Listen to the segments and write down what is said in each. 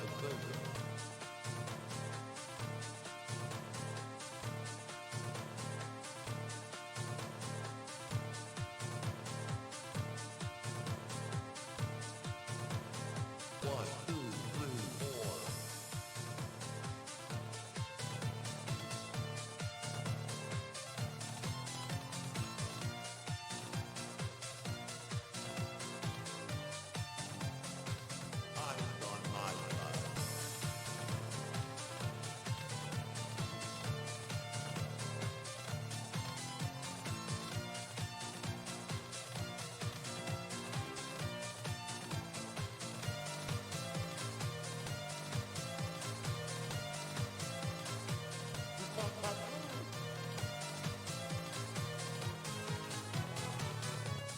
my finger. One, two, three, four. Eyes on my side.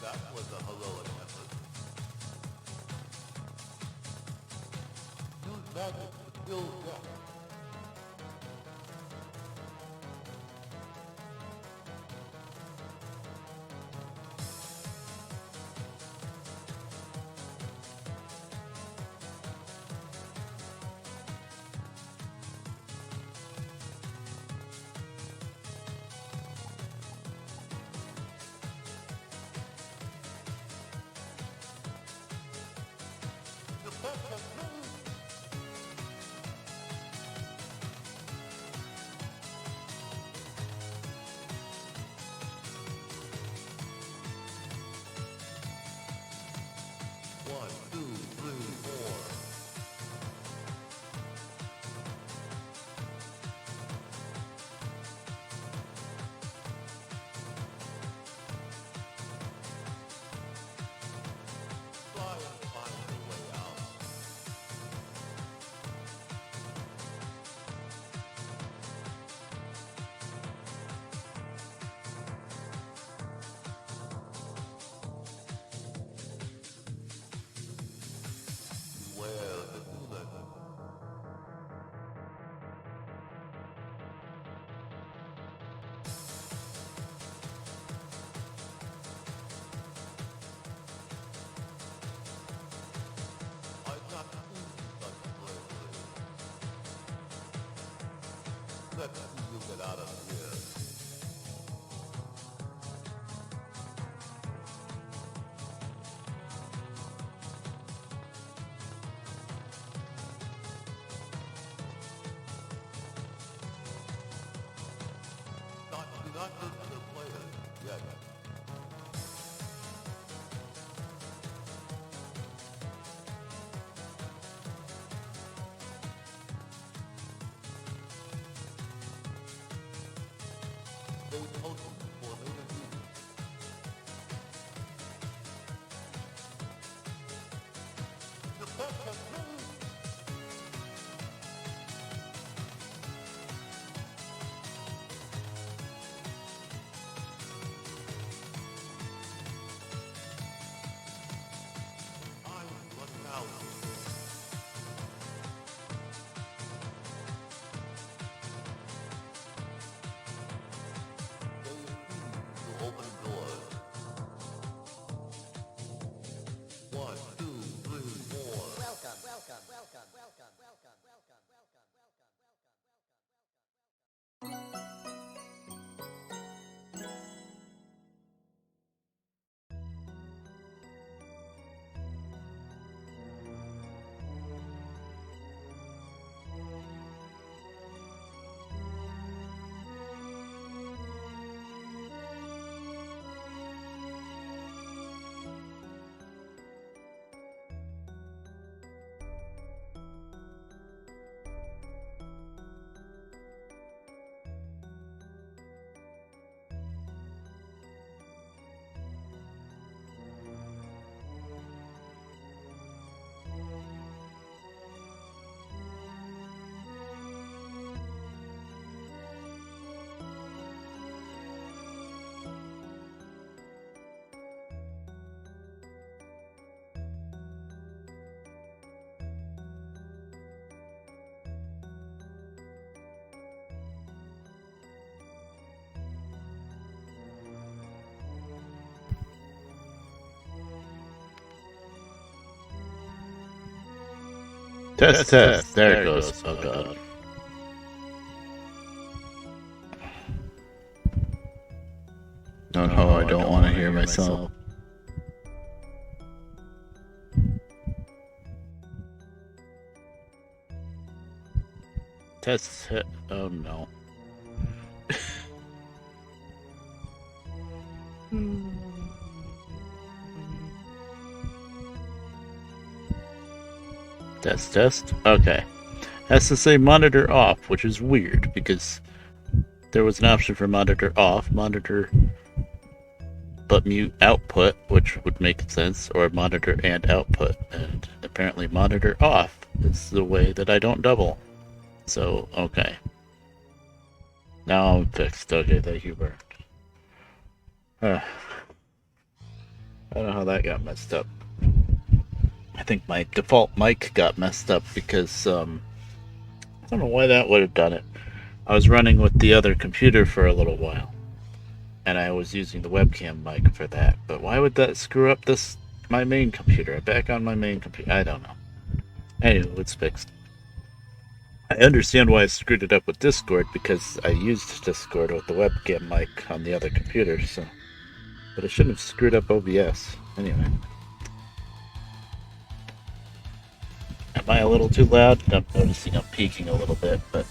That was a heroic effort. Use magic to kill death. The best of me. One, two, three, four. Try and find a way out. Beware the nilla. I've not seen such bravery. Let's see you get out of here. Do not listen to the players yet. Stay potent for later use. The best has been. I'm running out. They Test, test. There it goes. Oh, God. Oh, no, I don't want to hear myself. Test. Oh, no. Test, test. Okay. Has to say monitor off, which is weird because there was an option for monitor off, monitor but mute output, which would make sense, or monitor and output. And apparently, monitor off is the way that I don't double. So, okay. Now I'm fixed. Okay, thank you, Bert. I don't know how that got messed up. I think my default mic got messed up because, I don't know why that would have done it. I was running with the other computer for a little while, and I was using the webcam mic for that. But why would that screw up my main computer? I'm back on my main computer. I don't know. Anyway, it's fixed. I understand why I screwed it up with Discord, because I used Discord with the webcam mic on the other computer, so... But I shouldn't have screwed up OBS. Anyway. Am I a little too loud? I'm noticing I'm peaking a little bit, but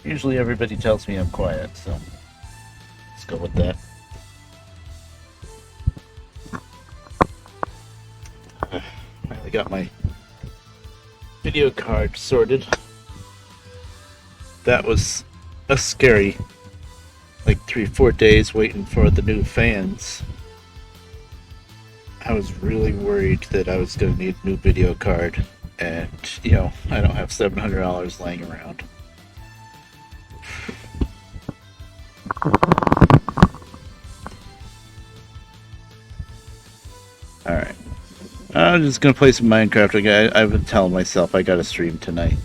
usually everybody tells me I'm quiet, so let's go with that. I got my video card sorted. That was a scary, like 3-4 days waiting for the new fans. I was really worried that I was going to need a new video card, and, you know, I don't have $700 laying around. Alright. I'm just going to play some Minecraft again. I've been telling myself I got to stream tonight.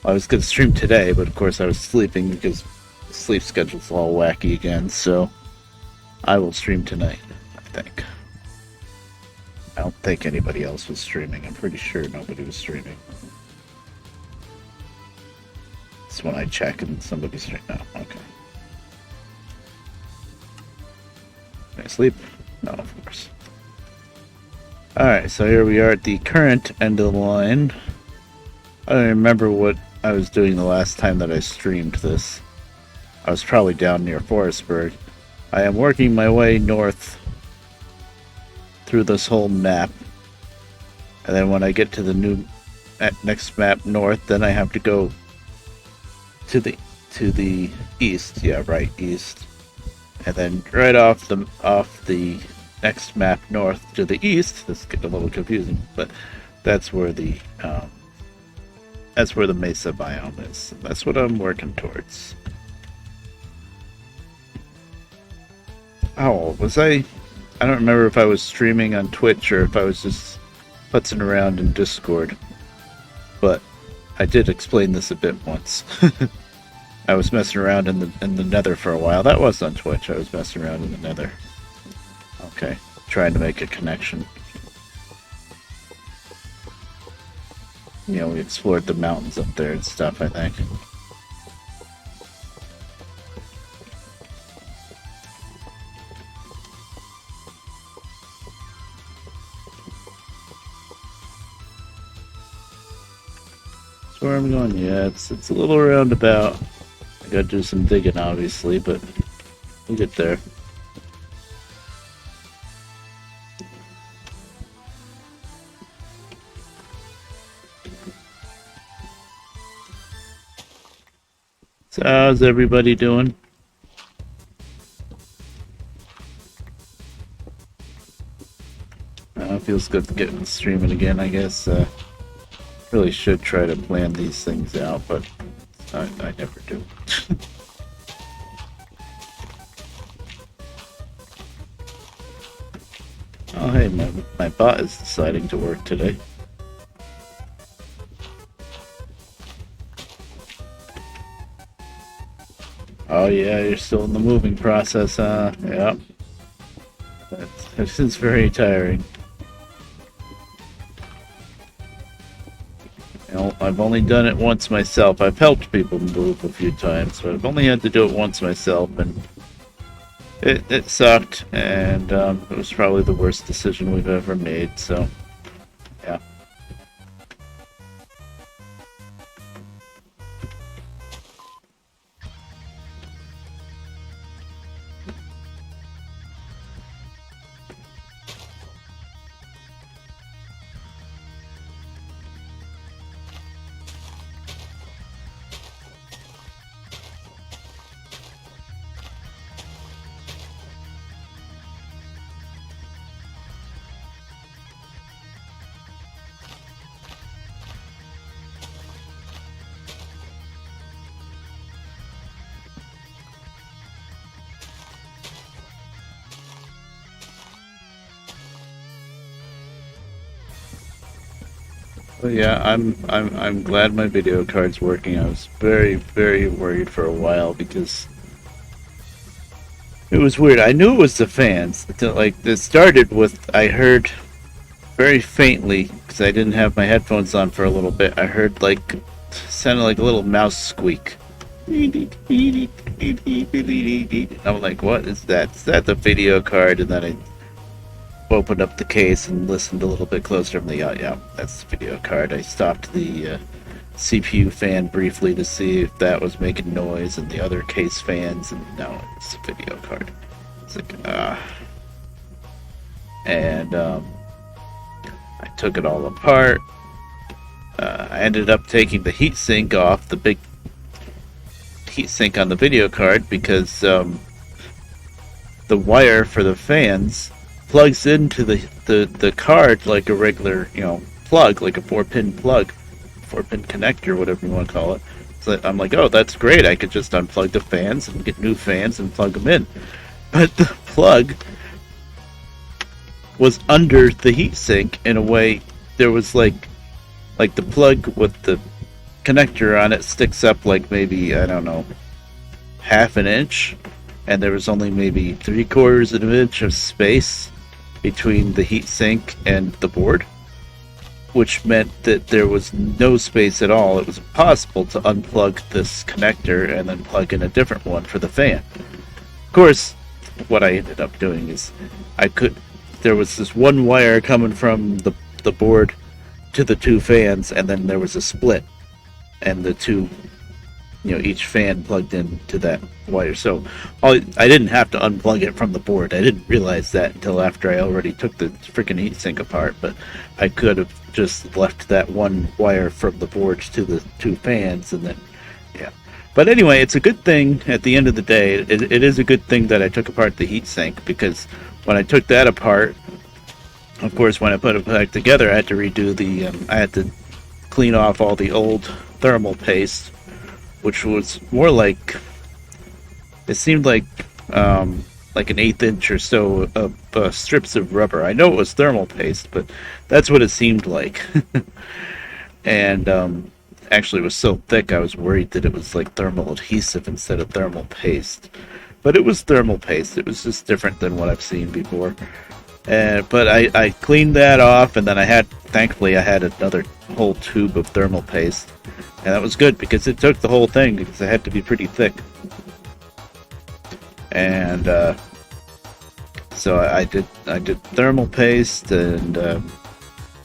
I was going to stream today, but of course I was sleeping because the sleep schedule's all wacky again, so I will stream tonight, I think. I don't think anybody else was streaming. I'm pretty sure nobody was streaming. It's when I check and somebody's streaming. No, okay. Can I sleep? No, of course. Alright, so here we are at the current end of the line. I don't remember what I was doing the last time that I streamed this. I was probably down near Forestburg. I am working my way north through this whole map, and then when I get to the next map north, then I have to go to the east. Yeah, right, east, and then right off the next map north to the east. This gets a little confusing, but that's where the mesa biome is. That's what I'm working towards. Oh, was I don't remember if I was streaming on Twitch or if I was just putzing around in Discord. But I did explain this a bit once. I was messing around in the Nether for a while. That was on Twitch. I was messing around in the Nether. Okay, trying to make a connection. You know, we explored the mountains up there and stuff, I think. So where I'm going, yeah, it's a little roundabout. I gotta do some digging, obviously, but we'll get there. So how's everybody doing? Feels good to get streaming again, I guess. Really should try to plan these things out, but I never do. Oh hey, my bot is deciding to work today. Oh yeah, you're still in the moving process, huh? Yep. It's very tiring. You know, I've only done it once myself. I've helped people move a few times, but I've only had to do it once myself, and it sucked, and it was probably the worst decision we've ever made, so, yeah. Well, yeah, I'm glad my video card's working. I was very worried for a while because it was weird. I knew it was the fans. Like, it started with, I heard very faintly, because I didn't have my headphones on for a little bit, I heard, like, sounded like a little mouse squeak. I'm like, what is that? Is that the video card? And then I opened up the case and listened a little bit closer. I'm like, yeah, that's the video card. I stopped the CPU fan briefly to see if that was making noise, and the other case fans, and no, it's a video card. It's like, and I took it all apart. I ended up taking the heatsink off, the big heatsink on the video card, because the wire for the fans plugs into the card like a regular, plug, like a 4-pin plug, 4-pin connector, whatever you want to call it. So I'm like, oh, that's great. I could just unplug the fans and get new fans and plug them in. But the plug was under the heatsink in a way. There was like the plug with the connector on it sticks up like maybe, I don't know, half an inch, and there was only maybe 3/4 of an inch of space between the heatsink and the board, which meant that there was no space at all. It was impossible to unplug this connector and then plug in a different one for the fan. Of course, what I ended up doing is there was this one wire coming from the board to the two fans, and then there was a split, and the two, each fan plugged into that wire. So I didn't have to unplug it from the board. I didn't realize that until after I already took the freaking heatsink apart, but I could have just left that one wire from the board to the two fans, and then, yeah. But anyway, it's a good thing at the end of the day. It is a good thing that I took apart the heatsink, because when I took that apart, of course, when I put it back together, I had to redo I had to clean off all the old thermal paste, which was more like, it seemed like an 1/8 inch or so of strips of rubber. I know it was thermal paste, but that's what it seemed like. And actually, it was so thick I was worried that it was like thermal adhesive instead of thermal paste. But it was thermal paste. It was just different than what I've seen before. But I cleaned that off, and then thankfully I had another whole tube of thermal paste. And that was good, because it took the whole thing, because it had to be pretty thick. And so I did thermal paste, and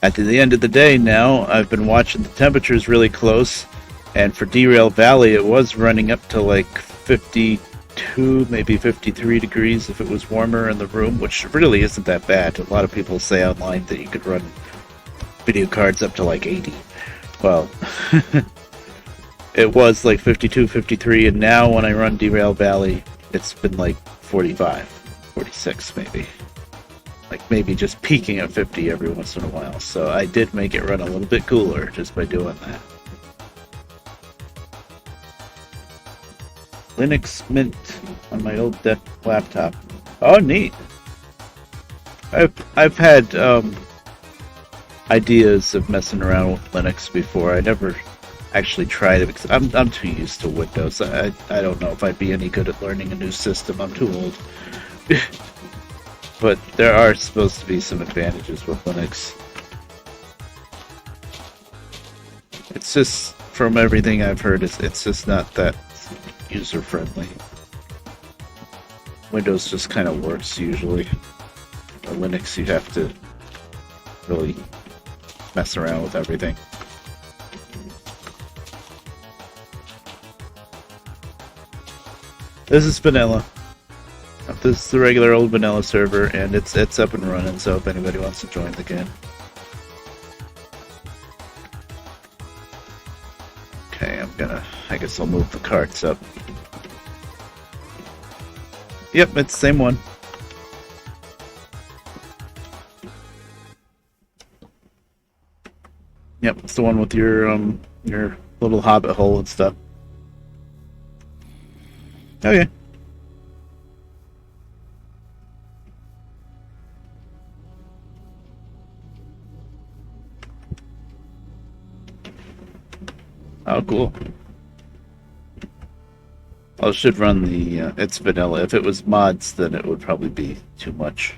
at the end of the day now, I've been watching the temperatures really close, and for Derail Valley it was running up to like 52, maybe 53 degrees if it was warmer in the room, which really isn't that bad. A lot of people say online that you could run video cards up to like 80. Well, it was like 52, 53, and now when I run Derail Valley, it's been like 45, 46 maybe. Like maybe just peaking at 50 every once in a while. So I did make it run a little bit cooler just by doing that. Linux Mint on my old laptop. Oh, neat. I've had ideas of messing around with Linux before. I never actually tried it because I'm too used to Windows. I don't know if I'd be any good at learning a new system. I'm too old. But there are supposed to be some advantages with Linux. it's just from everything I've heard, it's just not that user friendly. Windows just kind of works usually. Linux, you have to really mess around with everything. This is vanilla. This is the regular old vanilla server, and it's up and running. So if anybody wants to join the game. Okay, I guess I'll move the carts up. Yep, it's the same one. Yep, it's the one with your little hobbit hole and stuff. Okay. Oh, cool. I should run the, it's vanilla. If it was mods, then it would probably be too much.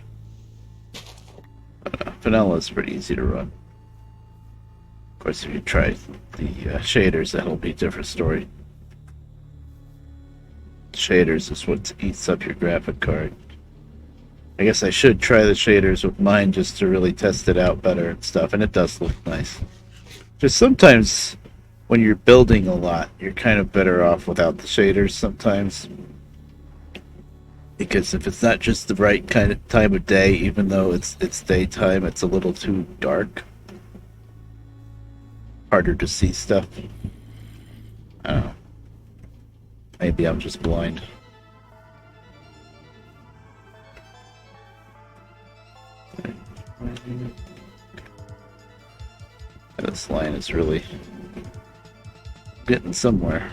But, vanilla is pretty easy to run. Of course, if you try the shaders, that'll be a different story. Shaders is what eats up your graphic card. I guess I should try the shaders with mine just to really test it out better and stuff, and it does look nice. Just sometimes when you're building a lot, you're kind of better off without the shaders sometimes. Because if it's not just the right kind of time of day, even though it's daytime, it's a little too dark. Harder to see stuff. I don't know. Maybe I'm just blind. This line is really getting somewhere.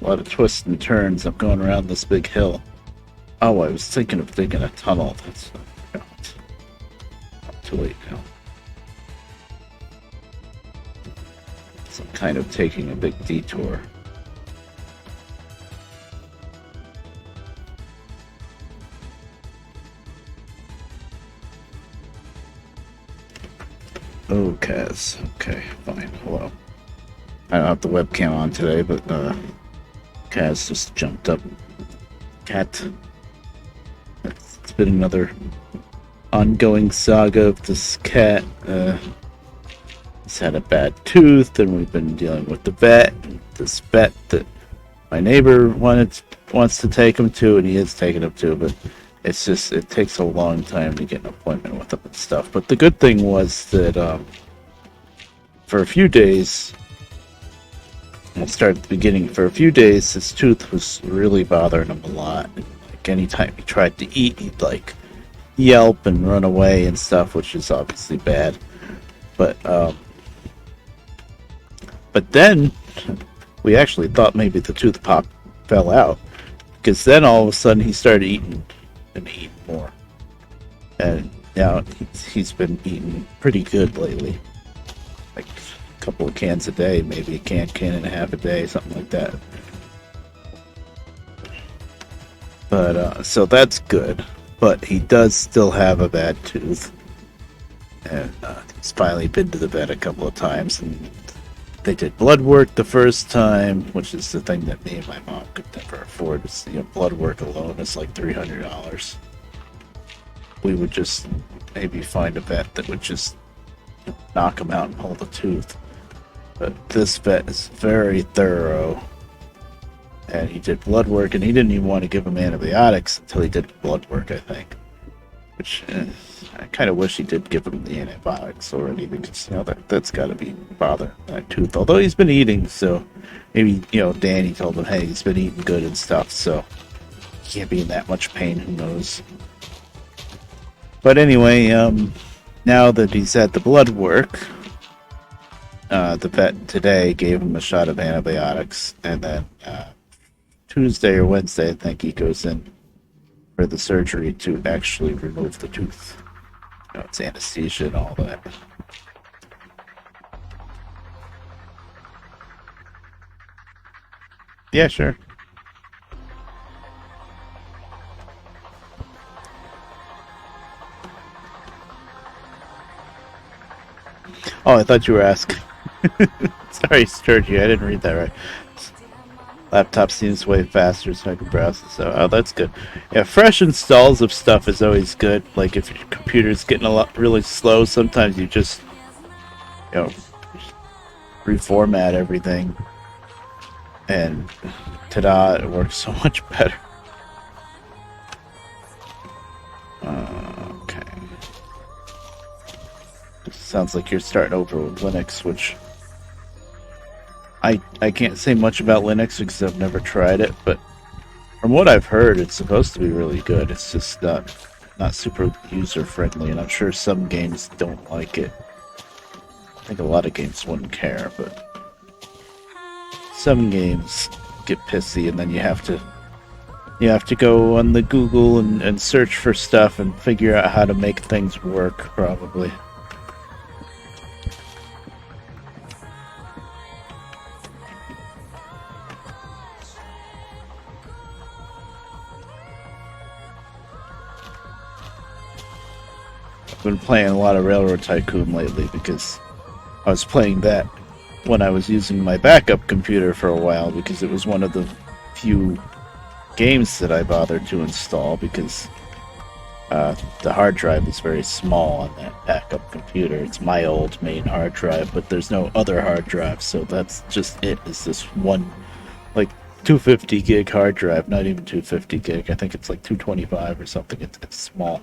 A lot of twists and turns. I'm going around this big hill. Oh, I was thinking of digging a tunnel. That's not too late now. So I'm kind of taking a big detour. Oh, Kaz. Okay, fine. Hello. I don't have the webcam on today, but Kaz just jumped up. Cat. It's been another ongoing saga of this cat. He's had a bad tooth, and we've been dealing with the vet. This vet that my neighbor wants to take him to, and he is taking him to, but it's just, it takes a long time to get an appointment with him and stuff. But the good thing was that for a few days, I'll start at the beginning. For a few days, his tooth was really bothering him a lot. Like anytime he tried to eat, he'd like yelp and run away and stuff, which is obviously bad. But then we actually thought maybe the tooth pop fell out, because then all of a sudden he started eating and eating more, and now he's been eating pretty good lately, like a couple of cans a day, maybe a can and a half a day, something like that. But so that's good, but he does still have a bad tooth, and he's finally been to the vet a couple of times, and they did blood work the first time, which is the thing that me and my mom could never afford. It's, blood work alone is like $300. We would just maybe find a vet that would just knock him out and pull the tooth. But this vet is very thorough, and he did blood work, and he didn't even want to give him antibiotics until he did blood work, I think. Which I kind of wish he did give him the antibiotics already, because that's got to be bothering that tooth. Although he's been eating, so maybe Danny told him, hey, he's been eating good and stuff, so he can't be in that much pain. Who knows? But anyway, now that he's had the blood work, the vet today gave him a shot of antibiotics, and then Tuesday or Wednesday, I think, he goes in for the surgery to actually remove the tooth. It's anesthesia and all that. Yeah, sure. Oh, I thought you were asking. Sorry, Sturgy, I didn't read that right. Laptop seems way faster, so I can browse it. So, oh, that's good. Yeah, fresh installs of stuff is always good. Like if your computer's getting a lot really slow, sometimes you just, you know, reformat everything, and ta-da, it works so much better. Okay. Sounds like you're starting over with Linux, which I can't say much about Linux because I've never tried it, but from what I've heard, it's supposed to be really good. It's just not super user friendly, and I'm sure some games don't like it. I think a lot of games wouldn't care, but some games get pissy, and then you have to go on the Google and search for stuff and figure out how to make things work, probably. I've been playing a lot of Railroad Tycoon lately because I was playing that when I was using my backup computer for a while because it was one of the few games that I bothered to install because the hard drive is very small on that backup computer. It's my old main hard drive, but there's no other hard drive, so that's just it. It's this one, like, 250 gig hard drive, not even 250 gig. I think it's like 225 or something. It's small.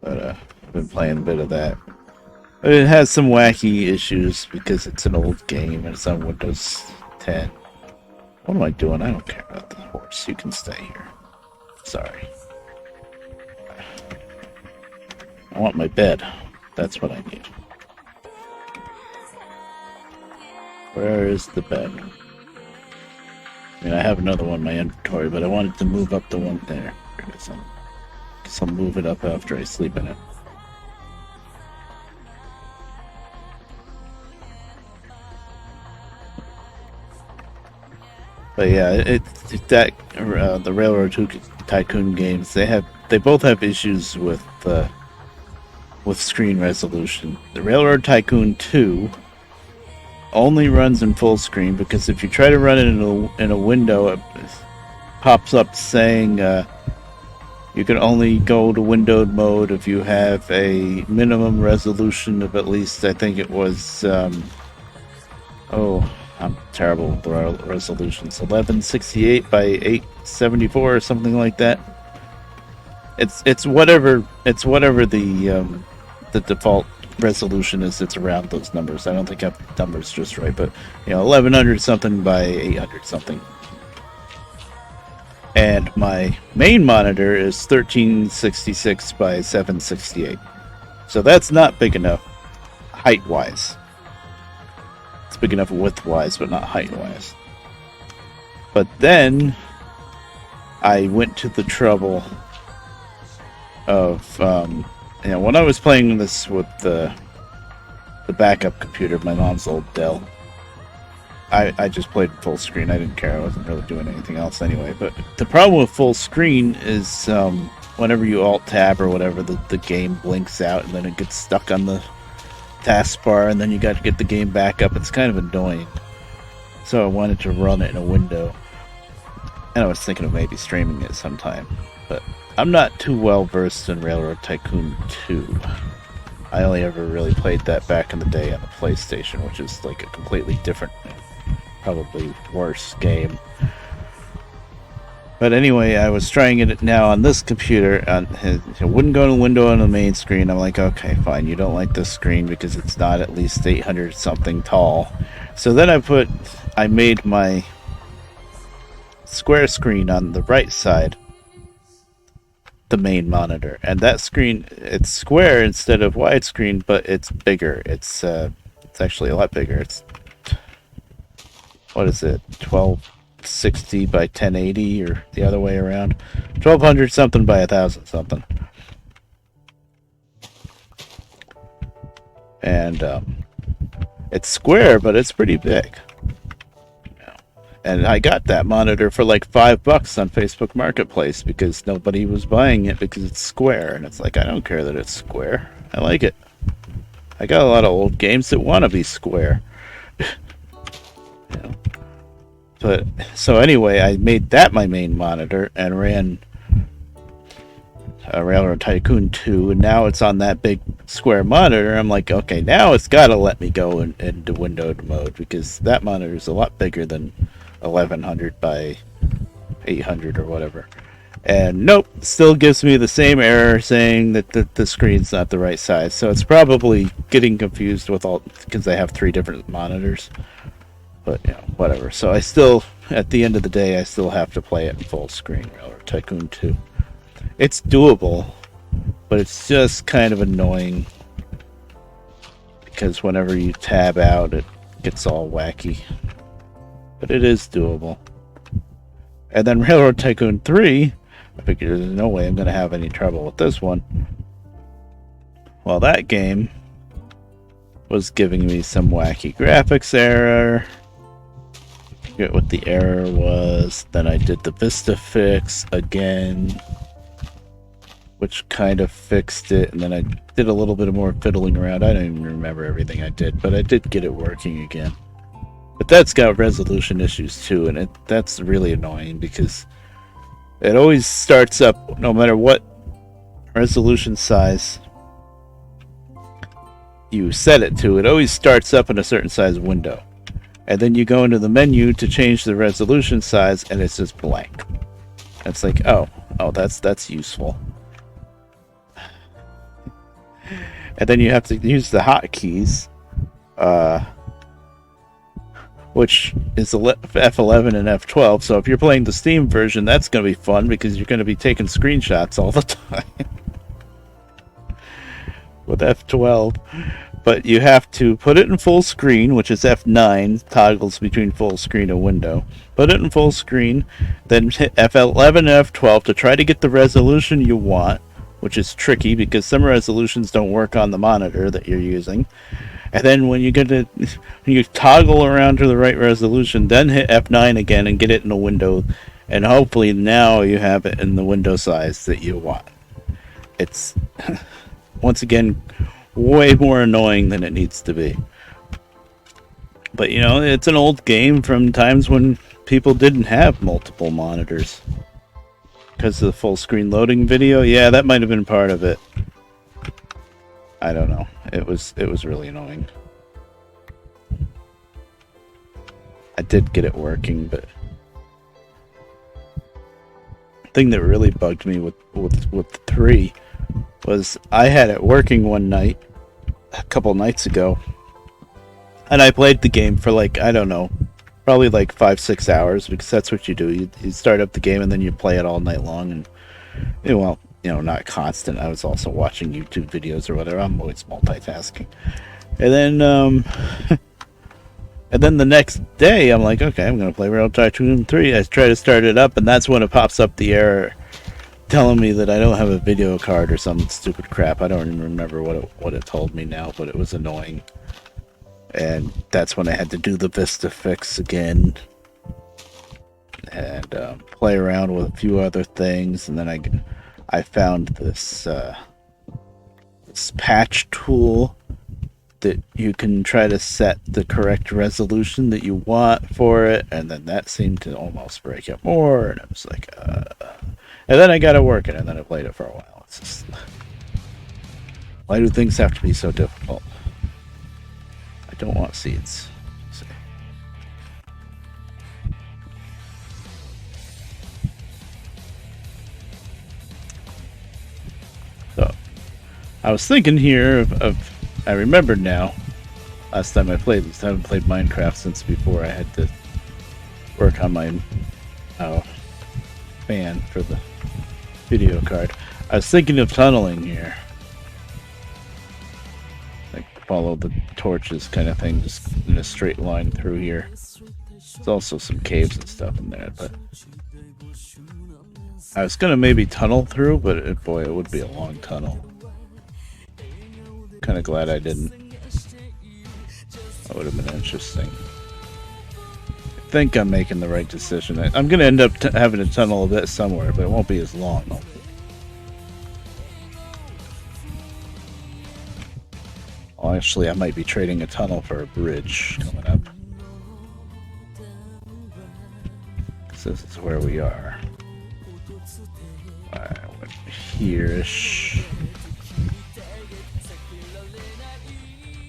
But I've been playing a bit of that. But it has some wacky issues because it's an old game and it's on Windows 10. What am I doing? I don't care about the horse. You can stay here. Sorry. I want my bed. That's what I need. Where is the bed? I mean, I have another one in my inventory, but I wanted to move up the one there. Guess I'll move it up after I sleep in it. But yeah, the Railroad Tycoon games they both have issues with screen resolution. The Railroad Tycoon 2 only runs in full screen because if you try to run it in a window, it pops up saying you can only go to windowed mode if you have a minimum resolution of at least, I think it was, I'm terrible with the resolutions, 1168 by 874 or something like that. It's whatever the default resolution is. It's around those numbers. I don't think I have the numbers just right, but 1100 something by 800 something. And my main monitor is 1366 by 768. So that's not big enough height-wise. It's big enough width-wise, but not height-wise. But then I went to the trouble of, when I was playing this with the backup computer, my mom's old Dell, I just played full screen. I didn't care. I wasn't really doing anything else anyway. But the problem with full screen is whenever you Alt-Tab or whatever, the game blinks out and then it gets stuck on the taskbar and then you got to get the game back up. It's kind of annoying. So I wanted to run it in a window. And I was thinking of maybe streaming it sometime. But I'm not too well versed in Railroad Tycoon 2. I only ever really played that back in the day on the PlayStation, which is like a completely different, probably worse game. But anyway, I was trying it now on this computer. It wouldn't go to the window on the main screen. I'm like, okay, fine. You don't like this screen because it's not at least 800 something tall. So then I made my square screen on the right side the main monitor, and that screen, it's square instead of widescreen, but it's bigger. It's actually a lot bigger. It's, what is it, 1260 by 1080 or the other way around, 1200 something by 1000 something. And it's square, but it's pretty big. And I got that monitor for like $5 on Facebook Marketplace because nobody was buying it because it's square. And it's like, I don't care that it's square. I like it. I got a lot of old games that want to be square. You know? But so anyway, I made that my main monitor and ran Railroad Tycoon 2, and now it's on that big square monitor. I'm like, okay, now it's got to let me go into windowed mode because that monitor is a lot bigger than 1100 by 800 or whatever. And nope, still gives me the same error saying that the screen's not the right size. So it's probably getting confused with all because I have 3 different monitors. But you know, whatever. So I still, at the end of the day, I still have to play it in full screen. Railroad Tycoon 2. It's doable, but it's just kind of annoying because whenever you tab out, it gets all wacky. But it is doable. And then Railroad Tycoon 3, I figured there's no way I'm going to have any trouble with this one. Well, that game was giving me some wacky graphics error. I forget what the error was. Then I did the Vista fix again, which kind of fixed it, and then I did a little bit of more fiddling around. I don't even remember everything I did, but I did get it working again. But that's got resolution issues too, and that's really annoying because it always starts up, no matter what resolution size you set it to, it always starts up in a certain size window. And then you go into the menu to change the resolution size, and it's just blank. And it's like, oh, that's useful. And then you have to use the hotkeys, which is F11 and F12. So if you're playing the Steam version, that's going to be fun because you're going to be taking screenshots all the time with F12. But you have to put it in full screen, which is F9, toggles between full screen and window. Put it in full screen, then hit F11 and F12 to try to get the resolution you want, which is tricky because some resolutions don't work on the monitor that you're using. And then when you toggle around to the right resolution, then hit F9 again and get it in a window, and hopefully now you have it in the window size that you want. It's once again way more annoying than it needs to be. But you know, it's an old game from times when people didn't have multiple monitors. Because of the full screen loading video, yeah, that might have been part of it. I don't know. It was really annoying. I did get it working, but the thing that really bugged me with 3 was I had it working one night, a couple nights ago, and I played the game for like, I don't know, probably like 5-6 hours, because that's what you do. You start up the game and then you play it all night long, and well, you know, not constant. I was also watching YouTube videos or whatever. I'm always multitasking. And then and then the next day I'm like, okay, I'm gonna play Railroad Tycoon 3. I try to start it up, and that's when it pops up the error telling me that I don't have a video card or some stupid crap. I don't even remember what it told me now, but it was annoying. And that's when I had to do the Vista fix again and play around with a few other things. And then I found this patch tool that you can try to set the correct resolution that you want for it, and then that seemed to almost break it more, and I was like, and then I got it working, and then I played it for a while. It's just, why do things have to be so difficult? I don't want seeds. See. So, I was thinking here of I remembered now. Last time I played this, I haven't played Minecraft since before I had to work on my fan for the video card. I was thinking of tunneling here. Like follow the torches kind of thing, just in a straight line through here. There's also some caves and stuff in there, but I was gonna maybe tunnel through, but boy, it would be a long tunnel. Kind of glad I didn't. That would have been interesting. think I'm making the right decision. I'm going to end up having to tunnel a bit somewhere, but it won't be as long. Well, actually, I might be trading a tunnel for a bridge coming up. This is where we are. I went here-ish.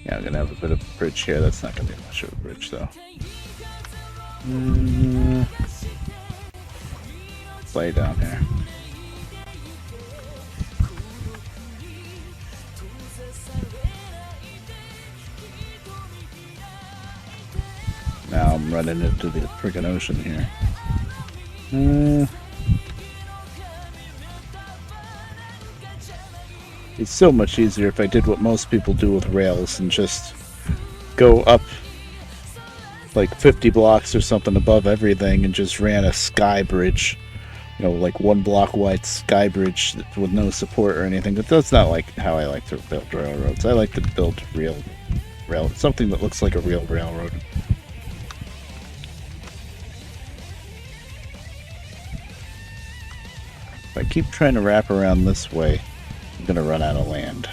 Yeah, I'm gonna have a bit of a bridge here. That's not gonna be much of a bridge, though. Play down here. Now I'm running into the freaking ocean here. It's so much easier if I did what most people do with rails and just go up like 50 blocks or something above everything and just ran a sky bridge, you know, like 1 block wide sky bridge with no support or anything. But that's not like how I like to build railroads. I like to build something that looks like a real railroad. If I keep trying to wrap around this way, I'm gonna run out of land.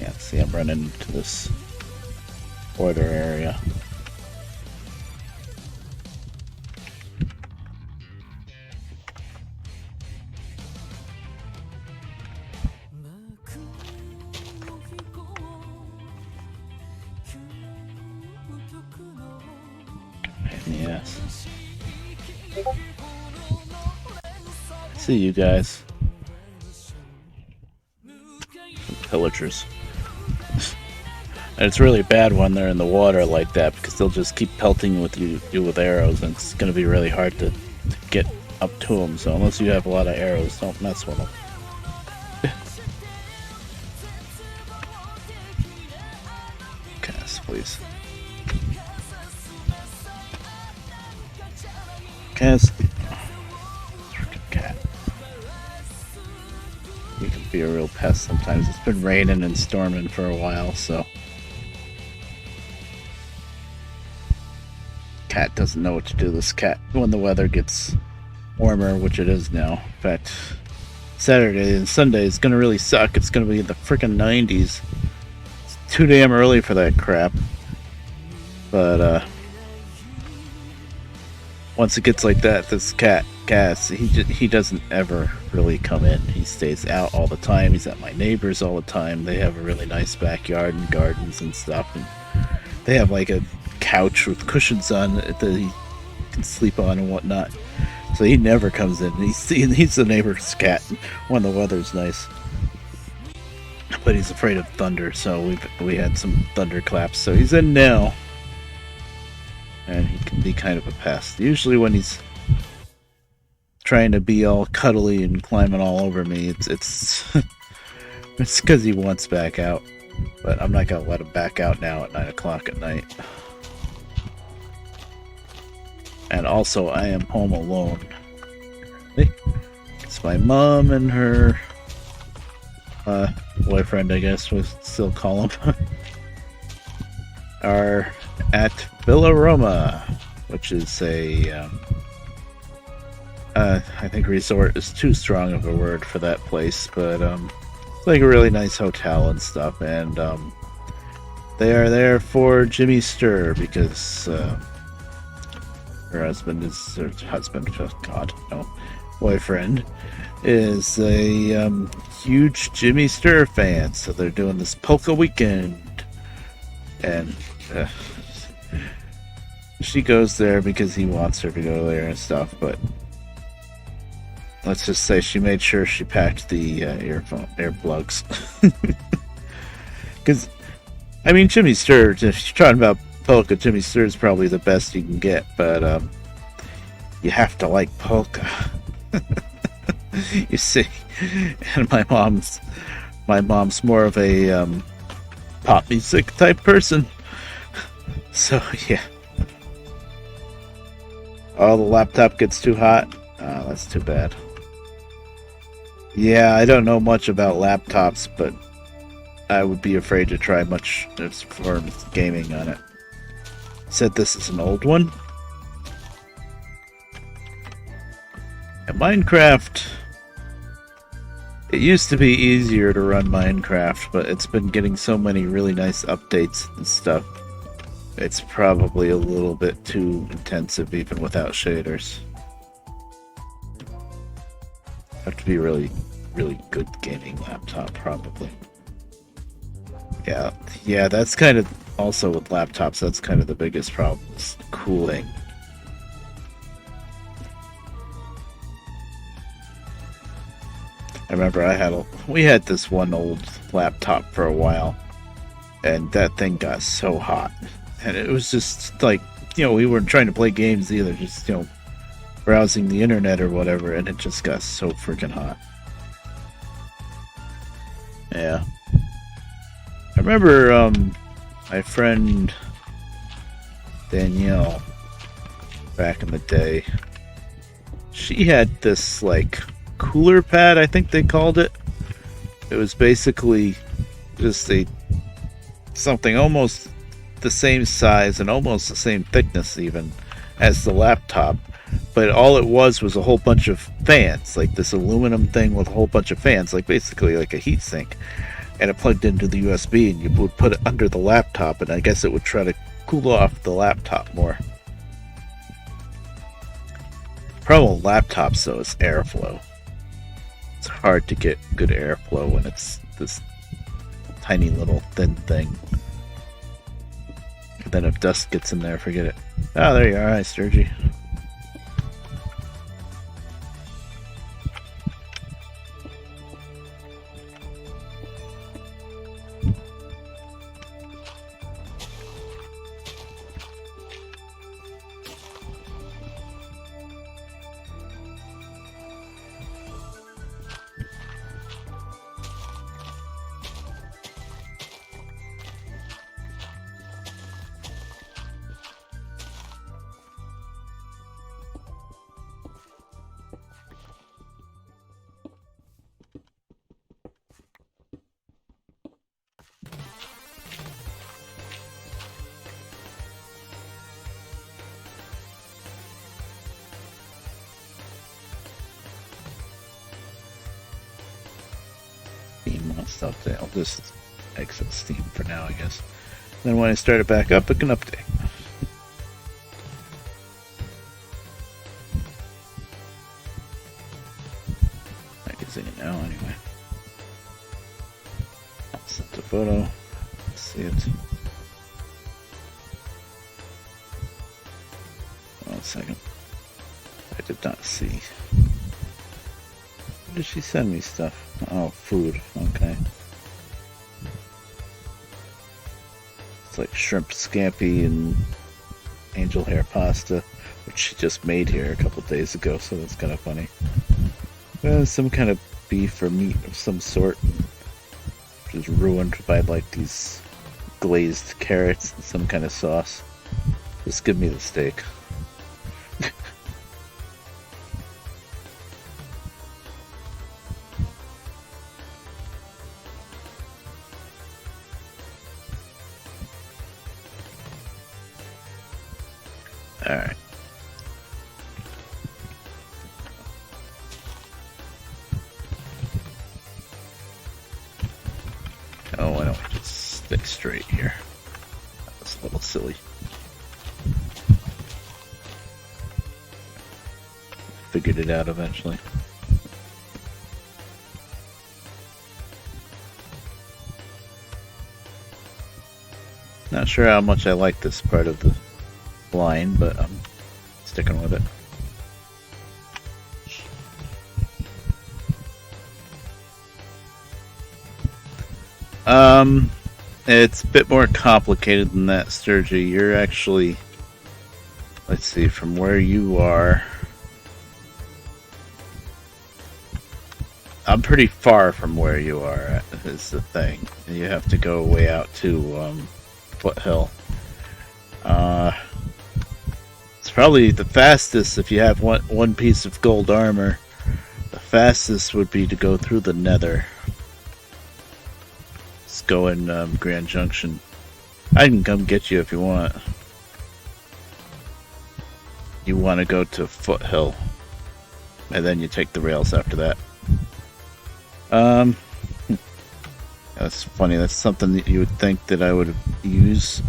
Yeah, see, I'm running into this border area. Yes. See you guys. Pillagers. And it's really bad when they're in the water like that because they'll just keep pelting with you with arrows, and it's going to be really hard to get up to them. So unless you have a lot of arrows, don't mess with them. Cast, please. Cast. Freaking cat. He can be a real pest sometimes. It's been raining and storming for a while, so. Cat doesn't know what to do. This cat, when the weather gets warmer, which it is now. In fact, Saturday and Sunday is gonna really suck. It's gonna be in the freaking 90s. It's too damn early for that crap. But once it gets like that, this Cass, he doesn't ever really come in. He stays out all the time. He's at my neighbors all the time. They have a really nice backyard and gardens and stuff, and they have like a couch with cushions on it that he can sleep on and whatnot. So he never comes in. He's the neighbor's cat when the weather's nice. But he's afraid of thunder, so we had some thunderclaps. So he's in now. And he can be kind of a pest. Usually when he's trying to be all cuddly and climbing all over me, it's it's because he wants back out. But I'm not going to let him back out now at 9 o'clock at night. And also, I am home alone. It's my mom and her boyfriend, I guess we'll still call him, are at Villa Roma, which is a, I think resort is too strong of a word for that place, but it's like a really nice hotel and stuff, and they are there for Jimmy Stir because her boyfriend is a huge Jimmy Stir fan, so they're doing this polka weekend, and she goes there because he wants her to go there and stuff, but let's just say she made sure she packed the earplugs. Because, I mean, Jimmy Stir, if you're talking about polka, Jimmy Stir is probably the best you can get, but you have to like polka. You see, and my mom's more of a pop music type person, so yeah. Oh, the laptop gets too hot. Oh, that's too bad. Yeah, I don't know much about laptops, but I would be afraid to try much as far as gaming on it. Said this is an old one. Yeah, Minecraft. It used to be easier to run Minecraft, but it's been getting so many really nice updates and stuff. It's probably a little bit too intensive even without shaders. Have to be really, really good gaming laptop, probably. Yeah, that's kind of also with laptops, that's kind of the biggest problem, is cooling. I remember we had this one old laptop for a while, and that thing got so hot. And it was just like, we weren't trying to play games either, just, browsing the internet or whatever, and it just got so freaking hot. Yeah. I remember my friend Danielle back in the day. She had this like cooler pad, I think they called it. It was basically just something almost the same size and almost the same thickness even as the laptop, but all it was a whole bunch of fans, like this aluminum thing with a whole bunch of fans, like basically like a heatsink. And it plugged into the USB, and you would put it under the laptop, and I guess it would try to cool off the laptop more. The problem with laptops, though, is airflow. It's hard to get good airflow when it's this tiny little thin thing. And then if dust gets in there, forget it. Oh, there you are. Hi, Sturgy. Stuff there. I'll just exit Steam for now, I guess. Then when I start it back up, it can update. I can see it now, anyway. I'll set the photo. Let's see it. 1 second. I did not see. Where did she send me stuff? Oh, food. Okay. It's like shrimp scampi and angel hair pasta, which she just made here a couple days ago, so that's kind of funny. Some kind of beef or meat of some sort, which is ruined by like these glazed carrots and some kind of sauce. Just give me the steak. Alright. Oh, why don't we just stick straight here? That was a little silly. Figured it out eventually. Not sure how much I like this part of the line, but I'm sticking with it. It's a bit more complicated than that, Sturgy. You're actually, let's see, from where you are, I'm pretty far from where you are, is the thing. You have to go way out to Foothill. It's probably the fastest if you have one piece of gold armor. The fastest would be to go through the Nether. Let's go in Grand Junction. I can come get you if you want. you want to go to Foothill, and then you take the rails after that. That's funny. That's something that you would think that I would use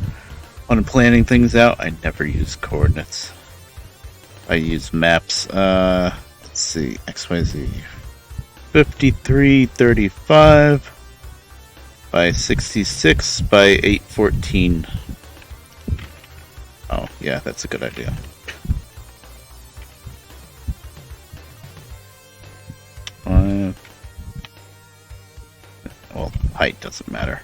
when planning things out. I never use coordinates. I use maps. Let's see. XYZ. 5335 by 66 by 814. Oh, yeah, that's a good idea. Well, height doesn't matter.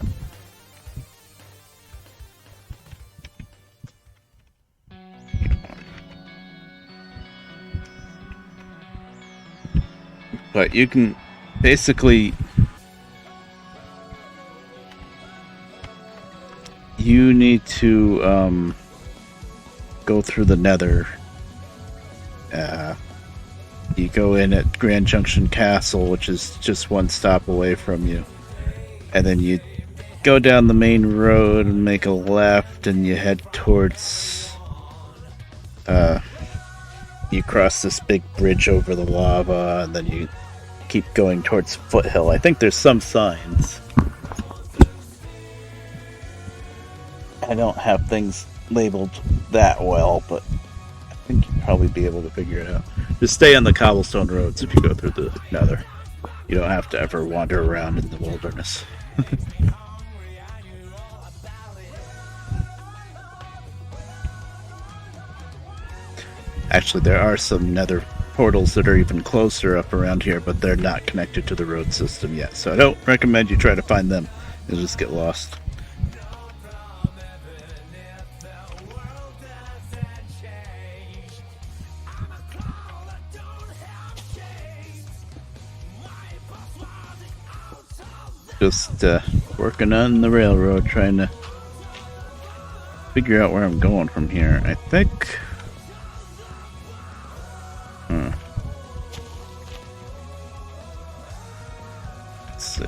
But you can basically, you need to go through the Nether. You go in at Grand Junction Castle, which is just one stop away from you, and then you go down the main road and make a left, and you head towards. You cross this big bridge over the lava, and then you keep going towards Foothill. I think there's some signs. I don't have things labeled that well, but I think you'd probably be able to figure it out. Just stay on the cobblestone roads if you go through the Nether. You don't have to ever wander around in the wilderness. Actually, there are some Nether portals that are even closer up around here, but they're not connected to the road system yet. So I don't recommend you try to find them. You'll just get lost. Just working on the railroad, trying to figure out where I'm going from here. I think... Let's see. I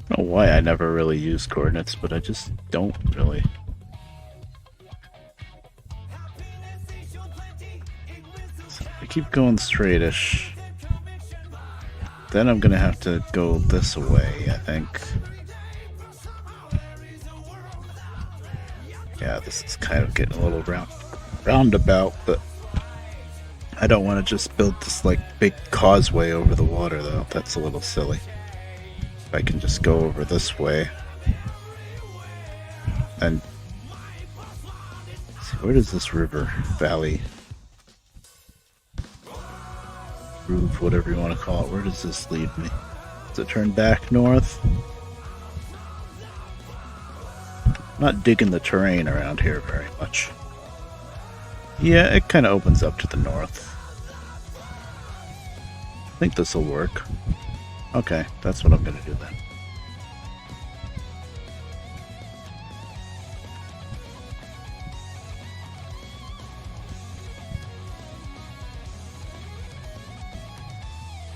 don't know why I never really use coordinates, but I just don't really. So I keep going straightish. Then I'm gonna have to go this way, I think. Yeah, this is kind of getting a little roundabout, but I don't want to just build this like big causeway over the water though. That's a little silly. If I can just go over this way. And see, where does this river valley, groove, whatever you want to call it, where does this lead me? Does it turn back north? I'm not digging the terrain around here very much. Yeah, it kind of opens up to the north. I think this will work. Okay, that's what I'm going to do then.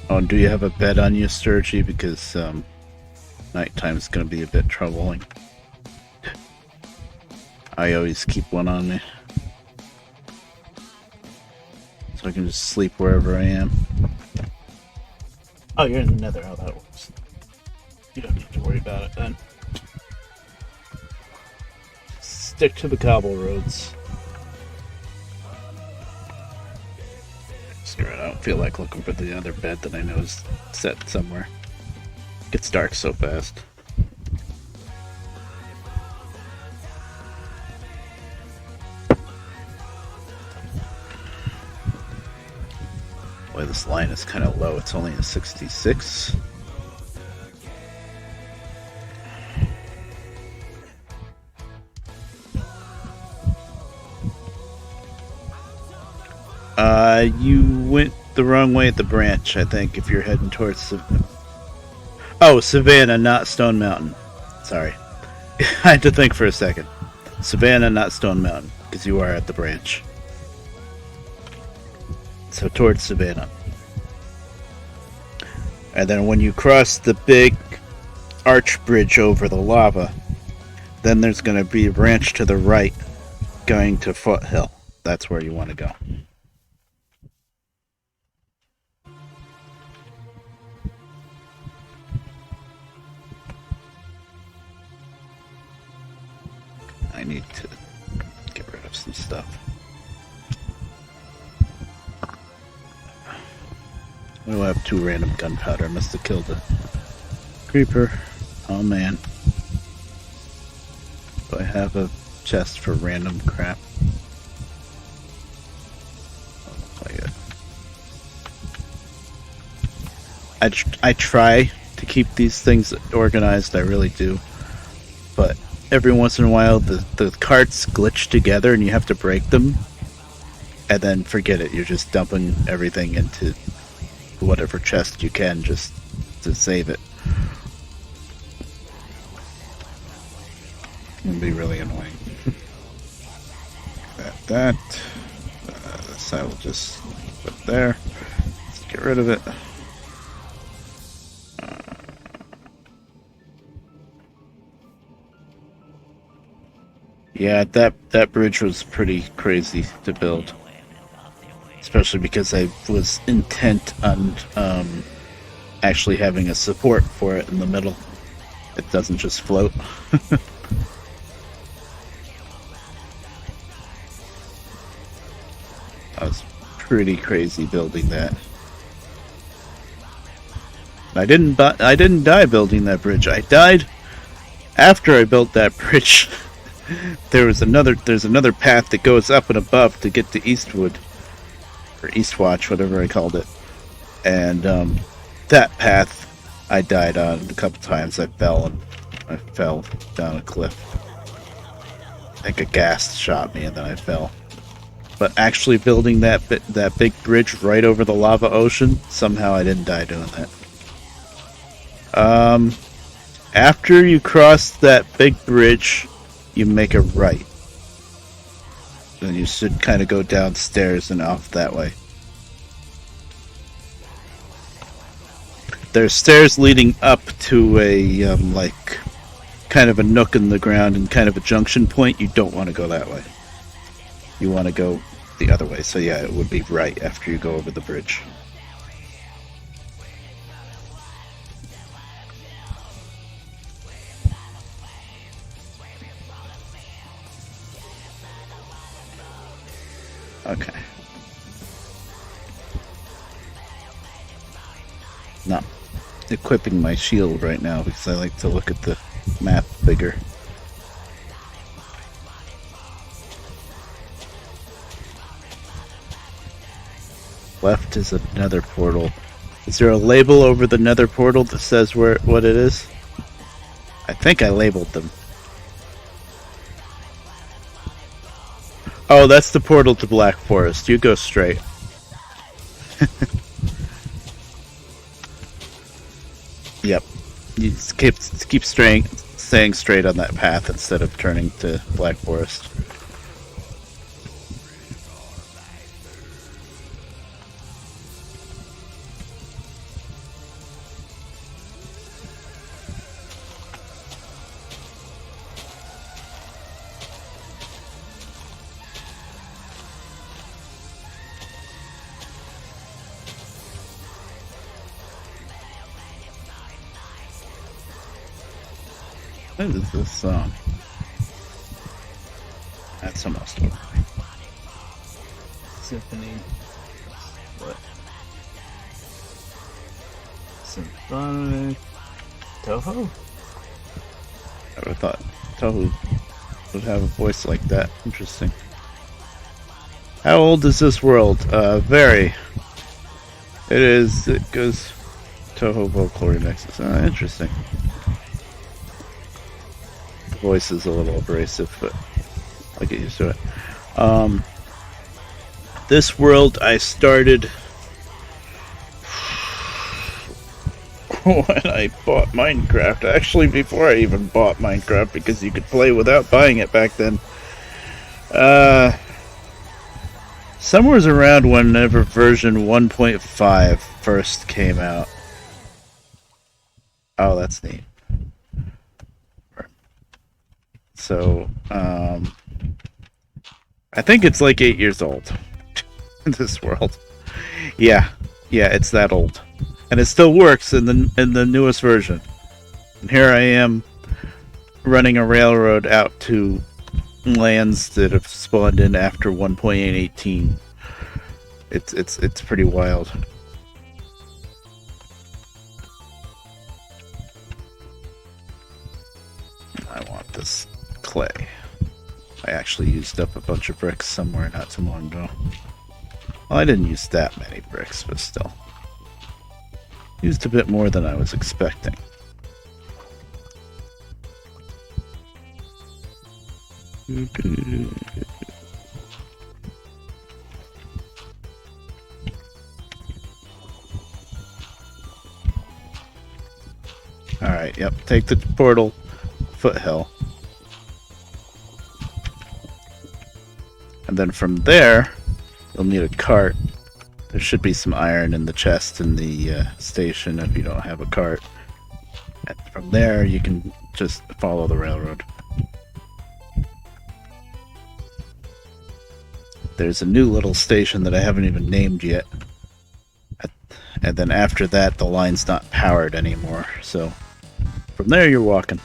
Oh, and do you have a bed on you, Sturgy? Because nighttime's going to be a bit troubling. I always keep one on me, so I can just sleep wherever I am. Oh, you're in the Nether. How that works. You don't need to worry about it then. Stick to the cobble roads. Screw it, I don't feel like looking for the other bed that I know is set somewhere. It gets dark so fast. Boy, this line is kind of low. It's only a 66. You went the wrong way at the branch, I think, if you're heading towards... Oh, Savannah, not Stone Mountain. Sorry. I had to think for a second. Savannah, not Stone Mountain, because you are at the branch. So towards Savannah. And then when you cross the big arch bridge over the lava, Then there's going to be a branch to the right going to Foothill. That's where you want to go. I need to get rid of some stuff. Oh, I have 2 random gunpowder. I must have killed a creeper. Oh man. Do I have a chest for random crap? Oh my god. I try to keep these things organized, I really do. But every once in a while the carts glitch together and you have to break them. And then forget it, you're just dumping everything into whatever chest you can just to save it. It'll be really annoying. This I will just put there. Let's get rid of it. Yeah, that bridge was pretty crazy to build. Especially because I was intent on actually having a support for it in the middle. It doesn't just float. I was pretty crazy building that. I didn't die building that bridge. I died after I built that bridge. There's another path that goes up and above to get to Eastwood. Or Eastwatch, whatever I called it. And that path I died on a couple times. I fell down a cliff. I think a gas shot me and then I fell. But actually building that big bridge right over the lava ocean, somehow I didn't die doing that. After you cross that big bridge, you make a right. Then you should kind of go downstairs and off that way. There's stairs leading up to a like kind of a nook in the ground and kind of a junction point. You don't want to go that way. You want to go the other way. So yeah, it would be right after you go over the bridge. Okay. Not equipping my shield right now because I like to look at the map bigger. Left is another portal. Is there a label over the nether portal that says what it is? I think I labeled them. Oh, that's the portal to Black Forest. You go straight. Yep. You just keep staying straight on that path instead of turning to Black Forest. What is this song? That's almost over. Symphony. What? Symphonic. Toho? I never thought Toho would have a voice like that. Interesting. How old is this world? Very. It goes Toho vocal remixes. Interesting. Voice is a little abrasive, but I'll get used to it. This world I started when I bought Minecraft. Actually, before I even bought Minecraft, because you could play without buying it back then. Somewhere around whenever version 1.5 first came out. Oh, that's neat. So, I think it's like 8 years old in this world. Yeah, yeah, it's that old, and it still works in the newest version. And here I am running a railroad out to lands that have spawned in after 1.818. It's pretty wild. I want this clay. I actually used up a bunch of bricks somewhere not too long ago. Well, I didn't use that many bricks, but still. Used a bit more than I was expecting. Alright, yep. Take the portal foothill. And then from there, you'll need a cart. There should be some iron in the chest in the station if you don't have a cart. And from there, you can just follow the railroad. There's a new little station that I haven't even named yet. And then after that, the line's not powered anymore. So from there, you're walking.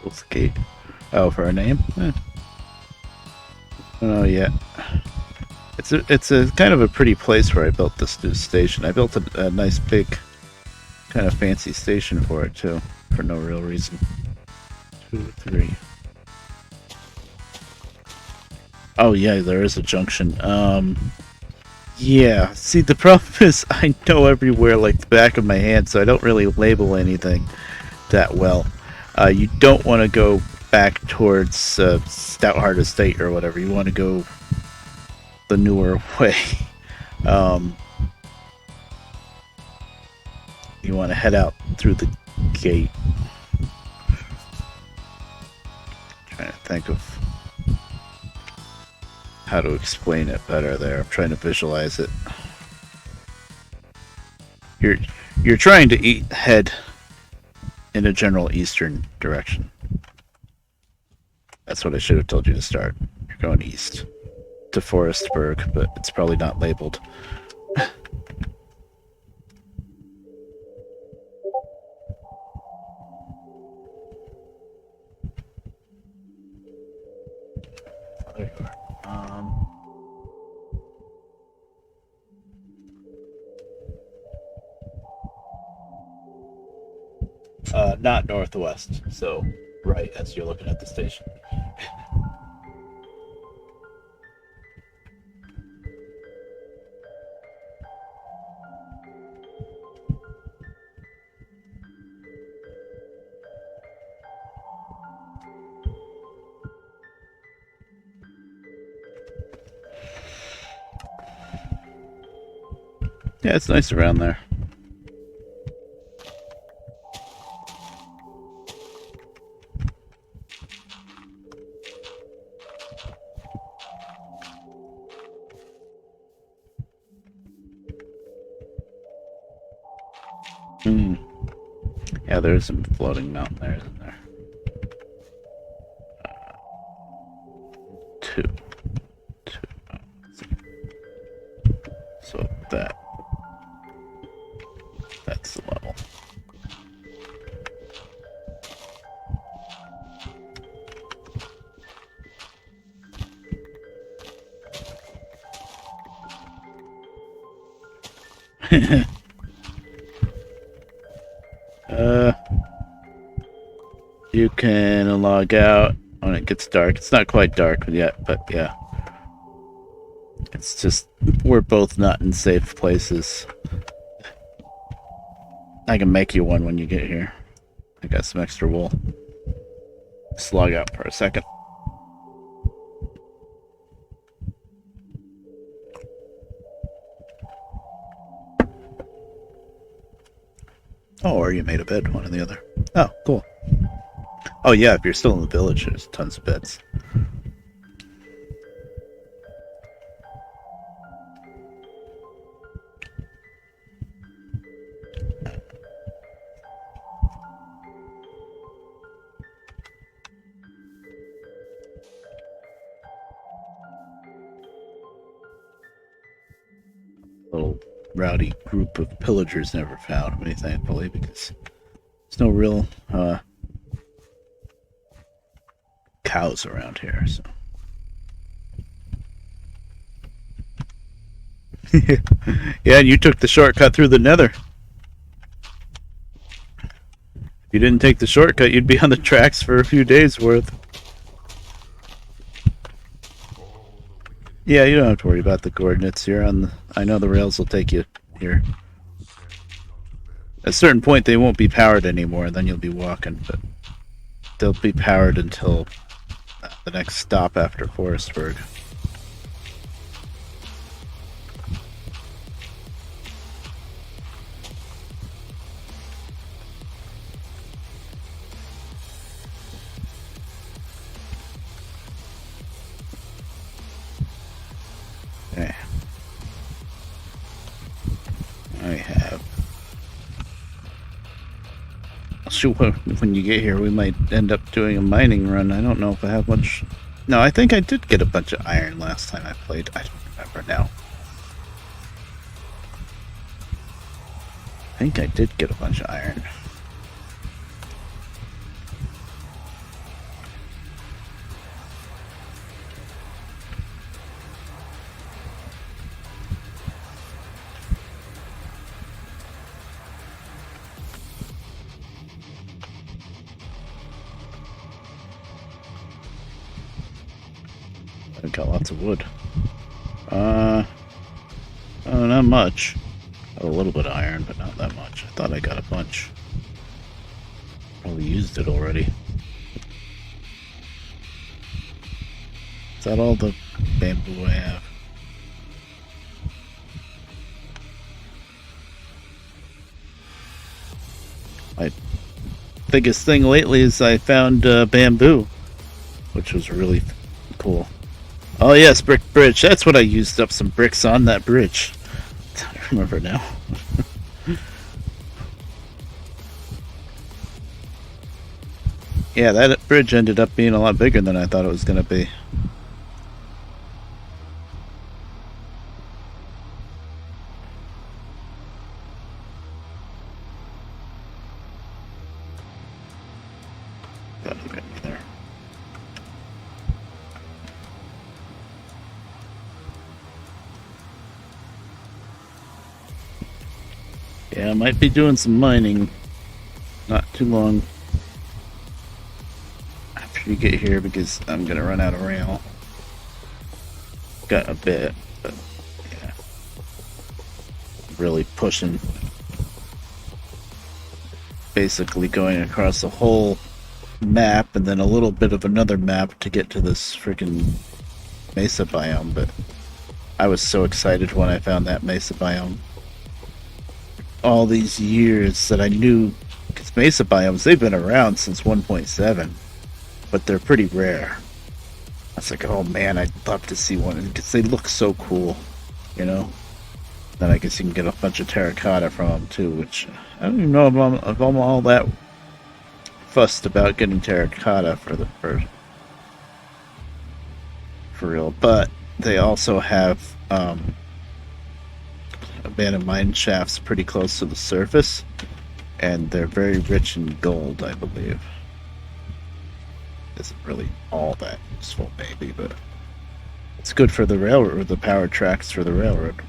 What's the gate? Oh, for a name? Oh yeah. It's a kind of a pretty place where I built this new station. I built a nice big, kind of fancy station for it too, for no real reason. 2, 3. Oh yeah, there is a junction. Yeah. See, the problem is I know everywhere like the back of my hand, so I don't really label anything that well. You don't want to go back towards Stoutheart Estate or whatever. You want to go the newer way. You want to head out through the gate. Trying to think of how to explain it better there. I'm trying to visualize it. You're trying to head in a general eastern direction. That's what I should have told you to start. You're going east to Forestburg, but it's probably not labeled. There you are. Not northwest, so right as you're looking at the station. Yeah, it's nice around there. Yeah, there's some floating mountain there, isn't there? 2. So that's the level. You can log out when it gets dark. It's not quite dark yet, but yeah. It's just, we're both not in safe places. I can make you one when you get here. I got some extra wool. Just log out for a second. Oh, or you made a bed, one or the other. Oh, cool. Oh yeah, if you're still in the village, there's tons of beds. Little rowdy group of pillagers never found me, thankfully, because there's no real cows around here, so. Yeah, and you took the shortcut through the nether. If you didn't take the shortcut, you'd be on the tracks for a few days worth. Yeah, you don't have to worry about the coordinates. You're on the, I know the rails will take you here. At a certain point, they won't be powered anymore, then you'll be walking, but they'll be powered until the next stop after Forestburg. Okay. I have. Shoot, when you get here, we might end up doing a mining run. I don't know if I have much. No, I think I did get a bunch of iron last time I played. I don't remember now. I think I did get a bunch of iron. I got lots of wood. Oh, not much. Got a little bit of iron, but not that much. I thought I got a bunch. Probably used it already. Is that all the bamboo I have? My biggest thing lately is I found bamboo, which was really cool. Oh yes, brick bridge. That's what I used up some bricks on, that bridge. I remember now. Yeah, that bridge ended up being a lot bigger than I thought it was going to be. Gotta get me there. Yeah, I might be doing some mining not too long after you get here because I'm gonna run out of rail. Got a bit, but yeah. Really pushing. Basically going across the whole map and then a little bit of another map to get to this freaking mesa biome, but I was so excited when I found that mesa biome. All these years that I knew, because mesa biomes, they've been around since 1.7, but they're pretty rare. I was like, oh man, I'd love to see one, because they look so cool, you know? Then I guess you can get a bunch of terracotta from them too, which I don't even know if I'm all that fussed about getting terracotta for real, but they also have abandoned mine shafts pretty close to the surface, and they're very rich in gold, I believe. Isn't really all that useful, maybe, but it's good for the railroad, the power tracks for the railroad.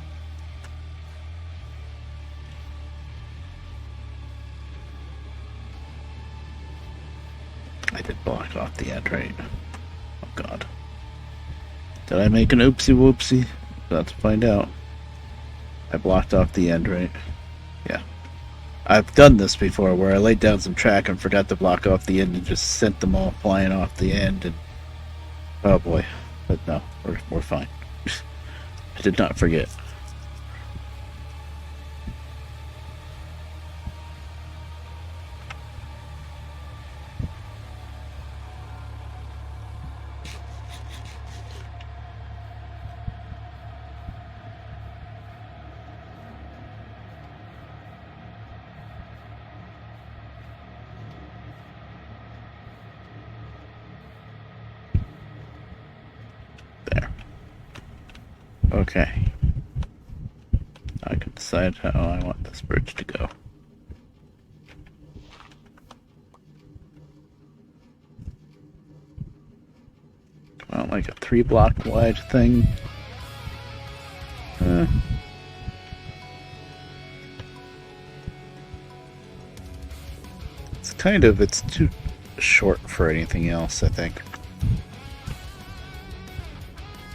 I did block off the end, right? Oh god. Did I make an oopsie whoopsie? About to find out. I blocked off the end, right? Yeah. I've done this before where I laid down some track and forgot to block off the end and just sent them all flying off the end, and oh boy. But no, we're fine. I did not forget. Okay. I can decide how I want this bridge to go. Well, like a 3-block wide thing. It's too short for anything else, I think.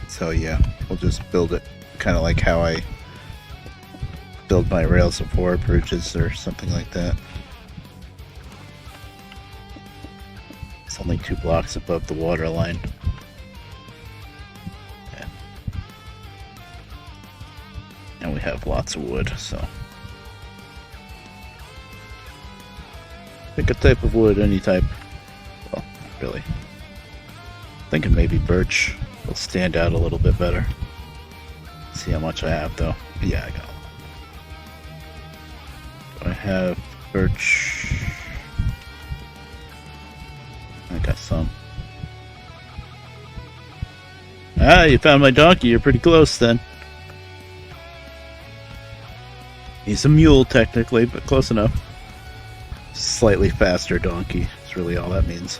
So yeah, we'll just build it kind of like how I build my Rails of War bridges or something like that. It's only 2 blocks above the water line. Yeah. And we have lots of wood, so. Pick a type of wood, any type. Well, not really. Thinking maybe birch will stand out a little bit better. See how much I have though. Yeah, I got a lot. Do I have birch? I got some. Ah, you found my donkey. You're pretty close then. He's a mule technically, but close enough. Slightly faster donkey is really all that means.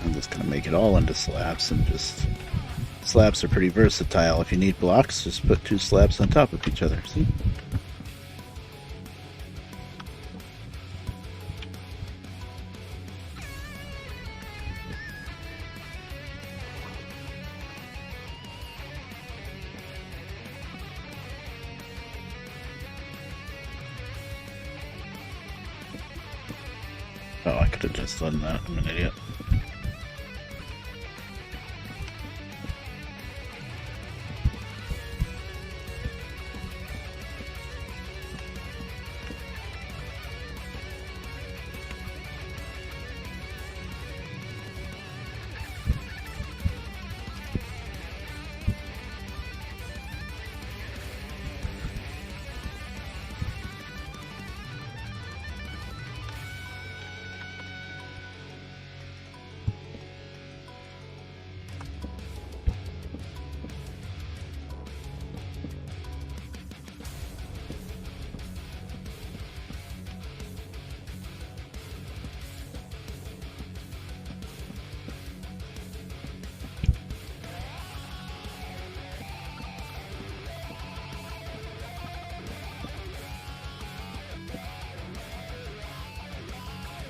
I'm just gonna make it all into slabs and just... Slabs are pretty versatile. If you need blocks, just put 2 slabs on top of each other, see? Oh, I could have just done that. I'm an idiot.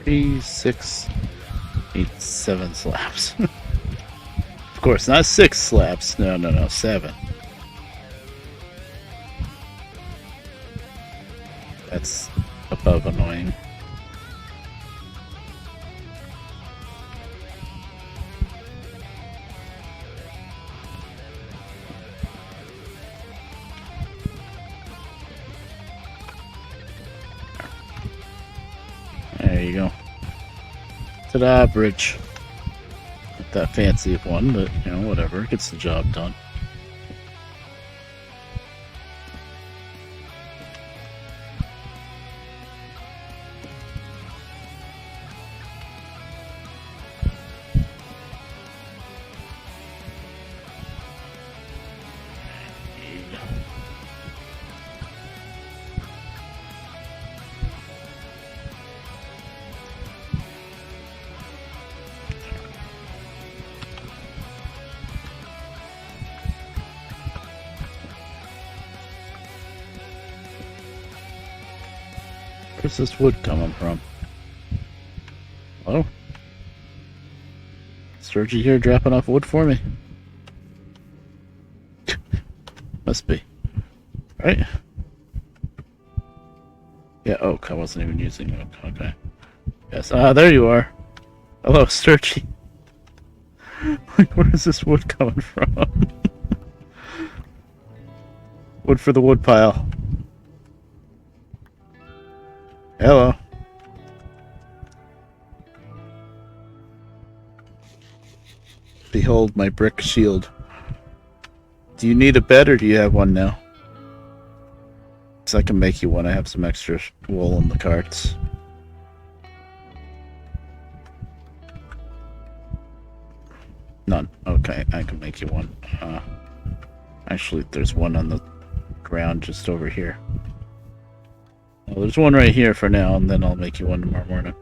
Three, 6, 8, 7 slabs. Of course, not 6 slabs. No, 7. That's above annoying. There you go. Ta-da, bridge. Not that fancy of one, but, you know, whatever. Gets the job done. Where's this wood coming from? Hello? Sturgy here dropping off wood for me. Must be. Right? Yeah, oak. I wasn't even using oak. Okay. Yes. Ah, there you are. Hello, Sturgy. Like, where is this wood coming from? Wood for the wood pile. Hello. Behold my brick shield. Do you need a bed or do you have one now? Because I can make you one. I have some extra wool in the carts. None. Okay, I can make you one. Actually, there's one on the ground just over here. Well, there's one right here for now, and then I'll make you one tomorrow morning.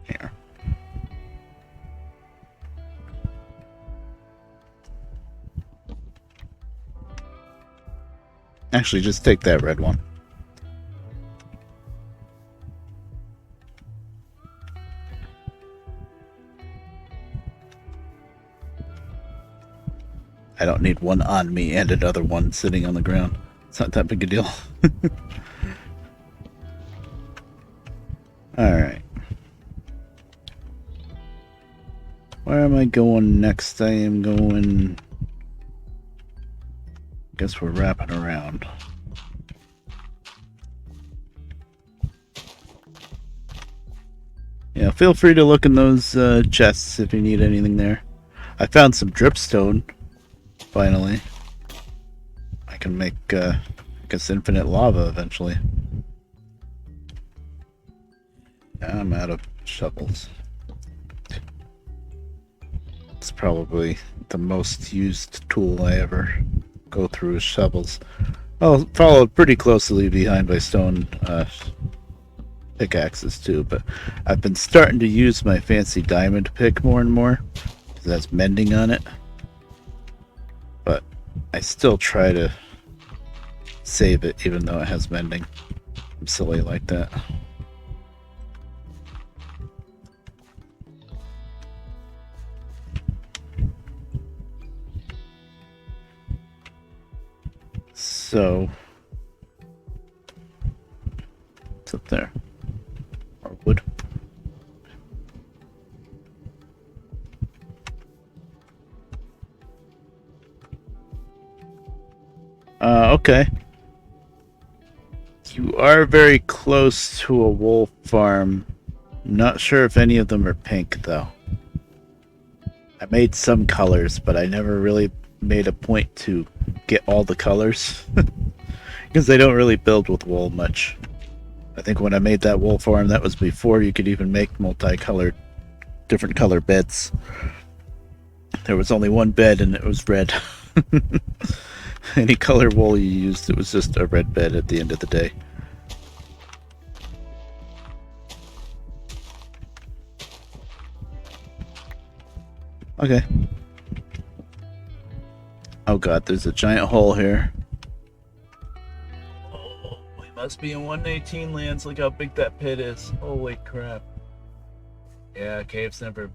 Here. Actually, just take that red one. I don't need one on me and another one sitting on the ground. It's not that big a deal. Alright. Where am I going next? I am going... Guess we're wrapping around. Yeah, feel free to look in those chests if you need anything there. I found some dripstone, finally. I can make, I guess, infinite lava eventually. Yeah, I'm out of shovels. It's probably the most used tool I ever go through is shovels. Well, followed pretty closely behind by stone pickaxes too, but I've been starting to use my fancy diamond pick more and more because that's mending on it. But I still try to save it even though it has mending. I'm silly like that. So, what's up there? Or wood? Okay. You are very close to a wolf farm. Not sure if any of them are pink, though. I made some colors, but I never really made a point to get all the colors. Because they don't really build with wool much. I think when I made that wool farm, that was before you could even make multicolored, different color beds. There was only one bed and it was red. Any color wool you used, it was just a red bed at the end of the day. Okay. Oh god, there's a giant hole here. Oh, we must be in 118 lands. Look how big that pit is. Holy crap. Yeah, caves never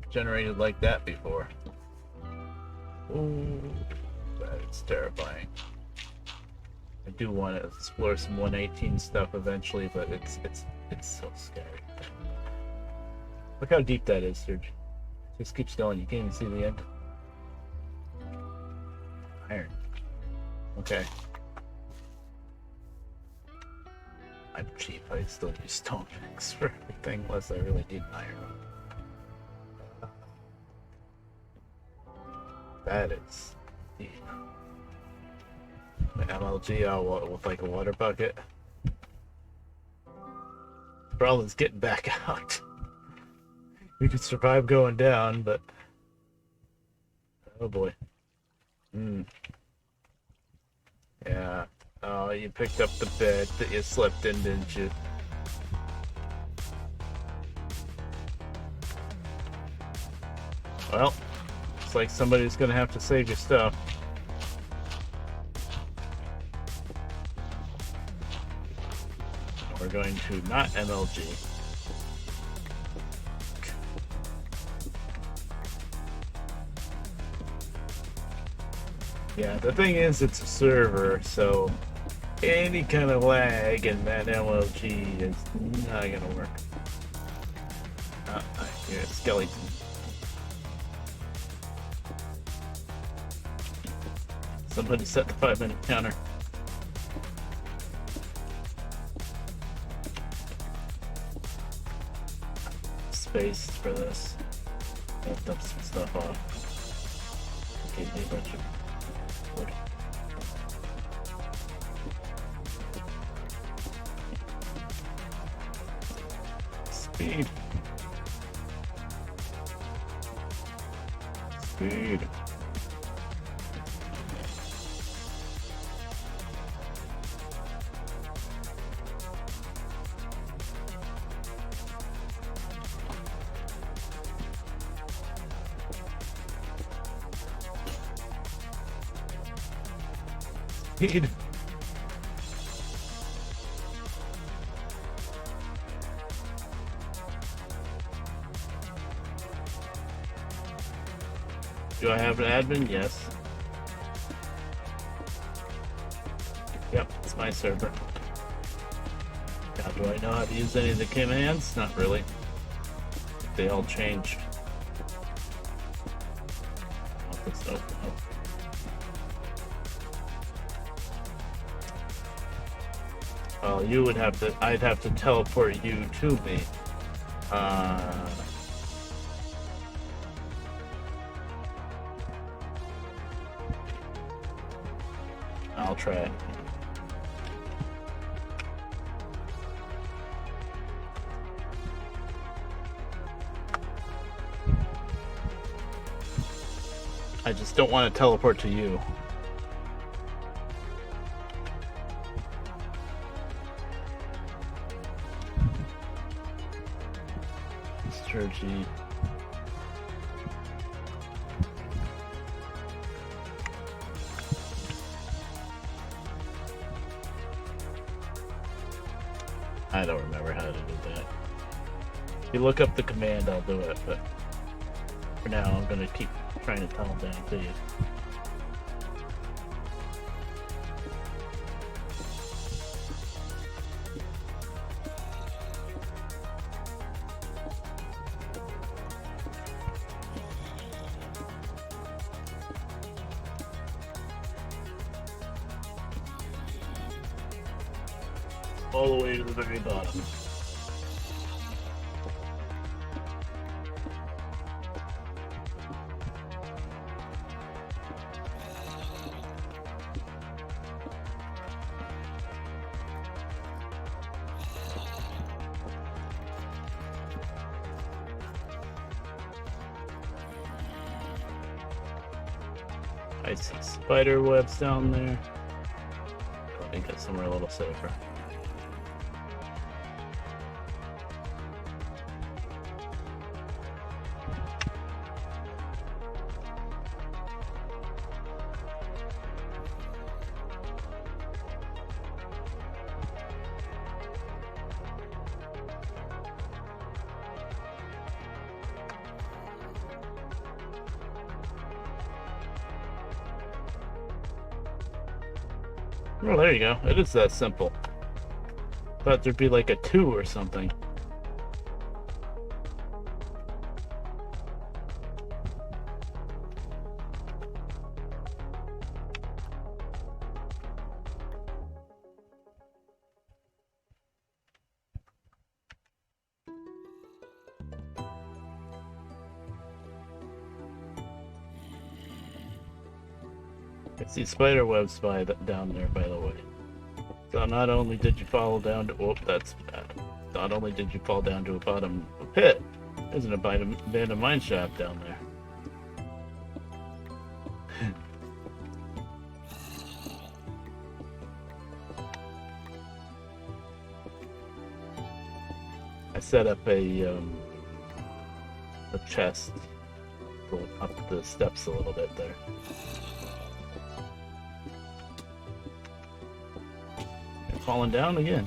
generated like that before. Ooh, that's terrifying. I do want to explore some 118 stuff eventually, but it's so scary. Look how deep that is, Serge. Just keeps going. You can't even see the end. Iron. Okay. I'm cheap. I still use stone picks for everything, unless I really need iron. That is deep. The MLG with like a water bucket. The problem is getting back out. We could survive going down, but oh boy. Yeah. Oh, you picked up the bed that you slept in, didn't you? Well, looks like somebody's gonna have to save your stuff. We're going to not MLG. Yeah, the thing is, it's a server, so any kind of lag in that MLG is not gonna work. I hear a skeleton. Somebody set the 5-minute counter. Space for this. I'll dump some stuff off. Gave me a bunch of wood. Speed. Speed. Speed. Do I have an admin? Yes. Yep, it's my server. Now, do I know how to use any of the commands? Not really. They all changed. Oh, it's open up. Well, you would have to. I'd have to teleport you to me. I'll try it. I just don't want to teleport to you. Strategy. I don't remember how to do that. If you look up the command, I'll do it, but for now, I'm gonna keep trying to tunnel down to you. All the way to the very bottom. I see spider webs down there. Let me get somewhere a little safer. Well, there you go. It is that simple. Thought there'd be like a 2 or something. I see spider webs down there, by the way. So not only did you fall down to... Whoop, that's bad. Not only did you fall down to a bottom pit, there's an abandoned mine shaft down there. I set up a chest up the steps a little bit there. Falling down again.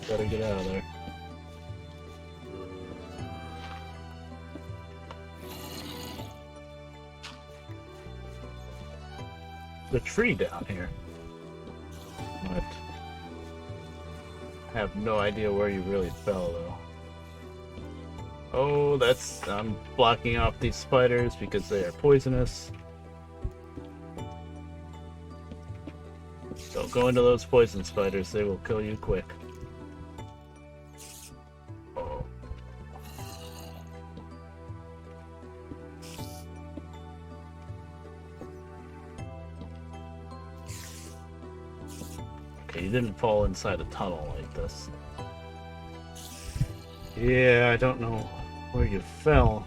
Gotta get out of there. the tree down here. But I have no idea where you really fell, though. Oh, I'm blocking off these spiders because they are poisonous. Don't go into those poison spiders, they will kill you quick. Oh. Okay, you didn't fall inside a tunnel like this. Yeah, I don't know where you fell.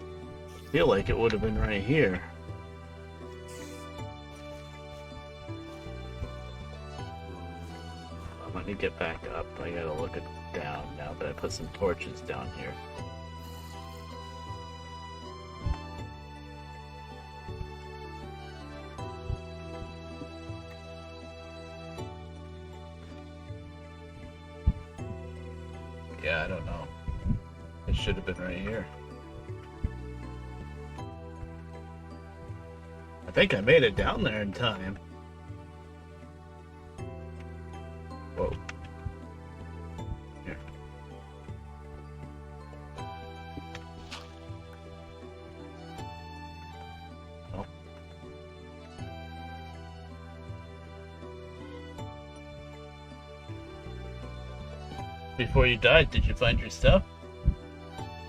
I feel like it would have been right here. Let me get back up. I gotta look it down now that I put some torches down here. Yeah, I don't know. It should have been right here. I think I made it down there in time. Whoa. Here. Oh. Before you died, did you find your stuff?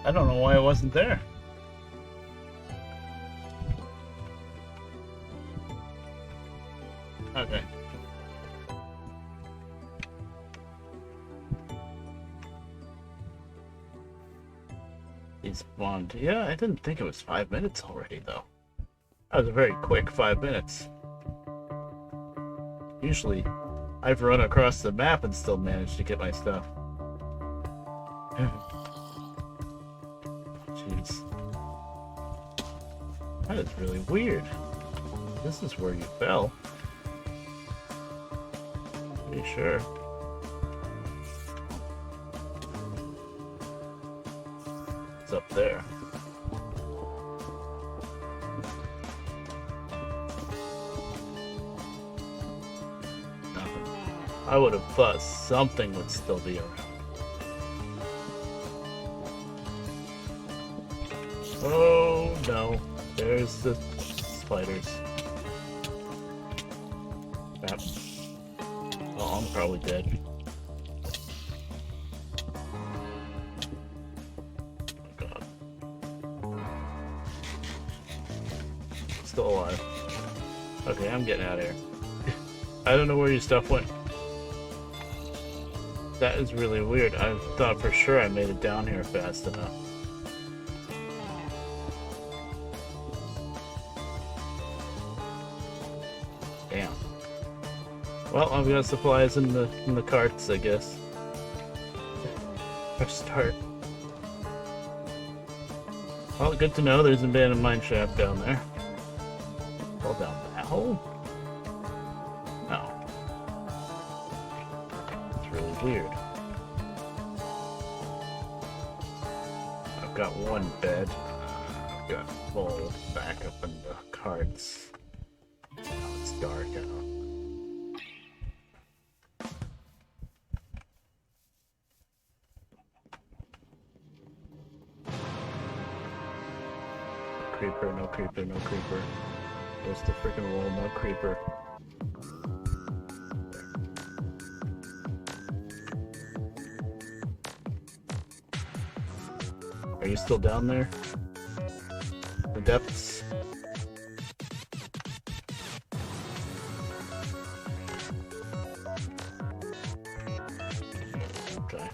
I don't know why it wasn't there. Okay. He spawned. Yeah, I didn't think it was 5 minutes already, though. That was a very quick 5 minutes. Usually, I've run across the map and still managed to get my stuff. Jeez. That is really weird. This is where you fell. Pretty sure. It's up there. Nothing. I would have thought something would still be around. Oh no, there's the spiders. Crap. Oh, I'm probably dead. Oh god. Still alive. Okay, I'm getting out of here. I don't know where your stuff went. That is really weird. I thought for sure I made it down here fast enough. Damn. Well, I've got supplies in the carts, I guess. Fresh start. Well, good to know there's an abandoned mine shaft down there. Fall down that hole? No. It's really weird. I've got one bed. I've got full back up in the carts. Now it's dark out. Creeper, no creeper, no creeper. There's the freaking wall, no creeper. Are you still down there? The depths? Okay.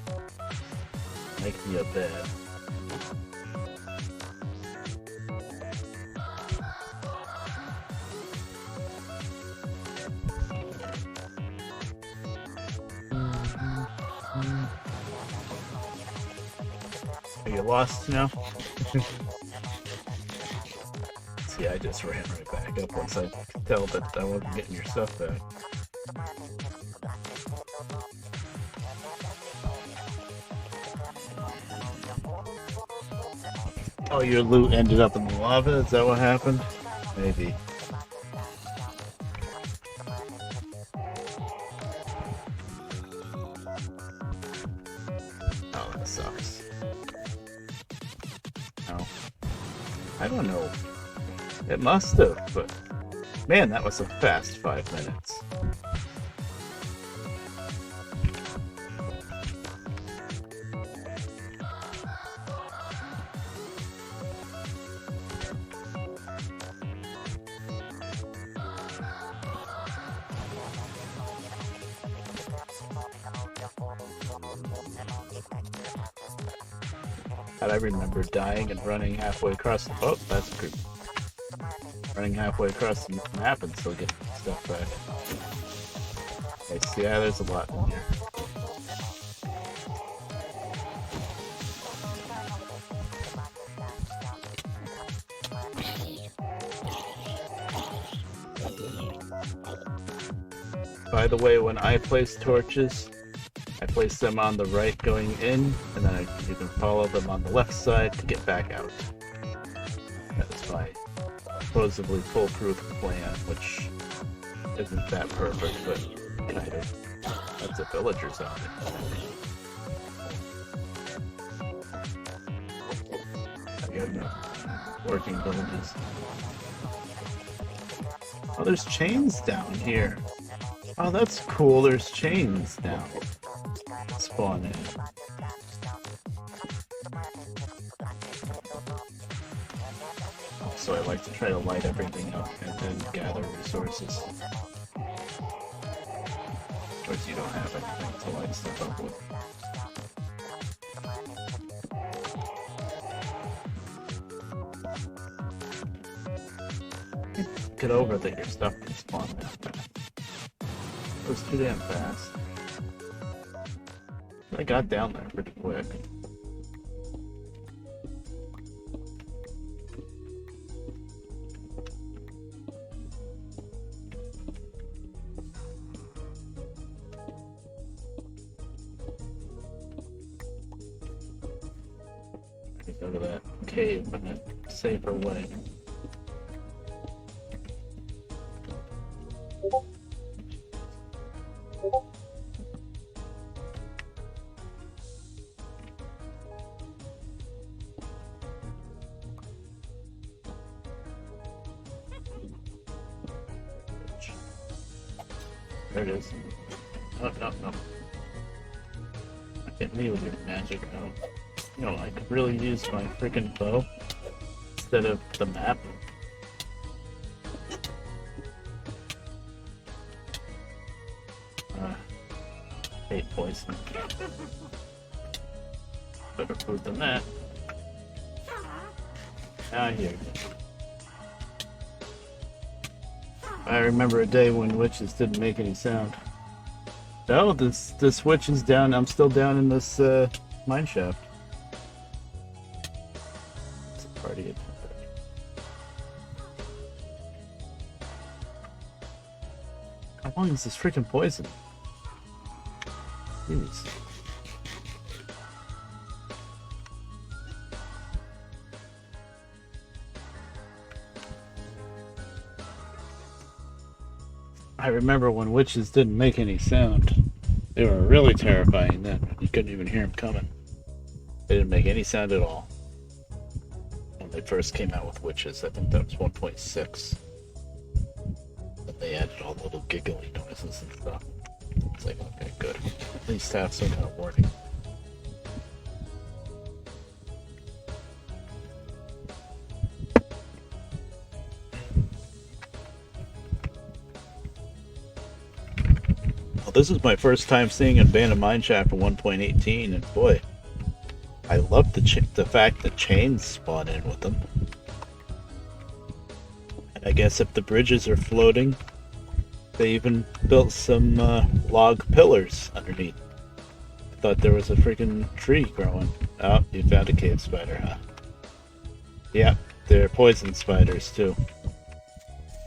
Make me a bed. Are you lost now? See, I just ran right back up once I could tell that I wasn't getting your stuff back. Oh, your loot ended up in the lava? Is that what happened? Maybe. That sucks. No. I don't know. It must have, but man, that was a fast 5 minutes. I remember dying and running halfway across the... Oh, that's a creep. Running halfway across the map and still getting stuff back. Okay, yeah, there's a lot in here. By the way, when I place torches, I place them on the right going in, and then you can follow them on the left side to get back out. That is my supposedly foolproof plan, which isn't that perfect, but kind of. That's a villager zombie. I got enough working villages. Oh, there's chains down here. Oh, that's cool. There's chains down. Spawn in. So I like to try to light everything up and then gather resources. Of course, you don't have anything to light stuff up with. Get over that your stuff can spawn now. It was too damn fast. I got down there pretty quick. Go to that cave in a safer way. There it is. No, no, no. Hit me with your magic, though. You know, I could really use my freaking bow instead of the map. Hate poison. Better food than that. Ah, here. I remember a day when witches didn't make any sound. Oh, this witch is down. I'm still down in this mine shaft. It's a party at how long is this freaking poison? Jeez. I remember when witches didn't make any sound. They were really terrifying then. You couldn't even hear them coming. They didn't make any sound at all. When they first came out with witches, I think that was 1.6. But they added all the little giggly noises and stuff. It's like, okay, good. At least have some kind of warning. Well, this is my first time seeing an abandoned mine shaft in 1.18, and boy, I love the fact that chains spawn in with them. And I guess if the bridges are floating, they even built some log pillars underneath. I thought there was a freaking tree growing. Oh, you found a cave spider, huh? Yeah, they're poison spiders too.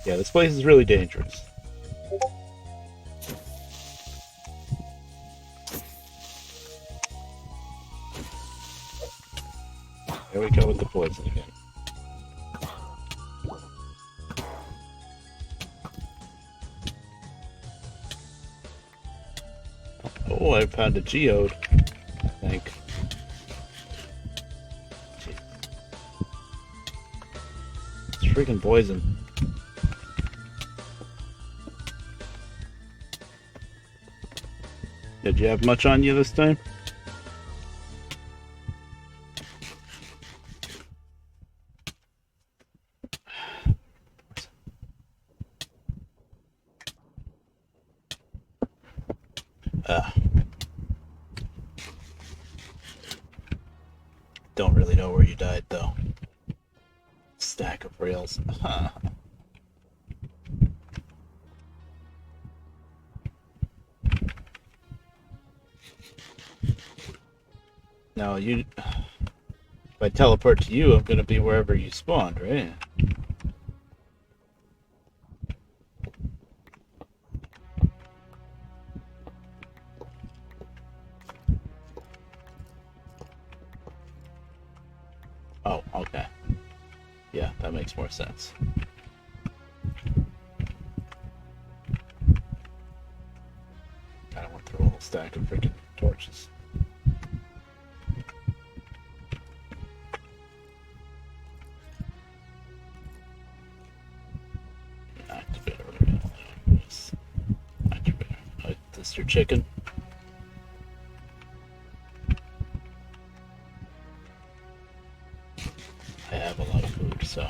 Yeah, this place is really dangerous. Here we go with the poison again. Oh, I found a geode, I think. freaking poison. Did you have much on you this time? Don't really know where you died, though. Stack of rails. Now, if I teleport to you, I'm going to be wherever you spawned, right? Oh, okay. Yeah, that makes more sense. I went through a whole stack of freaking torches. Activator. Activator. Oh, this your chicken? I have a lot of food, so.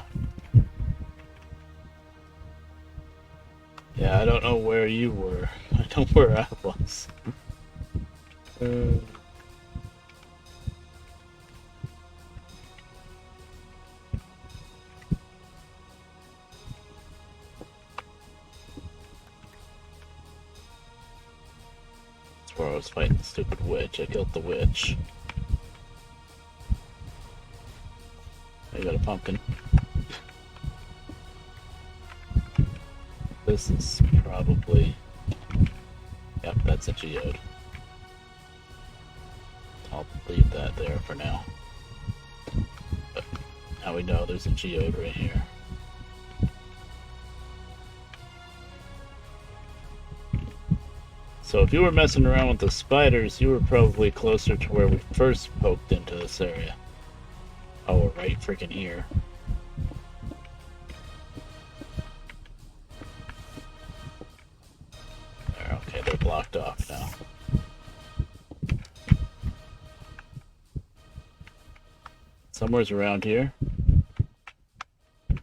Yeah, I don't know where you were. I know where I was. That's where I was fighting the stupid witch. I killed the witch. I got a pumpkin. This is probably... Yep, that's a geode. I'll leave that there for now. But now we know there's a geode right here. So if you were messing around with the spiders, you were probably closer to where we first poked into this area. Oh, we're right freaking here. There, okay, they're blocked off now. Somewhere's around here. I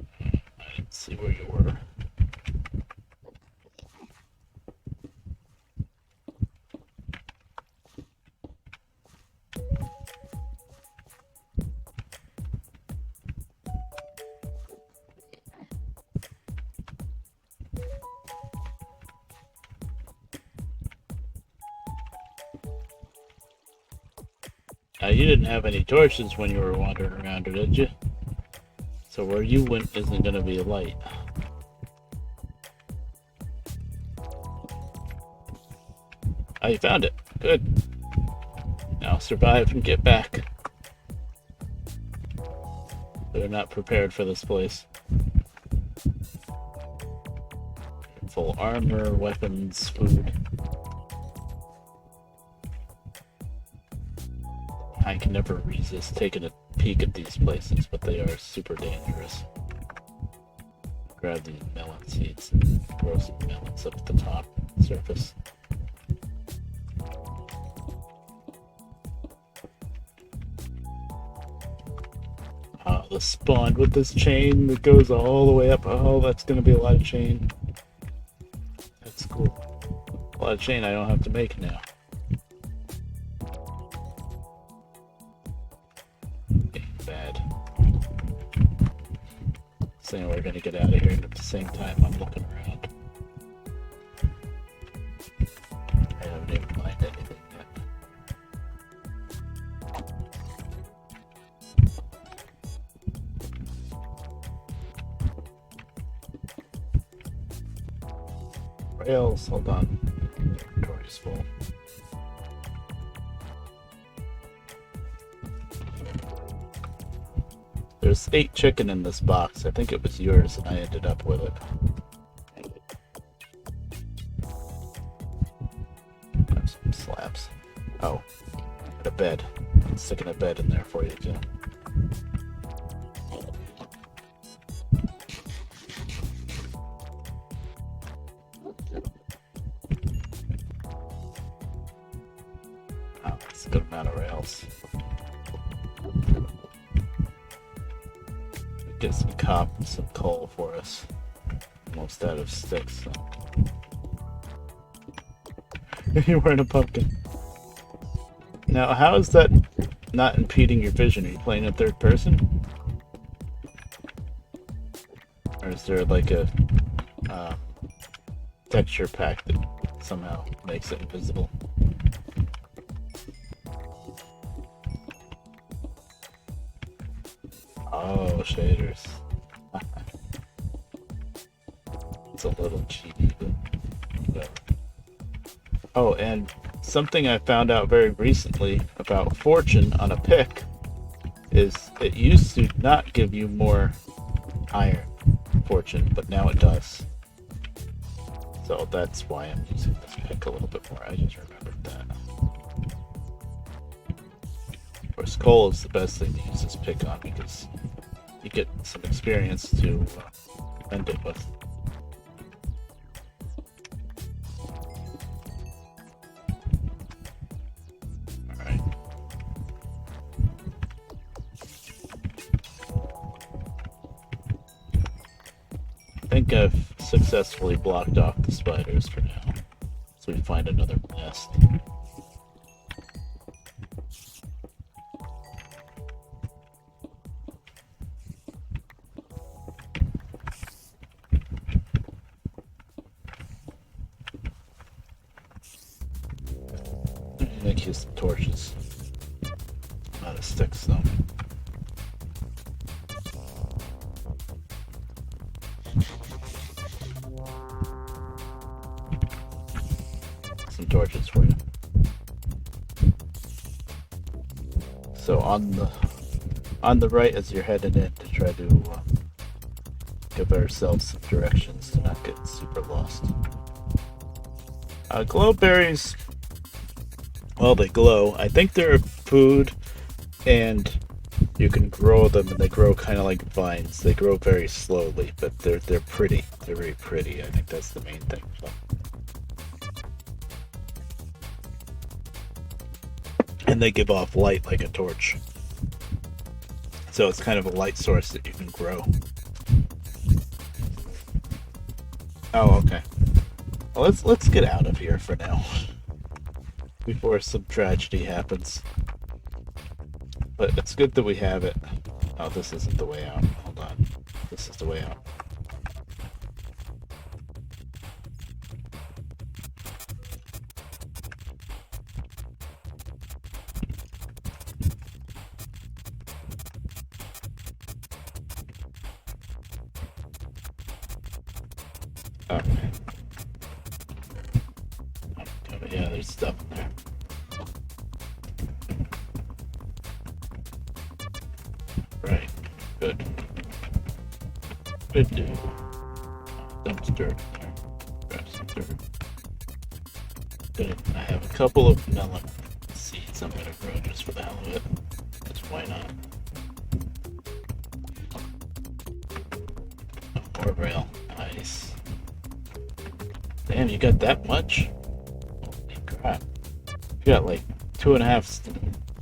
didn't see where you were. You didn't have any torches when you were wandering around, or did you? So where you went isn't going to be a light. Oh, you found it. Good. Now survive and get back. They're not prepared for this place. Full armor, weapons, food. I can never resist taking a peek at these places, but they are super dangerous. Grab these melon seeds and throw some melons up at the top surface. The spawn with this chain that goes all the way up. Oh, that's going to be a lot of chain. That's cool. A lot of chain I don't have to make now. Bad. Saying we're gonna get out of here, and at the same time I'm looking around. I haven't even mined anything yet. Rails, hold on. Inventory's full. There's 8 chicken in this box. I think it was yours and I ended up with it. Have some slabs. Oh, and a bed. I'm sticking a bed in there for you too. amount of rails. Get some some coal for us. Almost out of sticks. So. You're wearing a pumpkin. Now, how is that not impeding your vision? Are you playing in third person? Or is there like a texture pack that somehow makes it invisible? Oh, shaders. It's a little cheaty, but whatever. Oh, and something I found out very recently about fortune on a pick is it used to not give you more iron fortune, but now it does. So that's why I'm using this pick a little bit more. I just remembered that. Of course, coal is the best thing to use this pick on because you get some experience to end it with. Alright. I think I've successfully blocked off the spiders for now. So we find another nest. Make you some torches. Out of sticks though. Some torches for you. So on the right as you're heading in to try to give ourselves some directions to not get super lost. Glow berries. Well, they glow. I think they're food, and you can grow them, and they grow kind of like vines. They grow very slowly, but they're pretty. They're very pretty. I think that's the main thing. So. And they give off light like a torch. So it's kind of a light source that you can grow. Oh, okay. Well, let's get out of here for now. Before some tragedy happens. But it's good that we have it. Oh, this isn't the way out. Hold on. This is the way out. Okay. Oh, yeah, there's stuff in there. Right. Good. Good dude. Dumpster in there. Grab some dirt. Good. I have a couple of melon seeds I'm gonna grow just for the hell of it. Because why not? More rail. Nice. Damn, you got that much? Holy crap. You got like 2.5.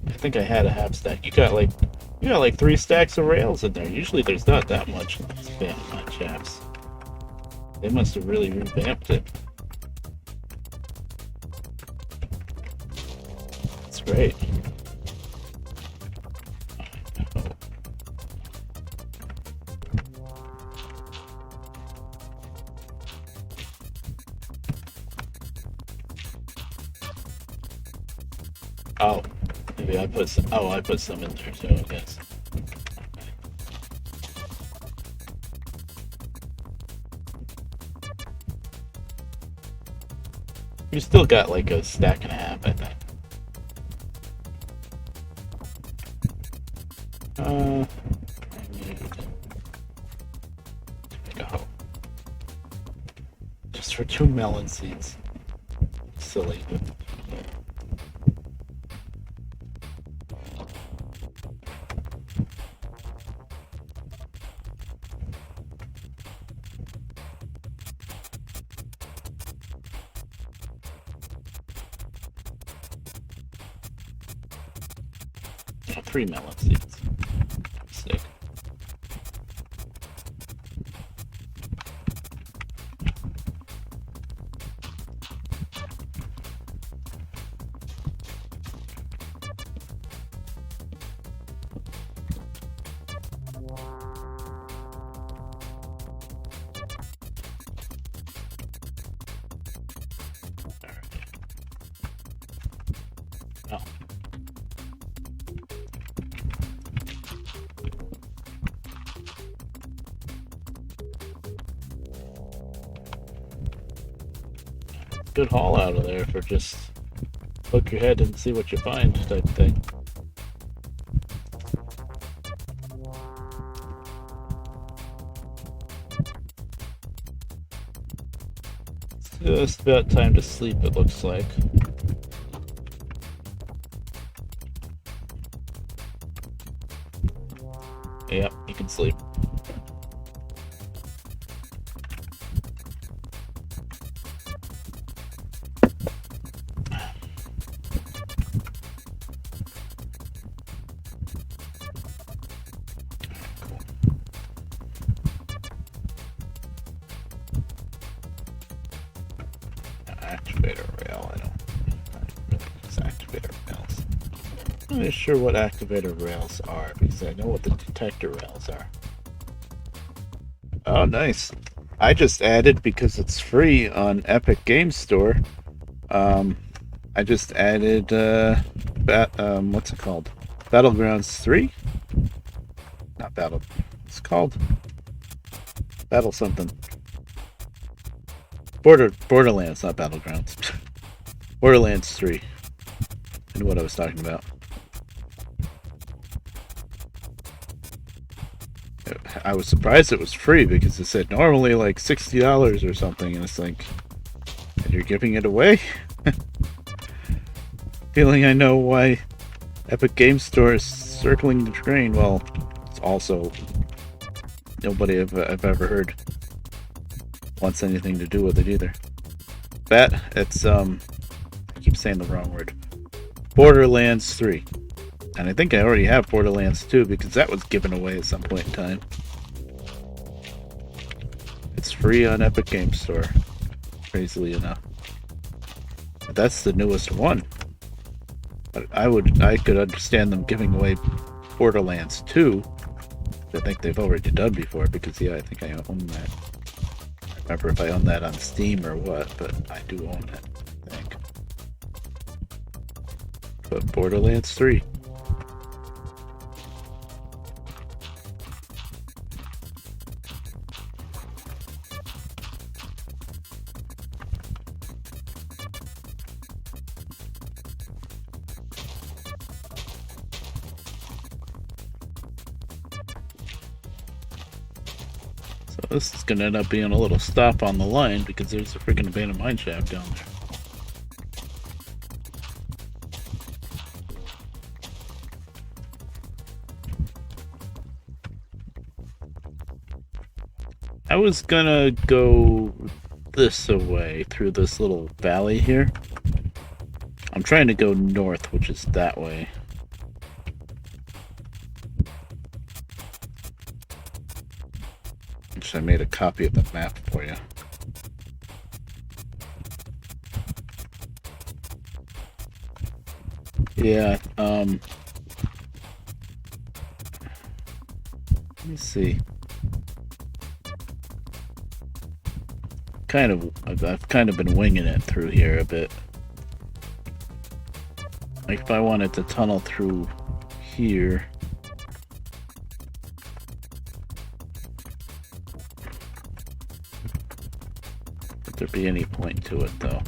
I think I had a half stack. You got like 3 stacks of rails in there. Usually there's not that much spam on chaps. They must have really revamped it. That's great. Oh, maybe I put some. Oh, I put some in there too, I guess. You still got like a stack and a half, I think. I need to make a hoe. Just for 2 melon seeds. Silly, but. Oh, 3 melon seeds. Sick. Oh. Good haul out of there for just poke your head and see what you find type thing. It's just about time to sleep, it looks like. Yep, you can sleep. Activator rail, I don't really use activator rails. I'm not really sure what activator rails are because I know what the detector rails are. Oh, nice. I just added because it's free on Epic Games Store. I just added what's it called? Battlegrounds 3? Not Battle. It's called Battle something. Borderlands, not Battlegrounds. Borderlands 3. I knew what I was talking about. I was surprised it was free because it said normally like $60 or something, and it's like, and you're giving it away? Feeling I know why Epic Games Store is circling the drain. Well, it's also nobody I've ever heard wants anything to do with it either. It's I keep saying the wrong word. Borderlands 3. And I think I already have Borderlands 2 because that was given away at some point in time. It's free on Epic Games Store, crazily enough. But that's the newest one. But I could understand them giving away Borderlands 2. I think they've already done before because yeah, I think I own that. I don't remember if I own that on Steam or what, but I do own it, I think. But Borderlands 3. This is gonna end up being a little stop on the line because there's a freaking abandoned mine shaft down there. I was gonna go this way through this little valley here. I'm trying to go north, which is that way. I made a copy of the map for you. Yeah, let me see. I've kind of been winging it through here a bit. Like if I wanted to tunnel through here. There be any point to it though.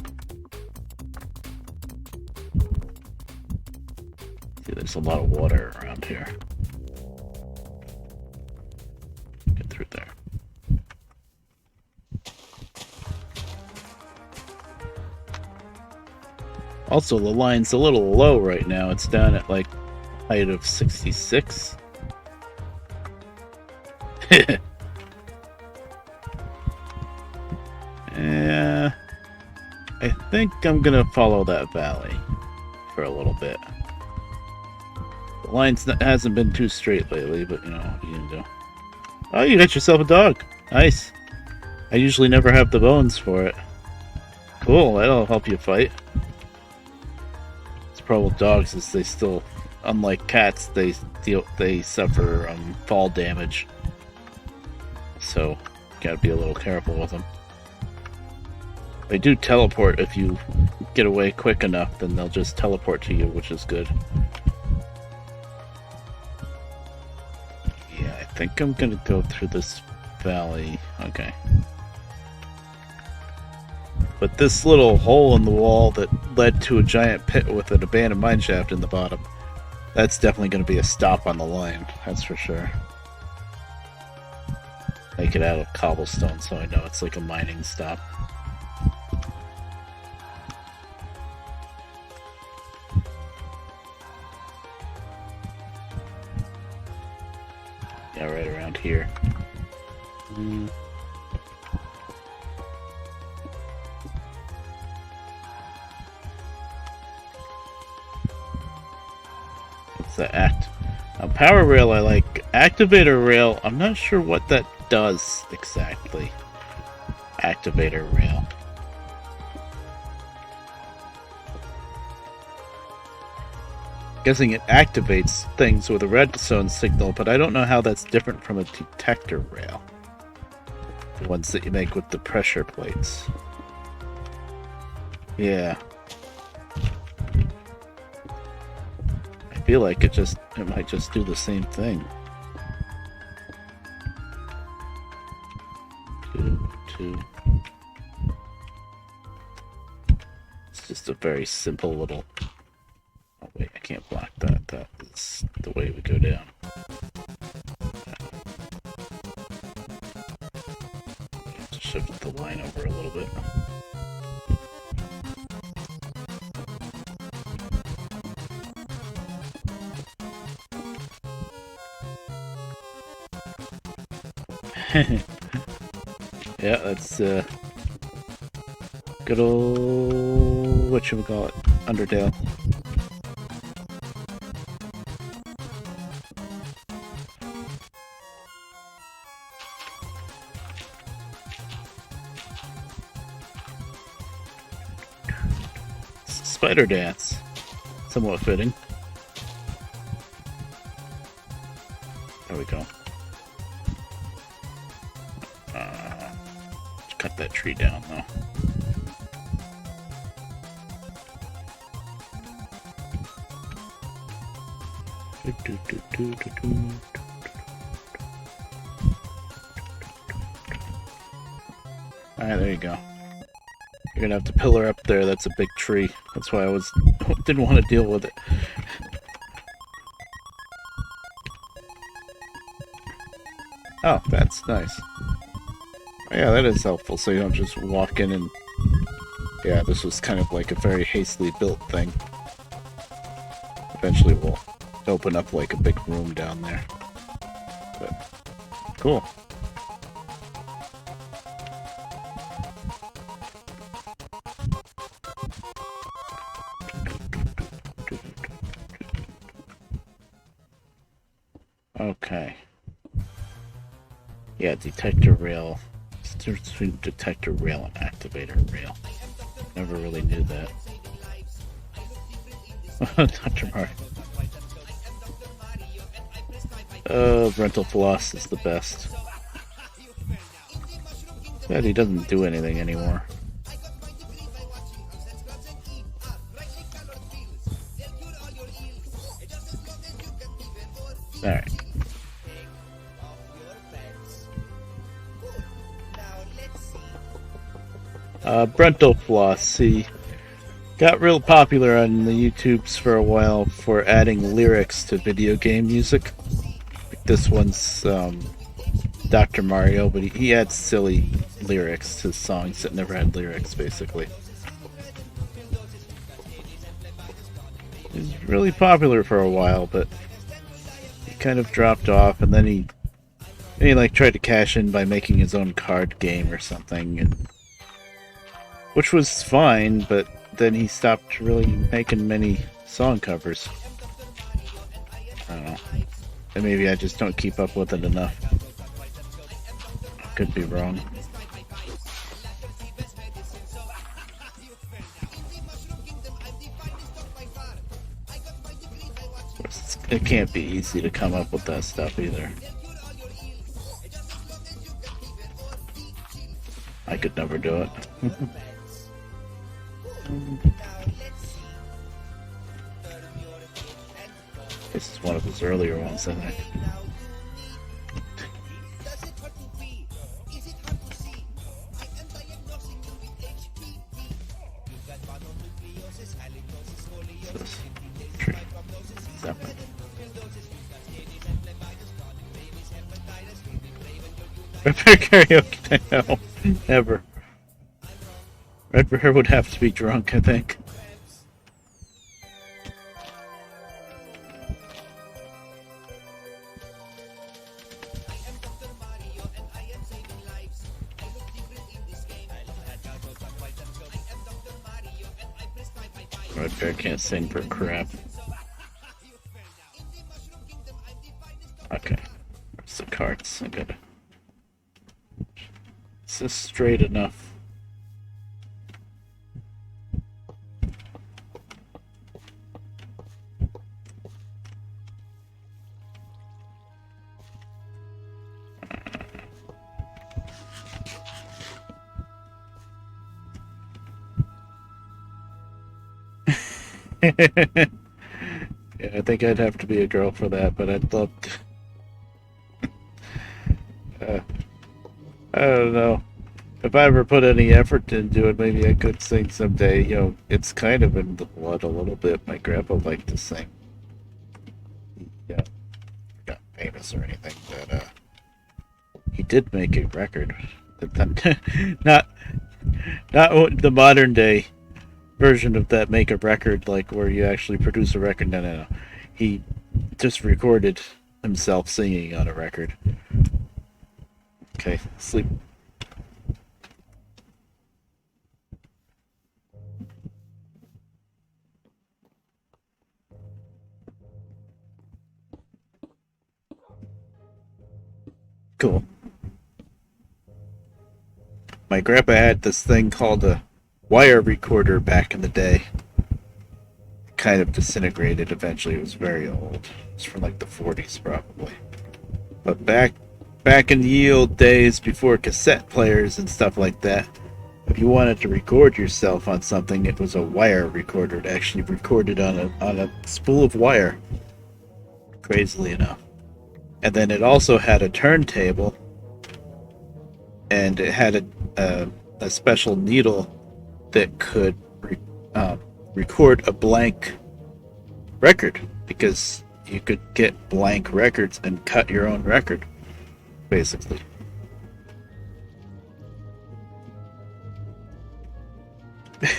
See, there's a lot of water around here. Get through there. Also, the line's a little low right now. It's down at like height of 66. Yeah, I think I'm gonna follow that valley for a little bit. The Line's hasn't been too straight lately, but you know what you can do. Oh, you got yourself a dog. Nice. I usually never have the bones for it. Cool, that'll help you fight. This problem with dogs is they still, unlike cats, they suffer fall damage. So, gotta be a little careful with them. They do teleport if you get away quick enough, then they'll just teleport to you, which is good. Yeah, I think I'm gonna go through this valley. Okay. But this little hole in the wall that led to a giant pit with an abandoned mineshaft in the bottom, that's definitely going to be a stop on the line, that's for sure. Make it out of cobblestone so I know it's like a mining stop. Yeah, right around here. What's the power rail I like. Activator rail, I'm not sure what that does exactly. Activator rail. Guessing it activates things with a redstone signal, but I don't know how that's different from a detector rail. The ones that you make with the pressure plates. Yeah. I feel like it might just do the same thing. Two. It's just a very simple little... Oh wait, I can't block that. That is the way we go down. I have to shift the line over a little bit. Yeah, that's good old whatchamacallit, Undertale. Spider dance. Somewhat fitting. There we go. Cut that tree down, though. Alright, there you go. You're gonna have to pillar up there, that's a big tree. That's why I didn't want to deal with it. Oh, that's nice. Yeah, that is helpful, so you don't just walk in and... Yeah, this was kind of like a very hastily built thing. Eventually we'll open up like a big room down there. But, cool. Okay. Yeah, detector rail. Between detector rail and activator rail. Never really knew that. Dr. Mario. Rental floss is the best. But he doesn't do anything anymore. Alright. Brental floss, he got real popular on the YouTubes for a while for adding lyrics to video game music. Like this one's Dr. Mario, but he adds silly lyrics to songs that never had lyrics, basically. He was really popular for a while, but he kind of dropped off, and then he like tried to cash in by making his own card game or something, and which was fine, but then he stopped really making many song covers. I don't know. And maybe I just don't keep up with it enough. Could be wrong. It can't be easy to come up with that stuff either. I could never do it. This is one of his earlier ones, I think. Red Bear karaoke, no, never. Red Bear would have to be drunk, I think. Red Bear can't sing for crap. Okay, where's the carts? I gotta. Is this straight enough? Yeah, I think I'd have to be a girl for that, but I'd love to. I don't know. If I ever put any effort into it, maybe I could sing someday. You know, it's kind of in the blood a little bit. My grandpa liked to sing. Yeah, not famous or anything, but he did make a record. not the modern day version of that, make a record like where you actually produce a record. No. He just recorded himself singing on a record. Okay, sleep. Cool. My grandpa had this thing called a wire recorder back in the day. Kind of disintegrated eventually. It was very old. It's from like the 40s probably. But back in the old days before cassette players and stuff like that, if you wanted to record yourself on something, it was a wire recorder. It actually recorded on a spool of wire. Crazily enough. And then it also had a turntable, and it had a special needle that could record a blank record, because you could get blank records and cut your own record, basically.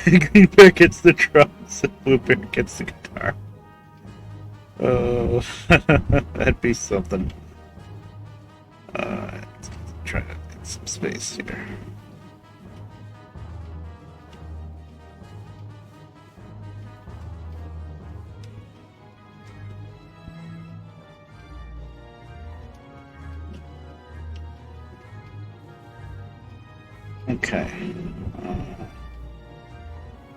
Green Bear gets the drums and Blue Bear gets the guitar. Oh, that'd be something. Let's try to get some space here. Okay.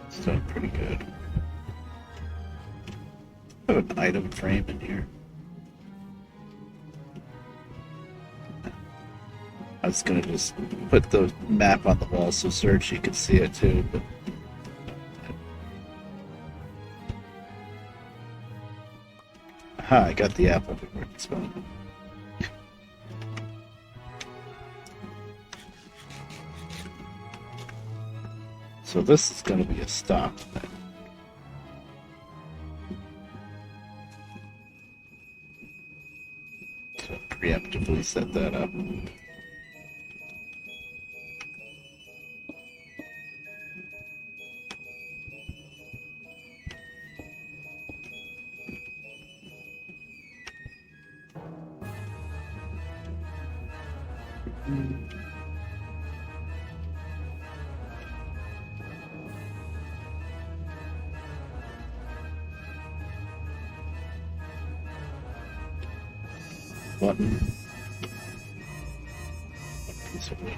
It's doing pretty good. Put an item frame in here. I was gonna just put the map on the wall so Sergi could see it too, but aha, I got the apple before it spelled. So this is gonna be a stop thing. So preemptively set that up. Button. Piece of wood.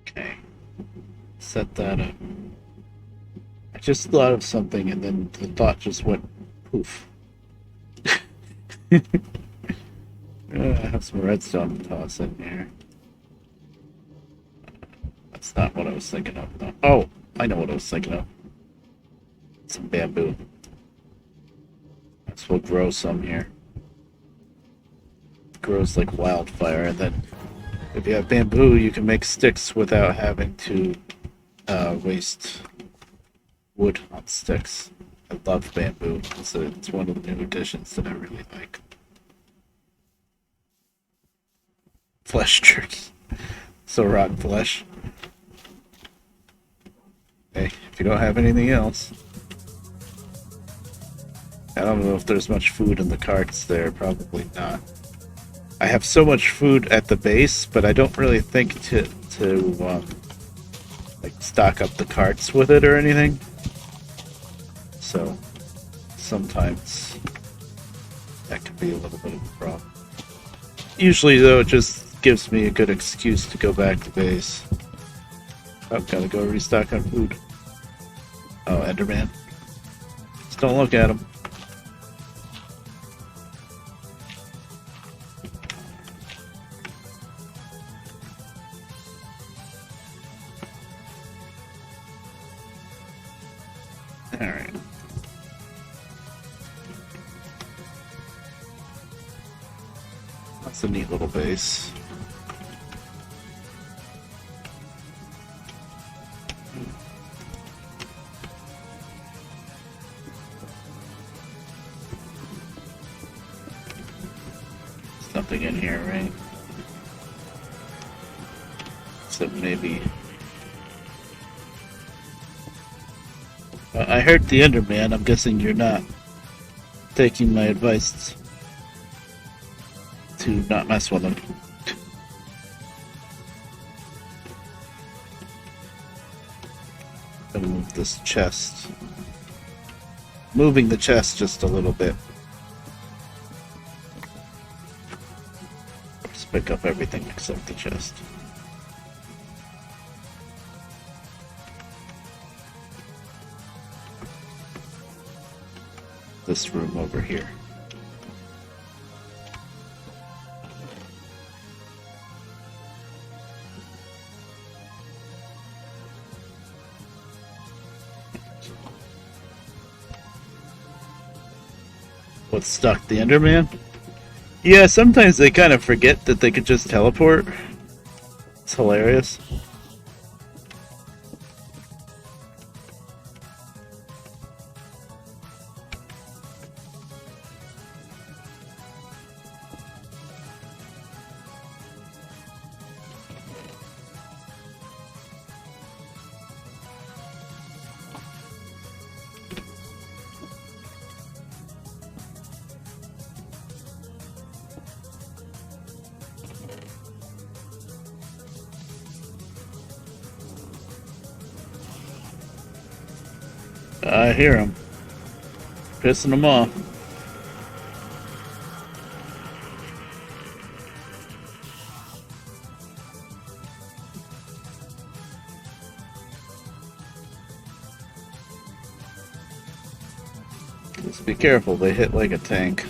Okay. Set that up. I just thought of something and then the thought just went poof. I have some redstone to toss in here. That's not what I was thinking of, though. Oh, I know what I was thinking of. Some bamboo. So we'll grow some here. It grows like wildfire, and then if you have bamboo, you can make sticks without having to waste wood on sticks. I love bamboo. It's one of the new additions that I really like. Flesh jerky. So rotten flesh. Hey, if you don't have anything else. I don't know if there's much food in the carts there. Probably not. I have so much food at the base, but I don't really think to like stock up the carts with it or anything. So sometimes that could be a little bit of a problem. Usually, though, it just gives me a good excuse to go back to base. I've got to go restock on food. Oh, Enderman. Just don't look at him. Alright. That's a neat little base. There's nothing in here, right? Except maybe... I heard the Enderman. I'm guessing you're not taking my advice to not mess with him. Gonna move this chest. Moving the chest just a little bit. Just pick up everything except the chest. This room over here. What's stuck? The Enderman? Yeah, sometimes they kind of forget that they could just teleport. It's hilarious. I hear him. Pissing him off. Just be careful, they hit like a tank.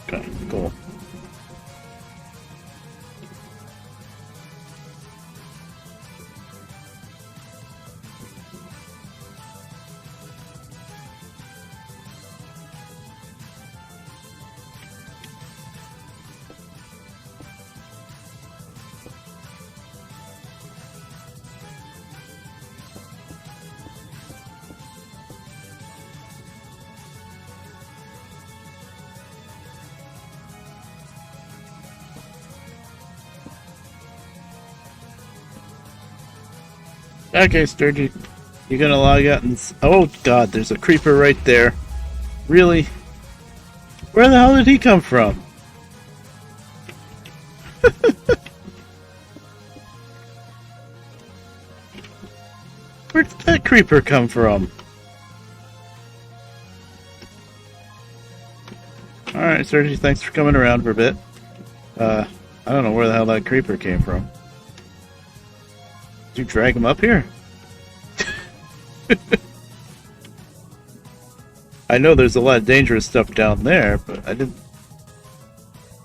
Okay, cool. Okay, Sturgy. You're gonna log out and... Oh, God, there's a creeper right there. Really? Where the hell did he come from? Where did that creeper come from? Alright, Sturgy, thanks for coming around for a bit. I don't know where the hell that creeper came from. Did you drag him up here? I know there's a lot of dangerous stuff down there, but I didn't...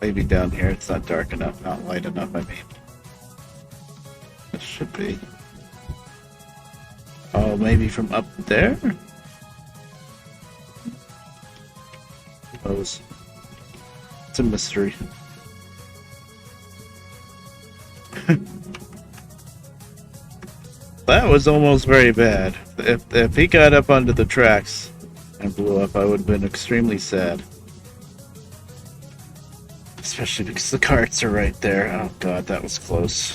Maybe down here it's not dark enough, not light enough, I mean. It should be. Oh, maybe from up there? Suppose. It's a mystery. That was almost very bad. If he got up onto the tracks and blew up, I would have been extremely sad. Especially because the carts are right there. Oh god, that was close.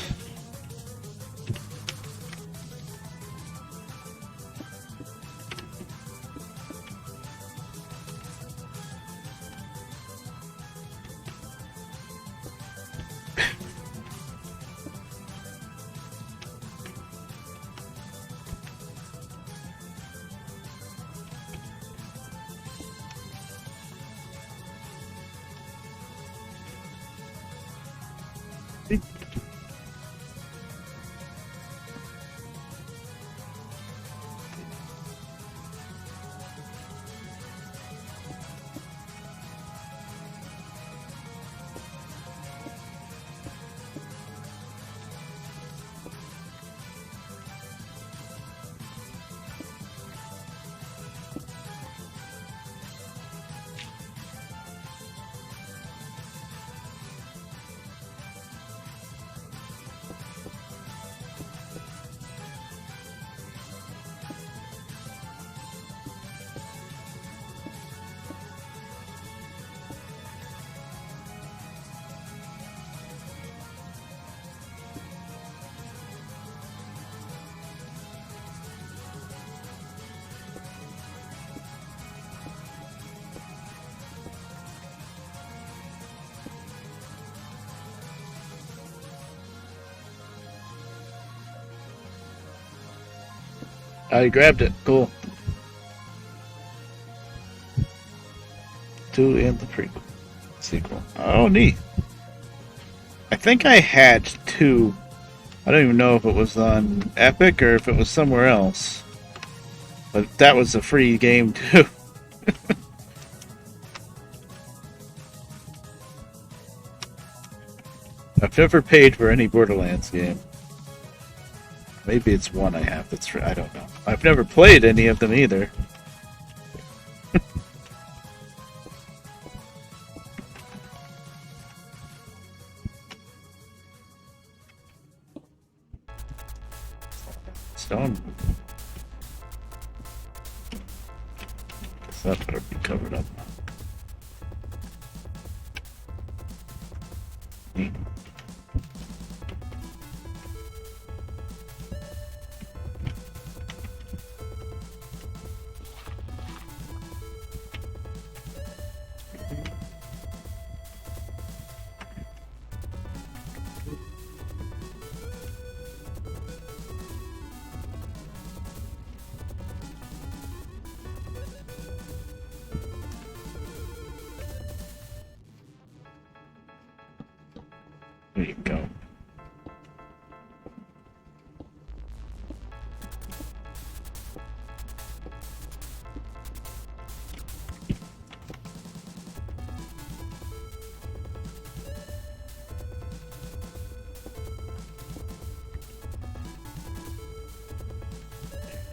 I grabbed it. Cool. 2 and the prequel. Sequel. Oh, neat. I think I had 2. I don't even know if it was on Epic or if it was somewhere else. But that was a free game, too. I've never paid for any Borderlands game. Maybe it's one I have that's free. I don't know. I've never played any of them either. Stone. Guess that better be covered up. Neat. There you go.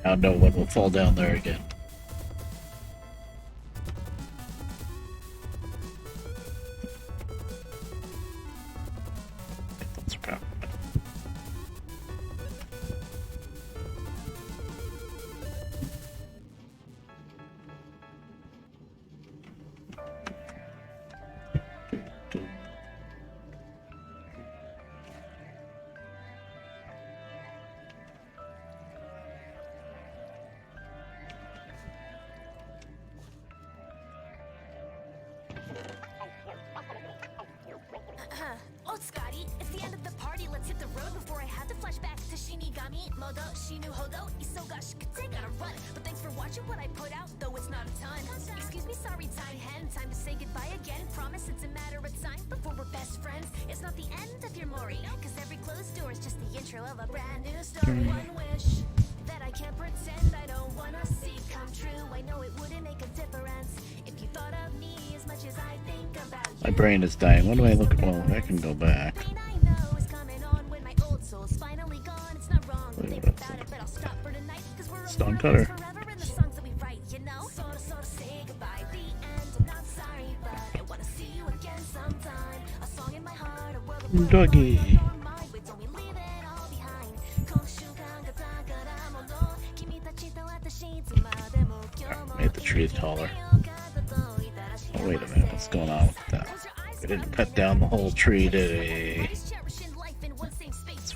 Now no one will fall down there again. That's a problem. let's hit the road before I had to flash back to Shinigami Modo Shinu Hodo Isogashikute gotta run. But thanks for watching what I put out, though it's not a ton. Excuse me, sorry, tiny hen. Time to say goodbye again. Promise it's a matter of time before we're best friends. It's not the end of your Mori, cause every closed door is just the intro of a brand new story. One wish that I can't pretend I don't wanna see come true. I know it wouldn't make a difference if you thought of me as much as I think about you. My brain is dying. What do I look at? Well, I can go back. Pain I know is coming on when my old soul's finally gone. It's not wrong to think about it, but I'll stop for tonight, cause we're Stone forever Cutter. in the songs that we write, you know? Sort of say goodbye, the end. I'm not sorry, but I wanna see you again sometime. A song in my heart, a world of Doggy. on your mind. Wait, don't we leave it all behind? Made the tree taller. Oh, wait a minute, what's going on with that? I didn't cut down the whole tree, did I? That's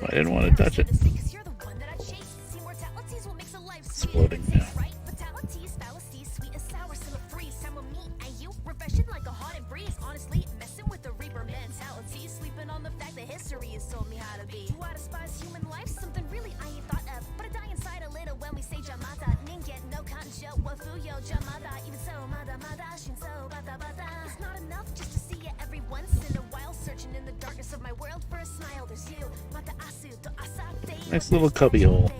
why I didn't want to touch it. It's floating now. It's not enough just to see you every once in a while, searching in the darkness of my world for a smile. There's you. Nice little cubby hole.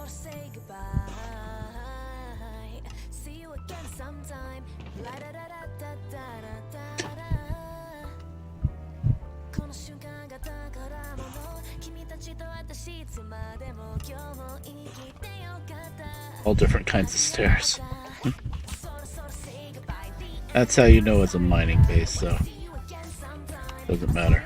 Say goodbye. See you again sometime. La da da da da da da da. この瞬間が宝物。君たちと私いつまでも今日も生きてよかった。 All different kinds of stairs. That's how you know it's a mining base, so doesn't matter.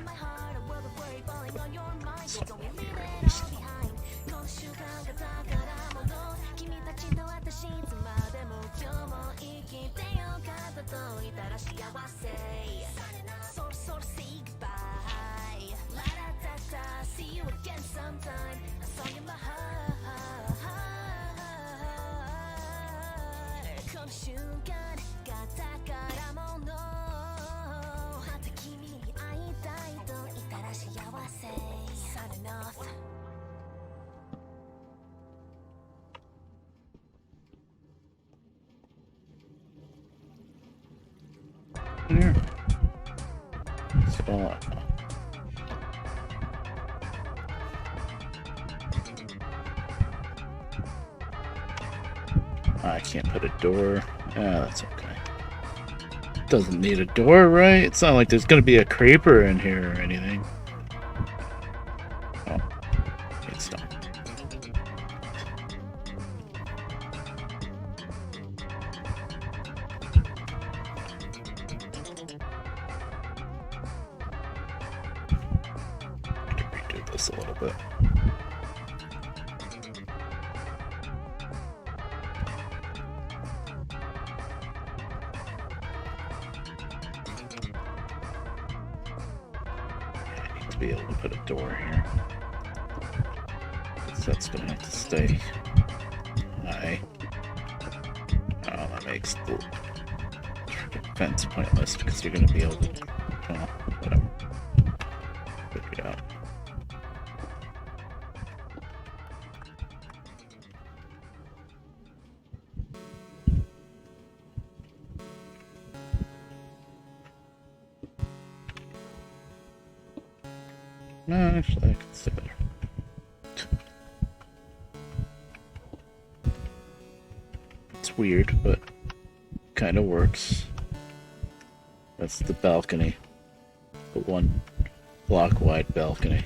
Here. So, I can't put a door. That's okay. Doesn't need a door, right? It's not like there's gonna be a creeper in here or anything. Oh, it's not. A little bit. I need to be able to put a door here. Because that's going to have to stay high. Oh, that makes the fence pointless because you're going to be able to. Oh, whatever. Figure it out. No, actually, I can stay there. It's weird, but kind of works. That's the balcony. The one block wide balcony.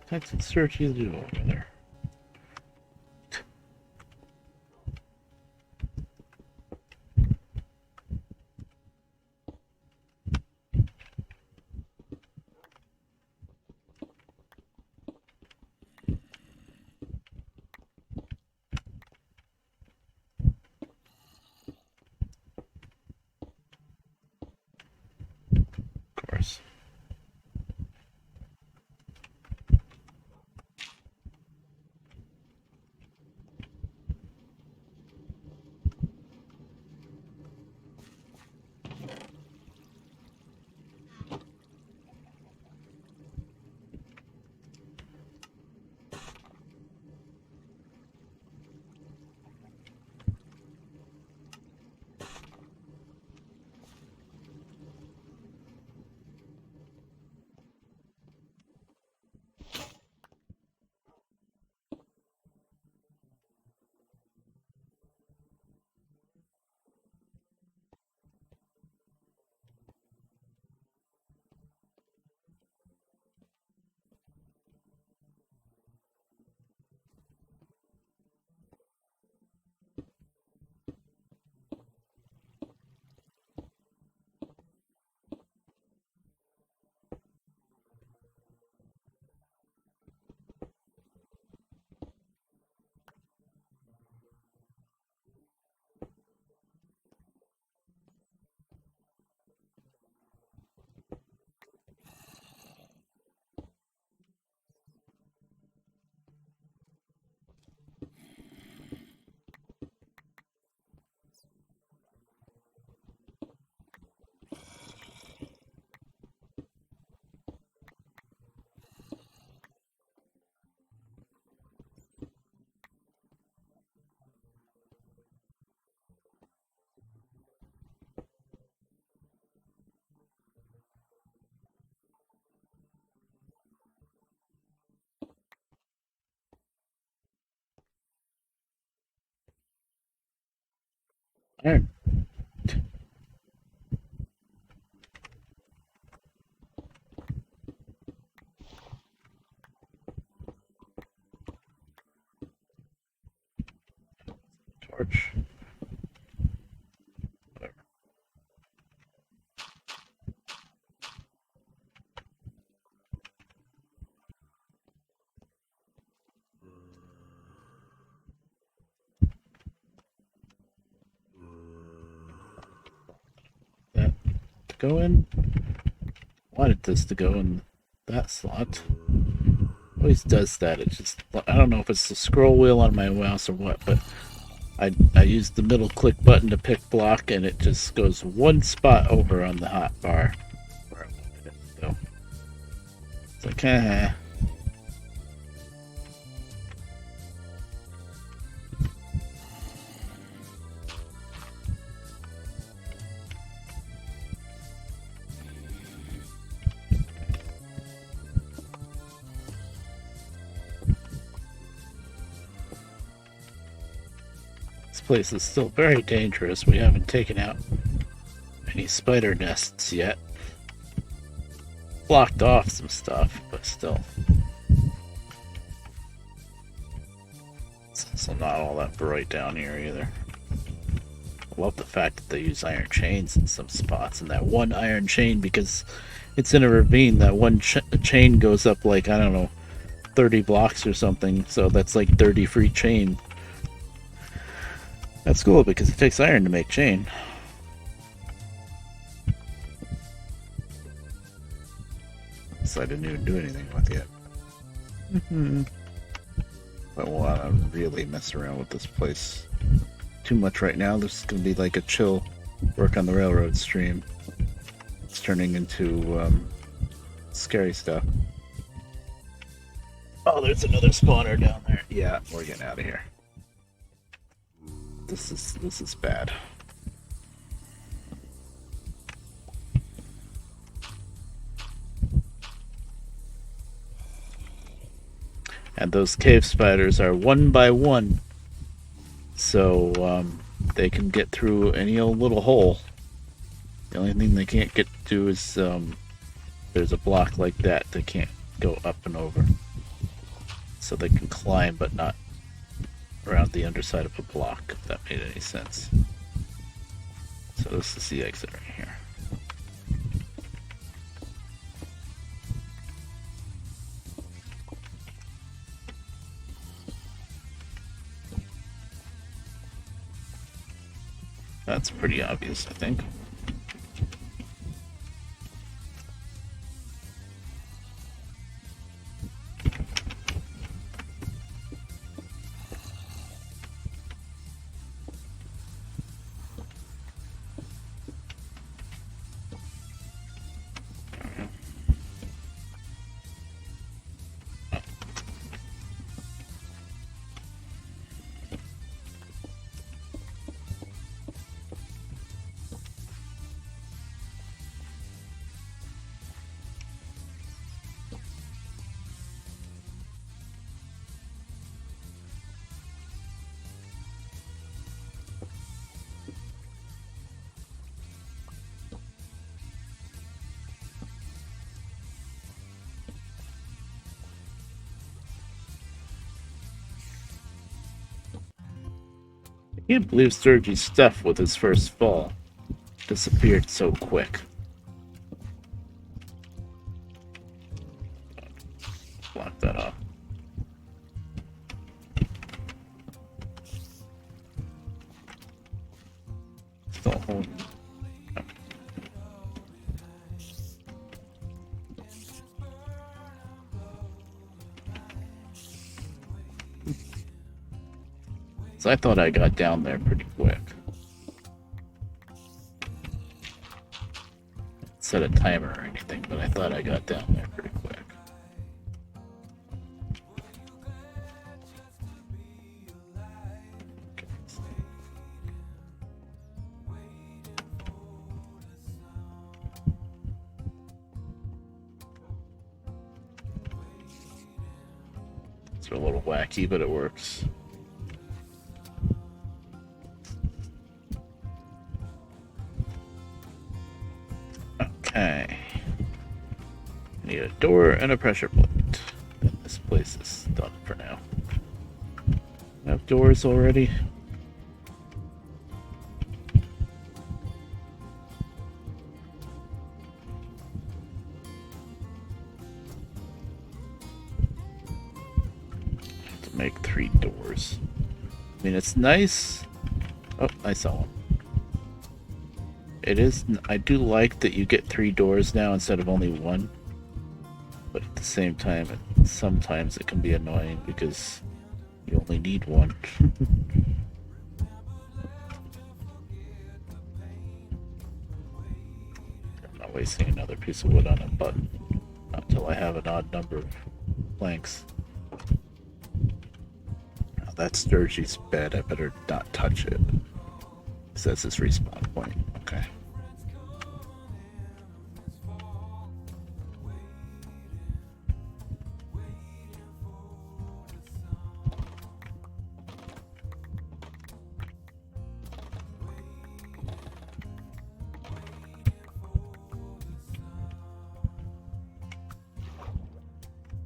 That's what search you do over there. Iron torch. Whatever. That to go in. Wanted this to go in that slot. Always does that. It just I don't know if it's the scroll wheel on my mouse or what, but I use the middle click button to pick block, and it just goes one spot over on the hot bar where I wanted it to go. It's like, This place is still very dangerous. We haven't taken out any spider nests yet. Blocked off some stuff, but still. It's also not all that bright down here either. I love the fact that they use iron chains in some spots, and that one iron chain, because it's in a ravine, that one chain goes up like, I don't know, 30 blocks or something, so that's like 30 free chain. That's cool because it takes iron to make chain. So I didn't even do anything with it. But we'll want to really mess around with this place too much right now. This is going to be like a chill work on the railroad stream. It's turning into scary stuff. Oh, there's another spawner down there. Yeah, we're getting out of here. This is bad. And those cave spiders are one by one, so they can get through any old little hole. The only thing they can't get to is there's a block like that they can't go up and over. So they can climb, but not around the underside of a block, if that made any sense. So this is the exit right here. That's pretty obvious, I think. I can't believe Sturgy's stuff with his first fall disappeared so quick. Block that off. Still holding. So I thought I got down there pretty quick. Set a timer or anything, but I thought I got down there pretty quick. It's a little wacky, but it works. Need a door and a pressure plate. And this place is done for now. I have doors already. To make 3 doors. I mean, it's nice. Oh, I saw one. It is. I do like that you get 3 doors now instead of only 1. But at the same time, sometimes it can be annoying because you only need 1. I'm not wasting another piece of wood on a button until I have an odd number of planks. Now that Sturgey's bed, I better not touch it. It says his respawn point. Okay.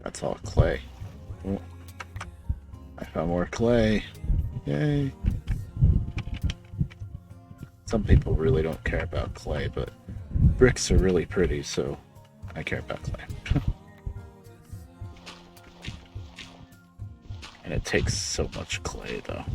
That's all clay. Oh, I found more clay. Yay. Some people really don't care about clay, but bricks are really pretty, so I care about clay. And it takes so much clay, though.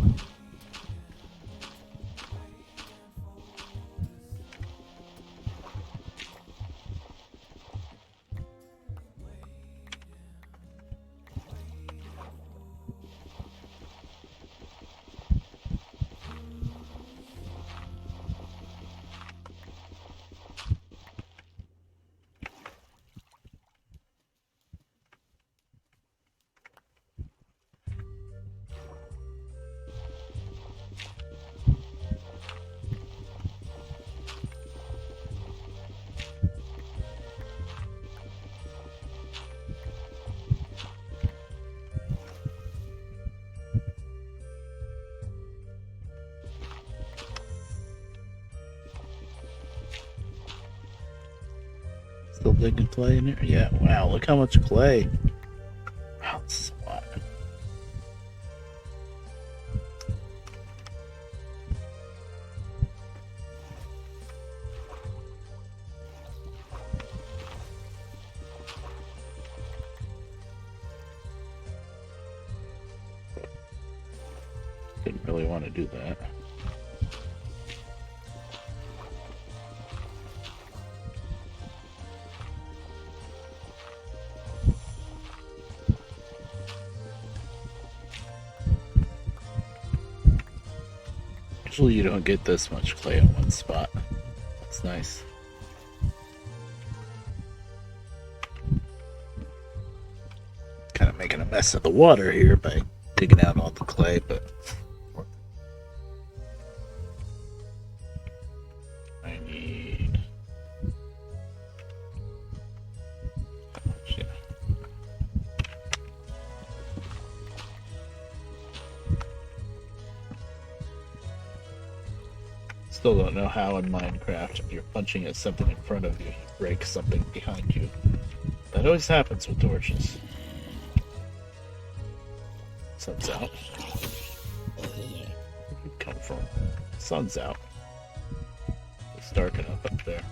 Still digging clay in here? Yeah, wow, look how much clay. Wow, this is a lot. Didn't really want to do that. Usually you don't get this much clay in one spot. That's nice. Kind of making a mess of the water here by digging out all the clay, but I need... Shit. Still don't know how in Minecraft, if you're punching at something in front of you, you break something behind you. That always happens with torches. Sun's out. Where'd it come from? Sun's out. It's dark enough up there.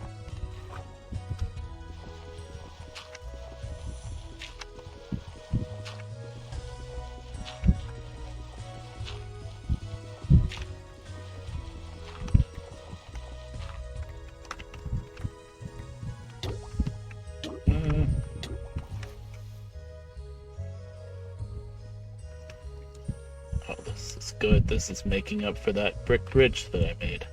Oh, this is good. This is making up for that brick bridge that I made.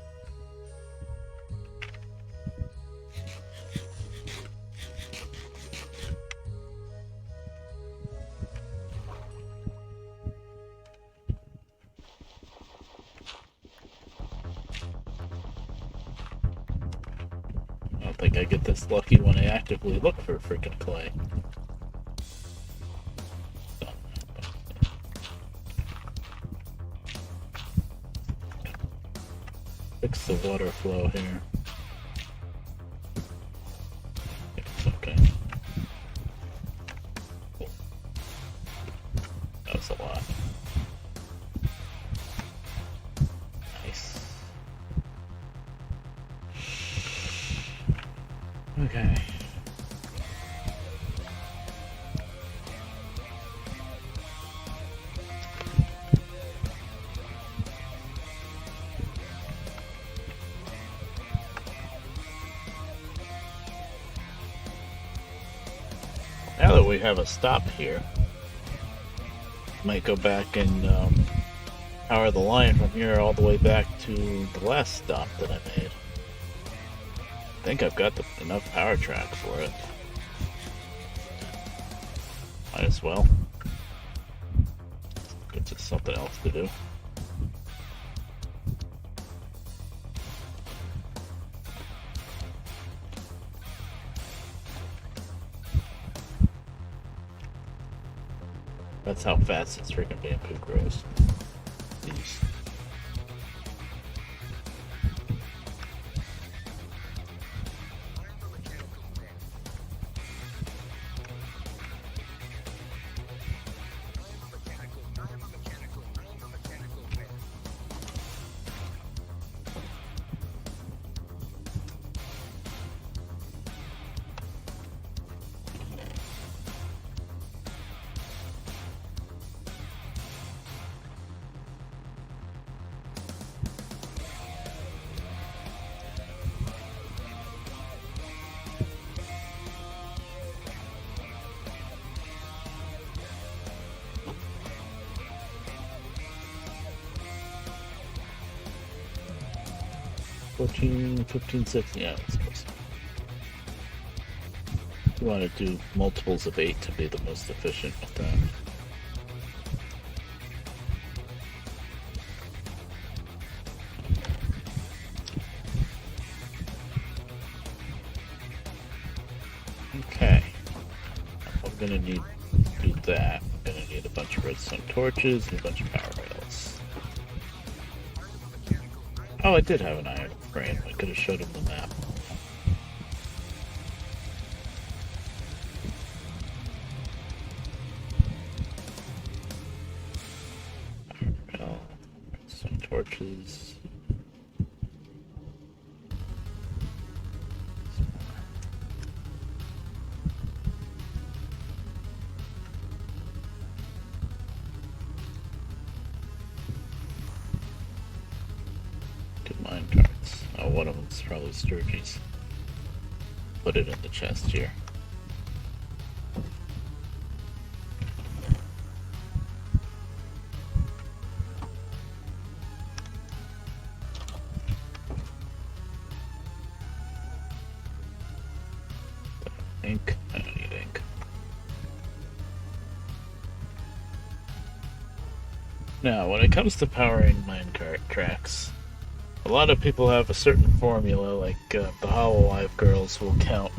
I don't think I get this lucky when I actively look for frickin' clay. Fix the water flow here. It's okay. Okay. Now that we have a stop here, might go back and power the line from here all the way back to the last stop that I made. I think I've got enough power track for it. Might as well. Get to something else to do. That's how fast this freaking bamboo grows. Jeez. $14, $15, $16, yeah, that's close. You want to do multiples of 8 to be the most efficient with that. Okay. I'm gonna need to do that. I'm gonna need a bunch of redstone torches and a bunch of power rails. Oh, I did have an iron frame. I could have showed him the map. Well, some torches. Good mine carts. Oh, one of them's probably Sturgis. Put it in the chest here. Ink. I don't need ink. Now, when it comes to powering minecart tracks, a lot of people have a certain formula, like the Hololive girls will count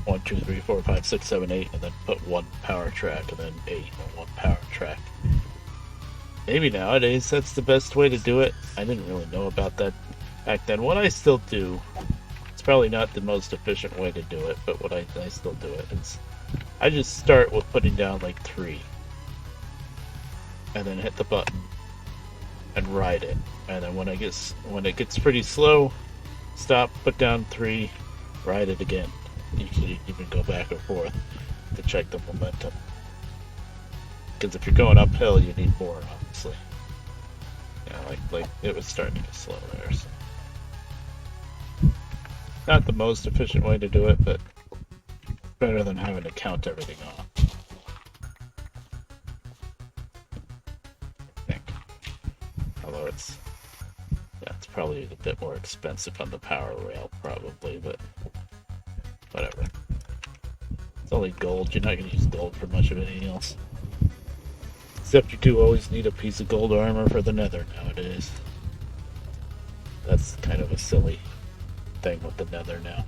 1, 2, 3, 4, 5, 6, 7, 8, and then put one power track, and then 8, and one power track. Maybe nowadays that's the best way to do it. I didn't really know about that back then. What I still do, it's probably not the most efficient way to do it, but what I still do it is I just start with putting down like 3, and then hit the button and ride it. And then when it gets pretty slow, stop, put down 3, ride it again. You can even go back and forth to check the momentum. Because if you're going uphill, you need more, obviously. Yeah, like it was starting to get slow there. So. Not the most efficient way to do it, but better than having to count everything off. I think. Although it's probably a bit more expensive on the power rail, probably, but whatever. It's only gold. You're not going to use gold for much of anything else. Except you do always need a piece of gold armor for the nether nowadays. That's kind of a silly thing with the nether now.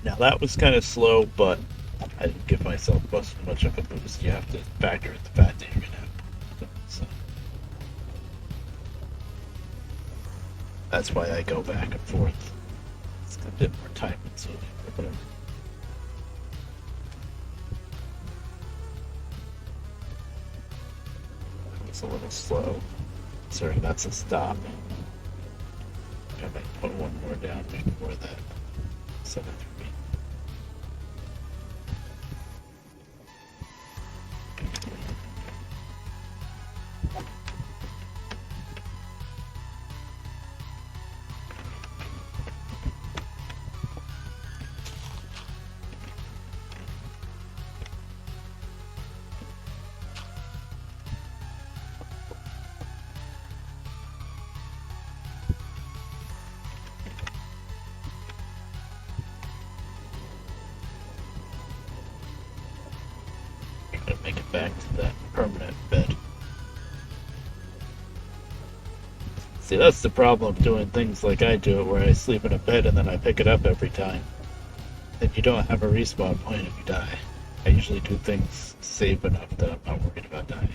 Now that was kind of slow, but I didn't give myself much of a boost. You have to factor in the fact that you're going to have so. That's why I go back and forth. It's a bit more time consuming, or whatever. It's a little slow. Sorry, that's a stop. I might put one more down before that. 7-3. Try to make it back to that permanent bed. See, that's the problem of doing things like I do it, where I sleep in a bed and then I pick it up every time. Then you don't have a respawn point if you die. I usually do things safe enough that I'm not worried about dying.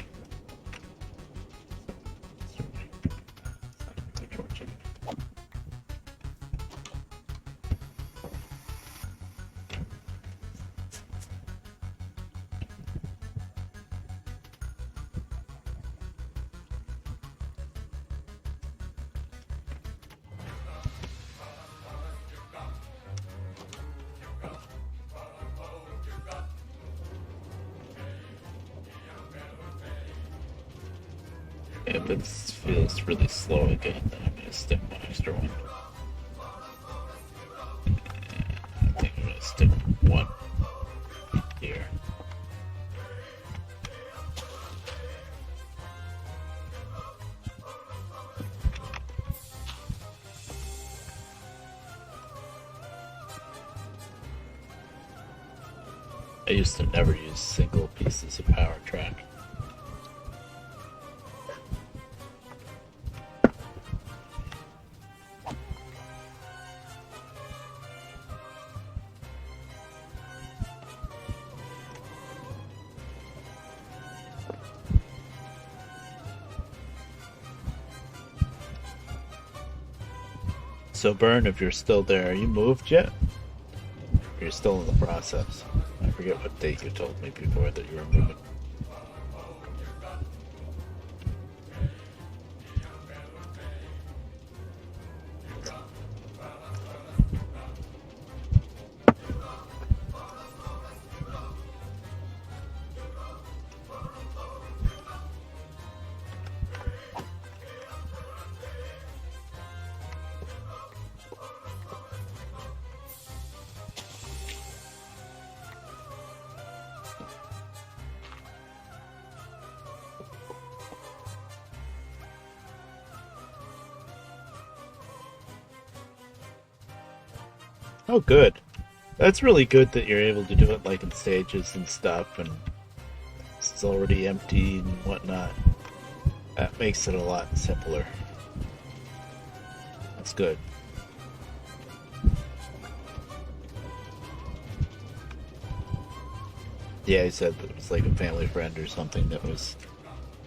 If it feels really slow again, then I'm going to stick one extra one. I think I'm going to stick one here. I used to never use single pieces of power track. So Burn, if you're still there, are you moved yet? Or you're still in the process? I forget what date you told me before that you were moving. Oh, good. That's really good that you're able to do it like in stages and stuff, and it's already empty and whatnot. That makes it a lot simpler. That's good. Yeah, he said that it was like a family friend or something that was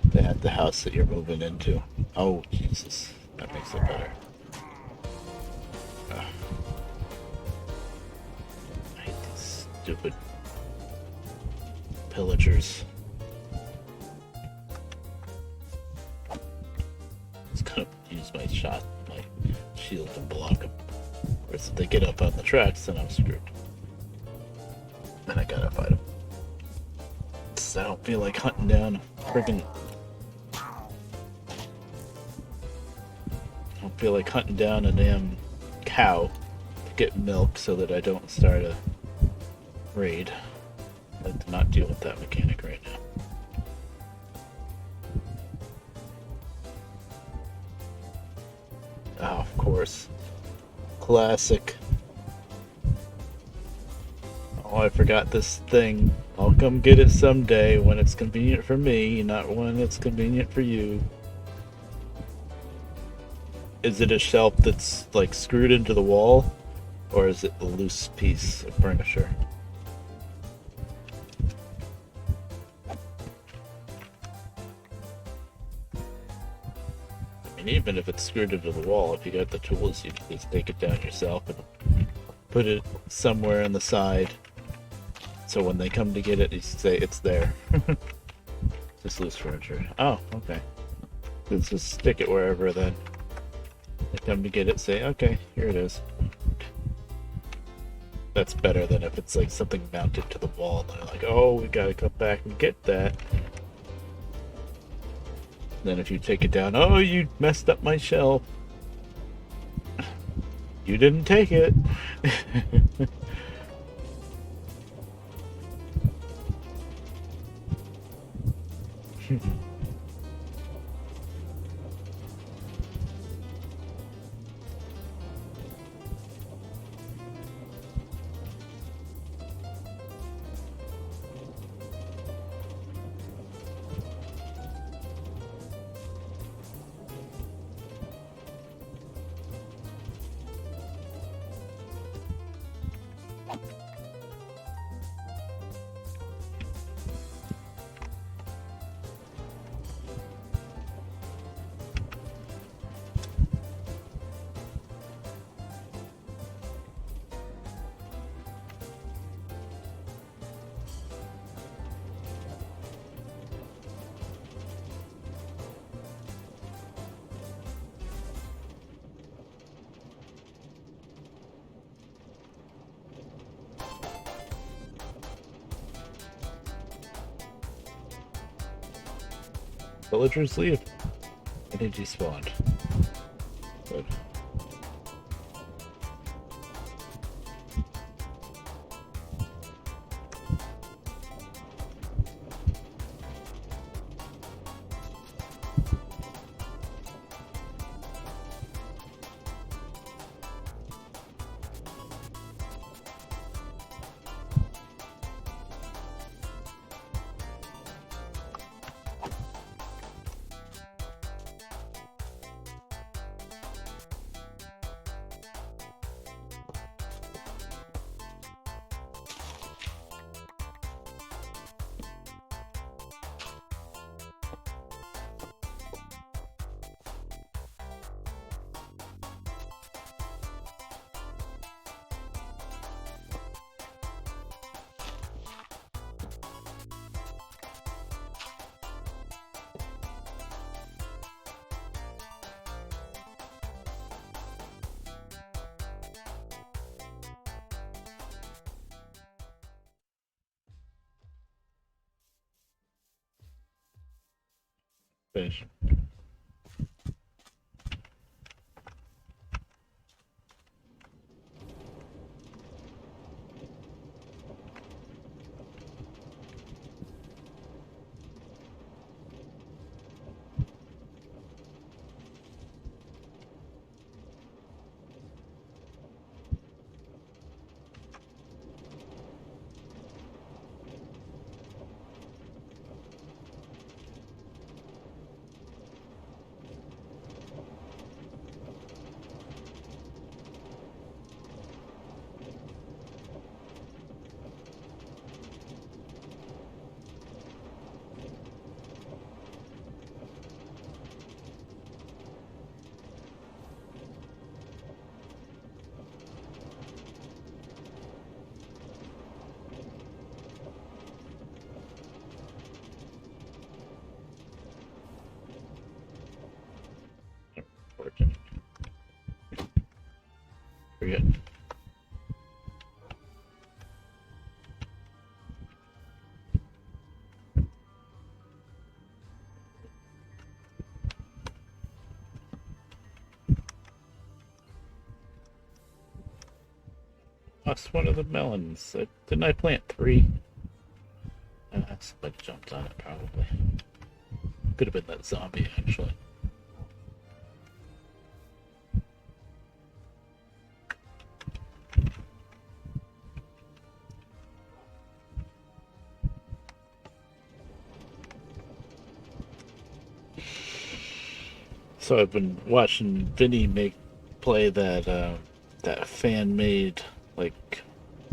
they had the house that you're moving into. Oh, Jesus. That makes it better. Ugh. I hate these stupid pillagers. Just gonna use my shield to block them. Whereas if they get up on the tracks, then I'm screwed. Then I gotta fight them. I don't feel like hunting down a friggin' feel like hunting down a damn cow to get milk so that I don't start a raid. I'd like to not deal with that mechanic right now. Oh, of course. Classic. Oh, I forgot this thing. I'll come get it someday when it's convenient for me, not when it's convenient for you. Is it a shelf that's like screwed into the wall, or is it a loose piece of furniture? I mean, even if it's screwed into the wall, if you got the tools, you can just take it down yourself and put it somewhere on the side. So when they come to get it, you say it's there. Just loose furniture. Oh, okay. Let's just stick it wherever then. Come to get it, say, okay, here it is. That's better than if it's like something mounted to the wall and they're like, oh, we gotta come back and get that. Then if you take it down, oh, you messed up my shelf. You didn't take it. Villagers leave. Energy spawned. Good. Finish. Working. Forget. Lost one of the melons. Didn't I plant 3? Somebody jumped on it, probably. Could have been that zombie, actually. So I've been watching Vinny play that fan-made, like,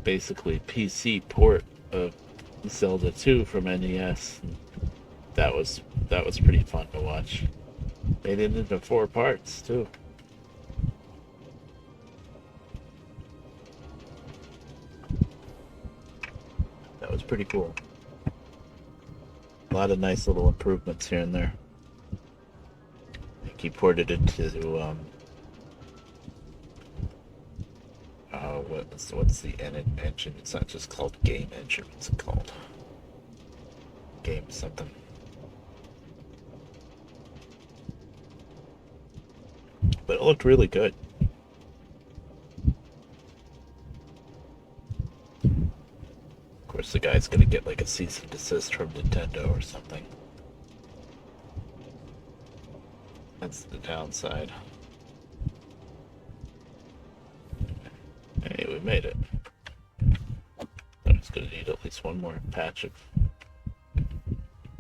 basically PC port of Zelda 2 from NES. And that was pretty fun to watch. Made it into 4 parts too. That was pretty cool. A lot of nice little improvements here and there. He ported it to what's the engine? It's not just called game engine. What's it called? Game something. But it looked really good. Of course, the guy's gonna get like a cease and desist from Nintendo or something. That's the downside. Hey, we made it. I'm just gonna need at least one more patch of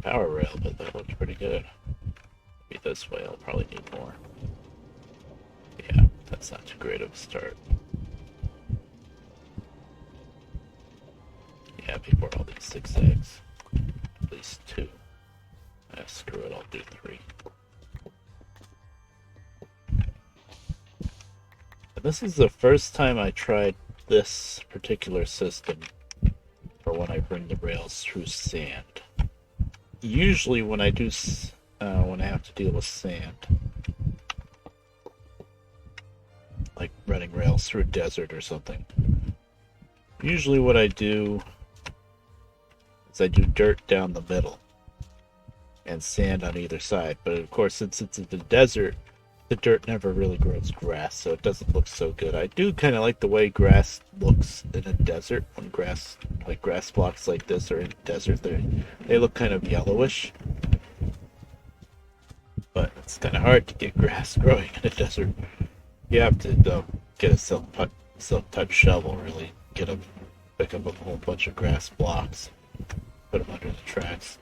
power rail, but that looks pretty good. Maybe this way I'll probably need more. Yeah, that's not too great of a start. Yeah, before all these zigzags. At least 2. Screw it, I'll do 3. And this is the first time I tried this particular system for when I bring the rails through sand. Usually when I do, when I have to deal with sand, like running rails through a desert or something, usually what I do is I do dirt down the middle and sand on either side. But of course, since it's in the desert, the dirt never really grows grass, so it doesn't look so good. I do kind of like the way grass looks in a desert. When grass, like grass blocks like this are in a desert, they look kind of yellowish. But it's kind of hard to get grass growing in a desert. You have to get a silk-touch shovel, really pick up a whole bunch of grass blocks, put them under the tracks,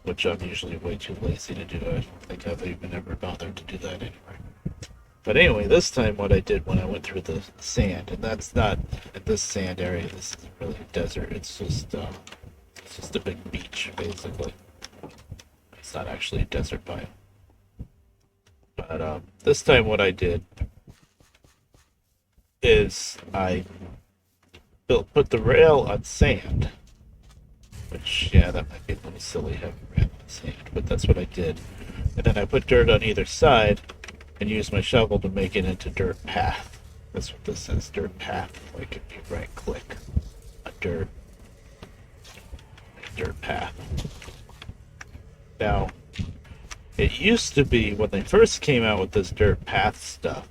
which I'm usually way too lazy to do. I don't think I've even ever bothered to do that anyway. But anyway, this time what I did when I went through the sand, and that's not in this sand area, this is really a desert, it's just a big beach, basically. It's not actually a desert biome. But this time what I did is I put the rail on sand, which, yeah, that might be a little silly having rail on sand, but that's what I did. And then I put dirt on either side and used my shovel to make it into dirt path. That's what this says, dirt path. Like if you right click a dirt path. Now, it used to be when they first came out with this dirt path stuff,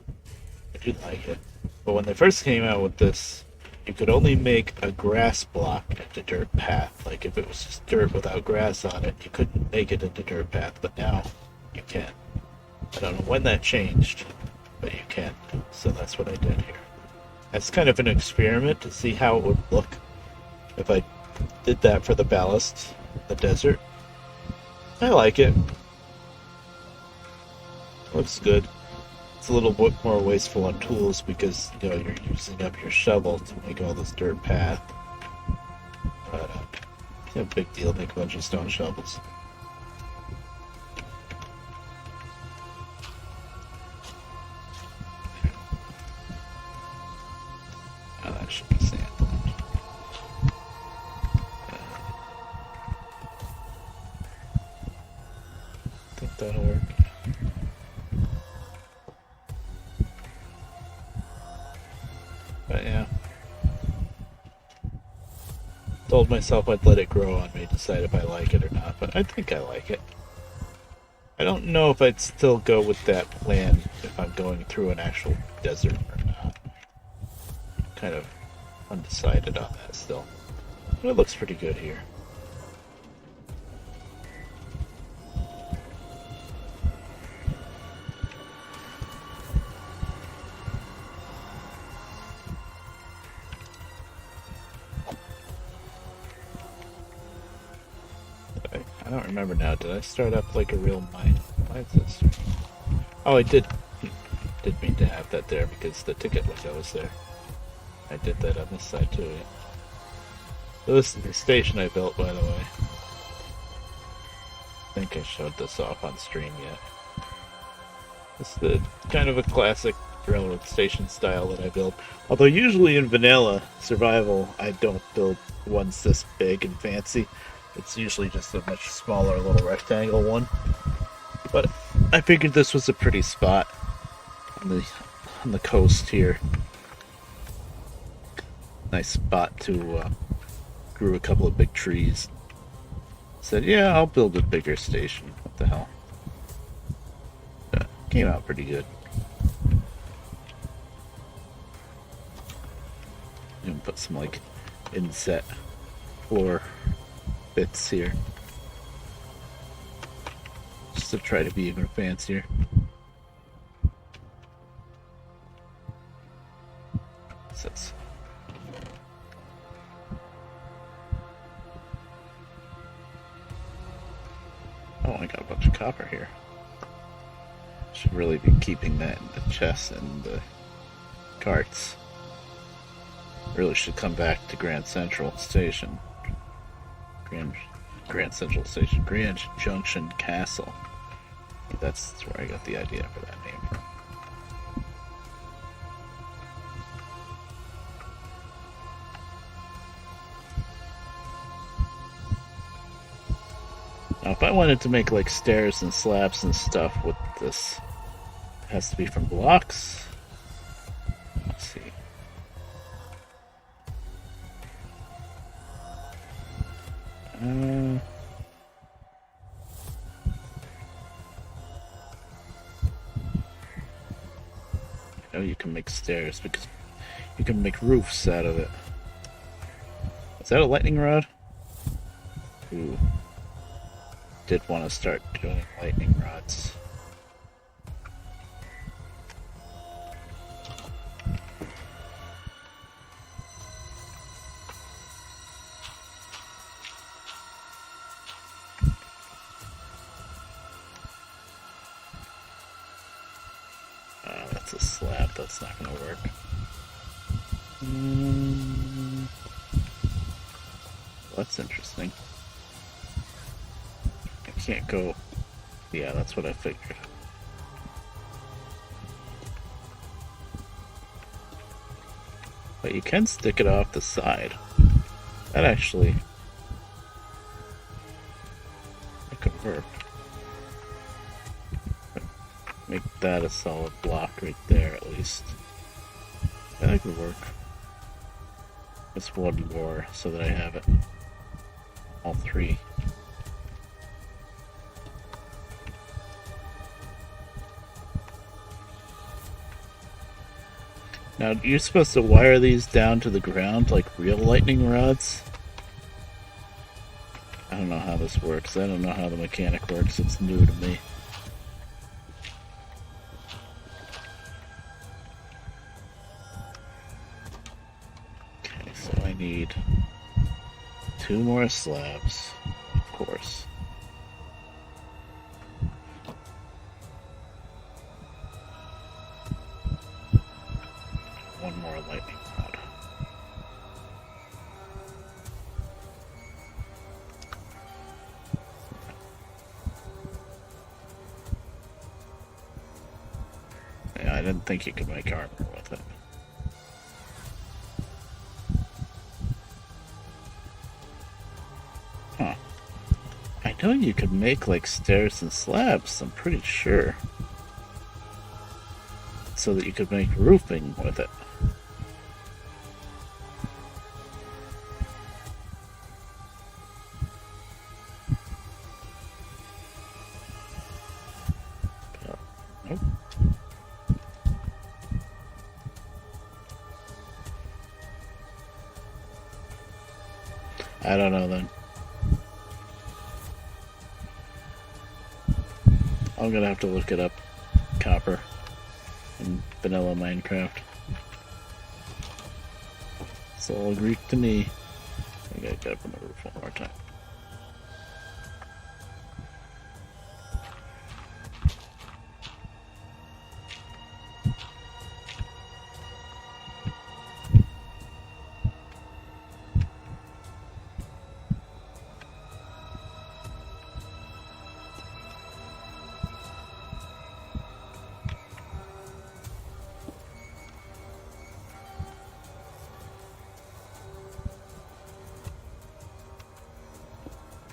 I do like it, but when they first came out with this, you could only make a grass block into dirt path. Like if it was just dirt without grass on it, you couldn't make it into dirt path, but now you can. I don't know when that changed, but you can. So that's what I did here. That's kind of an experiment to see how it would look if I did that for the ballast, the desert. I like it. Looks good. It's a little bit more wasteful on tools because, you know, you're using up your shovel to make all this dirt path. But it's no big deal. Make a bunch of stone shovels. Oh, that should be sand. I think that'll work. But yeah. Told myself I'd let it grow on me, decide if I like it or not, but I think I like it. I don't know if I'd still go with that plan if I'm going through an actual desert or not. Kind of undecided on that still. But it looks pretty good here. I don't remember now. Did I start up like a real mine? Why is this? Oh, I did mean to have that there because the ticket window was there. I did that on this side too. Yeah. So this is the station I built, by the way. I think I showed this off on stream yet. It's the kind of a classic railroad station style that I build. Although usually in vanilla survival, I don't build ones this big and fancy. It's usually just a much smaller little rectangle one. But I figured this was a pretty spot on the coast here. nice spot to grew a couple of big trees. Said, yeah, I'll build a bigger station. What the hell? Came out pretty good. You can put some like inset floor bits here. Just to try to be even fancier. Says. Oh, I got a bunch of copper here. Should really be keeping that in the chests and the carts. Really should come back to Grand Central Station. Grand Central Station. Grand Junction Castle. That's where I got the idea for that name from. Now, if I wanted to make like stairs and slabs and stuff with this, it has to be from blocks. Let's see. I know you can make stairs because you can make roofs out of it. Is that a lightning rod? Ooh. Did want to start doing lightning rods. That's a slab. That's not going to work. That's interesting. Can't go. Yeah, that's what I figured. But you can stick it off the side. That actually it could work. Make that a solid block right there at least. That could work. Just one more so that I have it. All three. Now, you're supposed to wire these down to the ground like real lightning rods. I don't know how this works. I don't know how the mechanic works. It's new to me. Okay, so I need 2 more slabs, of course. One more lightning rod. Yeah, I didn't think you could make armor with it. Huh. I know you could make like stairs and slabs, I'm pretty sure. So that you could make roofing with it. Nope. I don't know then. I'm gonna have to look it up. Copper in vanilla Minecraft. It's all Greek to me. I gotta get up on the roof one more time.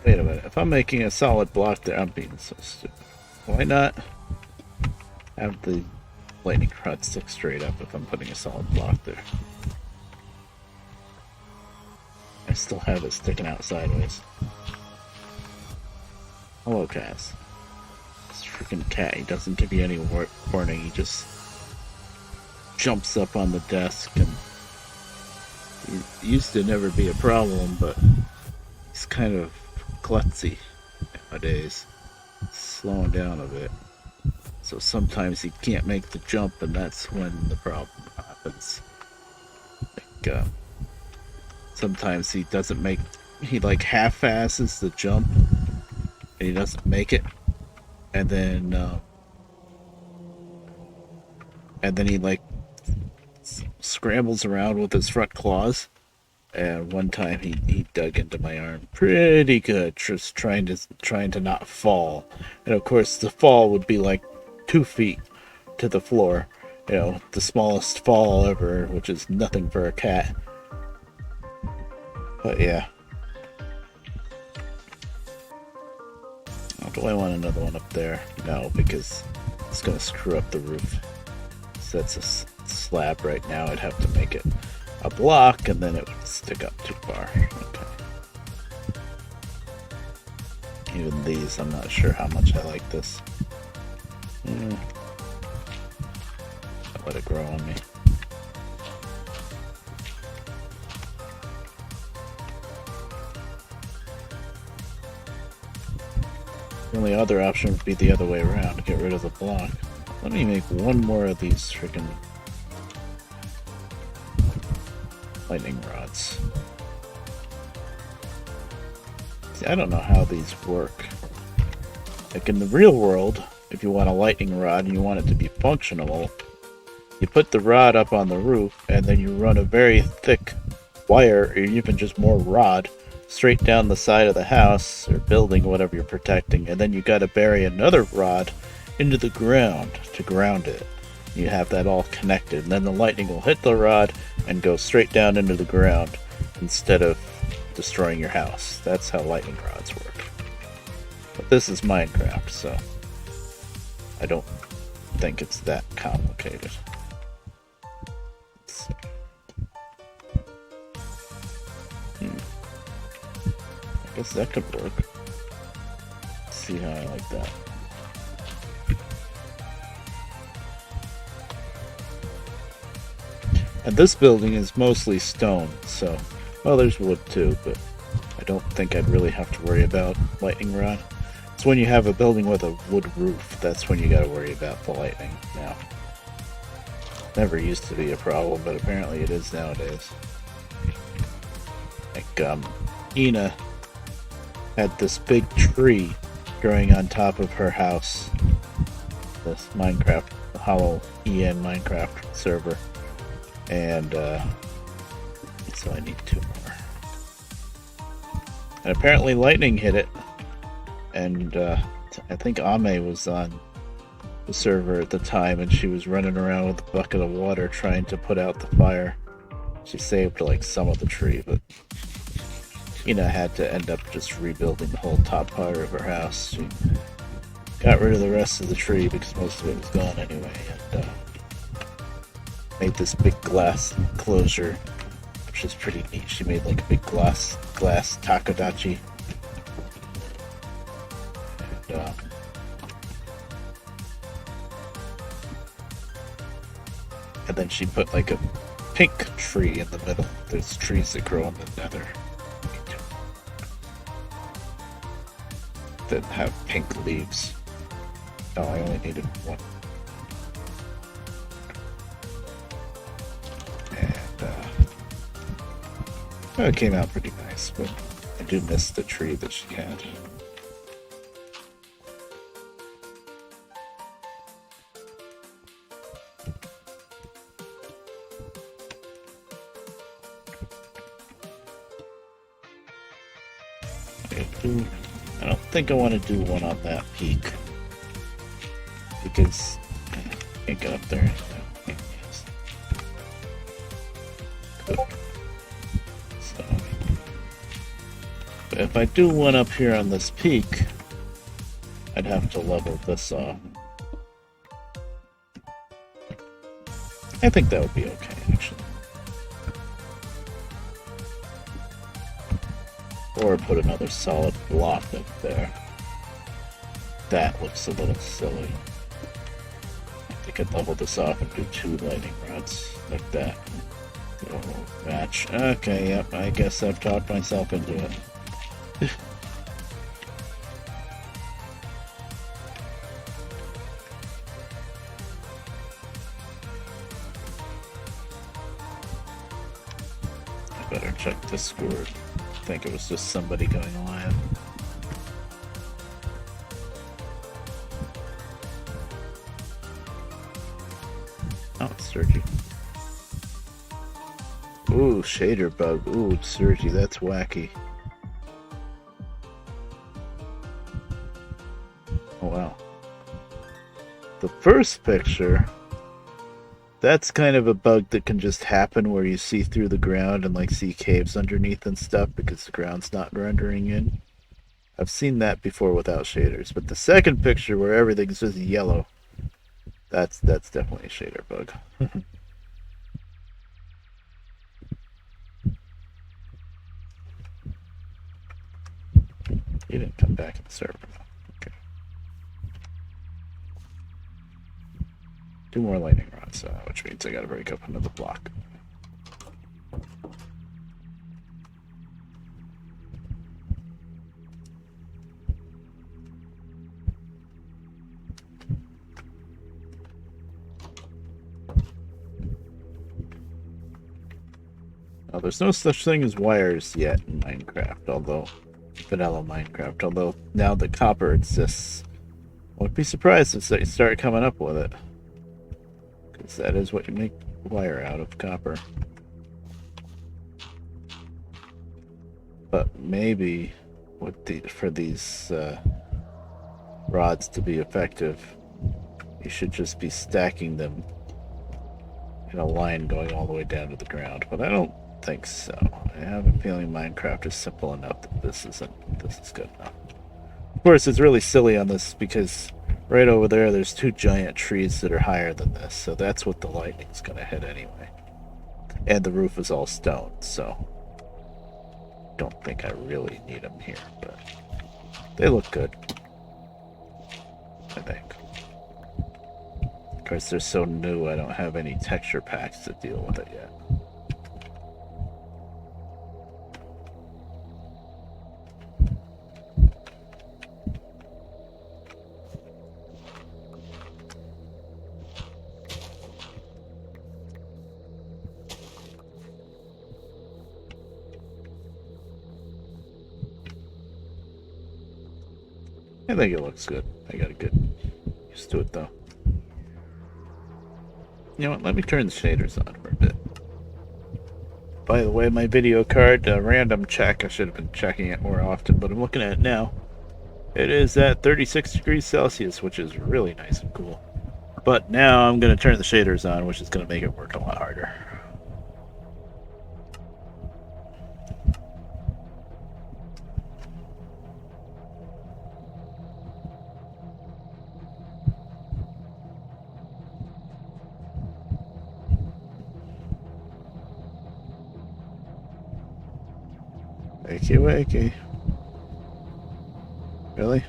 Wait a minute, if I'm making a solid block there, I'm being so stupid. Why not have the lightning rod stick straight up if I'm putting a solid block there? I still have it sticking out sideways. Hello, Cass. This freaking cat, he doesn't give you any warning. He just jumps up on the desk, and he used to never be a problem, but he's kind of klutzy nowadays. Slowing down a bit. So sometimes he can't make the jump, and that's when the problem happens. Like, sometimes he doesn't make, he like half-asses the jump, and he doesn't make it, and then he like scrambles around with his front claws. And one time he dug into my arm pretty good, just trying to not fall. And of course the fall would be like 2 feet to the floor. You know, the smallest fall ever, which is nothing for a cat. But yeah. Oh, do I want another one up there? No, because it's gonna screw up the roof. So that's a slab right now. I'd have to make it a block, and then it would stick up too far. Okay. Even these, I'm not sure how much I like this. I'll let it grow on me. The only other option would be the other way around, to get rid of the block. Let me make one more of these freaking lightning rods. See, I don't know how these work. Like in the real world, if you want a lightning rod and you want it to be functional, you put the rod up on the roof and then you run a very thick wire, or even just more rod, straight down the side of the house or building, whatever you're protecting, and then you got to bury another rod into the ground to ground it. You have that all connected, and then the lightning will hit the rod and go straight down into the ground instead of destroying your house. That's how lightning rods work. But this is Minecraft, so I don't think it's that complicated. Let's see. I guess that could work. Let's see how I like that. And this building is mostly stone, so, well, there's wood too, but I don't think I'd really have to worry about lightning rod. It's when you have a building with a wood roof, that's when you gotta worry about the lightning now. Never used to be a problem, but apparently it is nowadays. Like, Ina had this big tree growing on top of her house. This Minecraft, the Hollow EN Minecraft server. And so I need 2 more. And apparently lightning hit it. And I think Ame was on the server at the time, and she was running around with a bucket of water trying to put out the fire. She saved like some of the tree, but Ina had to end up just rebuilding the whole top part of her house. She got rid of the rest of the tree because most of it was gone anyway, and made this big glass enclosure, which is pretty neat. She made like a big glass takodachi. And then she put like a pink tree in the middle. There's trees that grow in the nether that have pink leaves. Oh, I only needed 1. Well, it came out pretty nice, but I do miss the tree that she had. I don't think I want to do one on that peak, because I can't get up there. If I do one up here on this peak, I'd have to level this off. I think that would be okay, actually. Or put another solid block up there. That looks a little silly. I could level this off and do 2 lightning rods like that. Oh, match. Okay, yep, I guess I've talked myself into it. I better check Discord. I think it was just somebody going live. Oh, it's Sergi. Ooh, shader bug. Ooh, Sergi, that's wacky. Oh, wow. The first picture, that's kind of a bug that can just happen where you see through the ground and like see caves underneath and stuff because the ground's not rendering in. I've seen that before without shaders, but the second picture where everything's just yellow, that's definitely a shader bug. You didn't come back in the server. Okay. 2 more lightning rods, which means I gotta break up another block. Now, there's no such thing as wires yet in Minecraft, although vanilla Minecraft, although now that copper exists, I wouldn't be surprised if they start coming up with it. Because that is what you make wire out of, copper. But maybe for these rods to be effective, you should just be stacking them in a line going all the way down to the ground. But I don't think so. I have a feeling Minecraft is simple enough that this is good enough. Of course, it's really silly on this because right over there's 2 giant trees that are higher than this, so that's what the lightning's gonna hit anyway. And the roof is all stone, so don't think I really need them here, but they look good, I think. Of course, they're so new, I don't have any texture packs to deal with it yet. I think it looks good. I gotta get used to it though. You know what, let me turn the shaders on for a bit. By the way, my video card, random check, I should have been checking it more often, but I'm looking at it now. It is at 36 degrees Celsius, which is really nice and cool. But now I'm going to turn the shaders on, which is going to make it work a lot harder. Wakey, wakey. Really?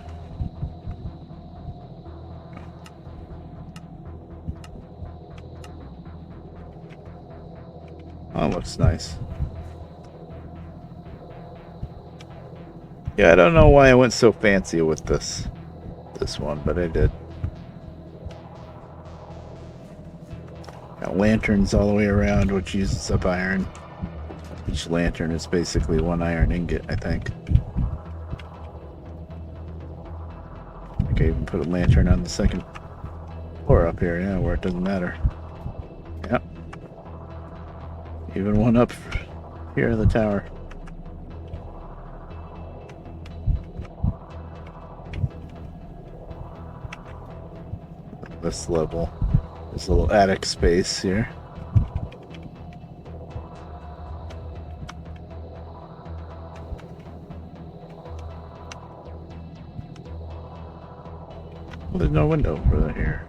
Oh, looks nice. Yeah, I don't know why I went so fancy with this one, but I did. Got lanterns all the way around, which uses up iron. Each lantern is basically 1 iron ingot, I think. I can even put a lantern on the second floor up here, yeah, where it doesn't matter. Yep. Even one up here in the tower. This level. There's a little attic space here. Well, there's no window for that here.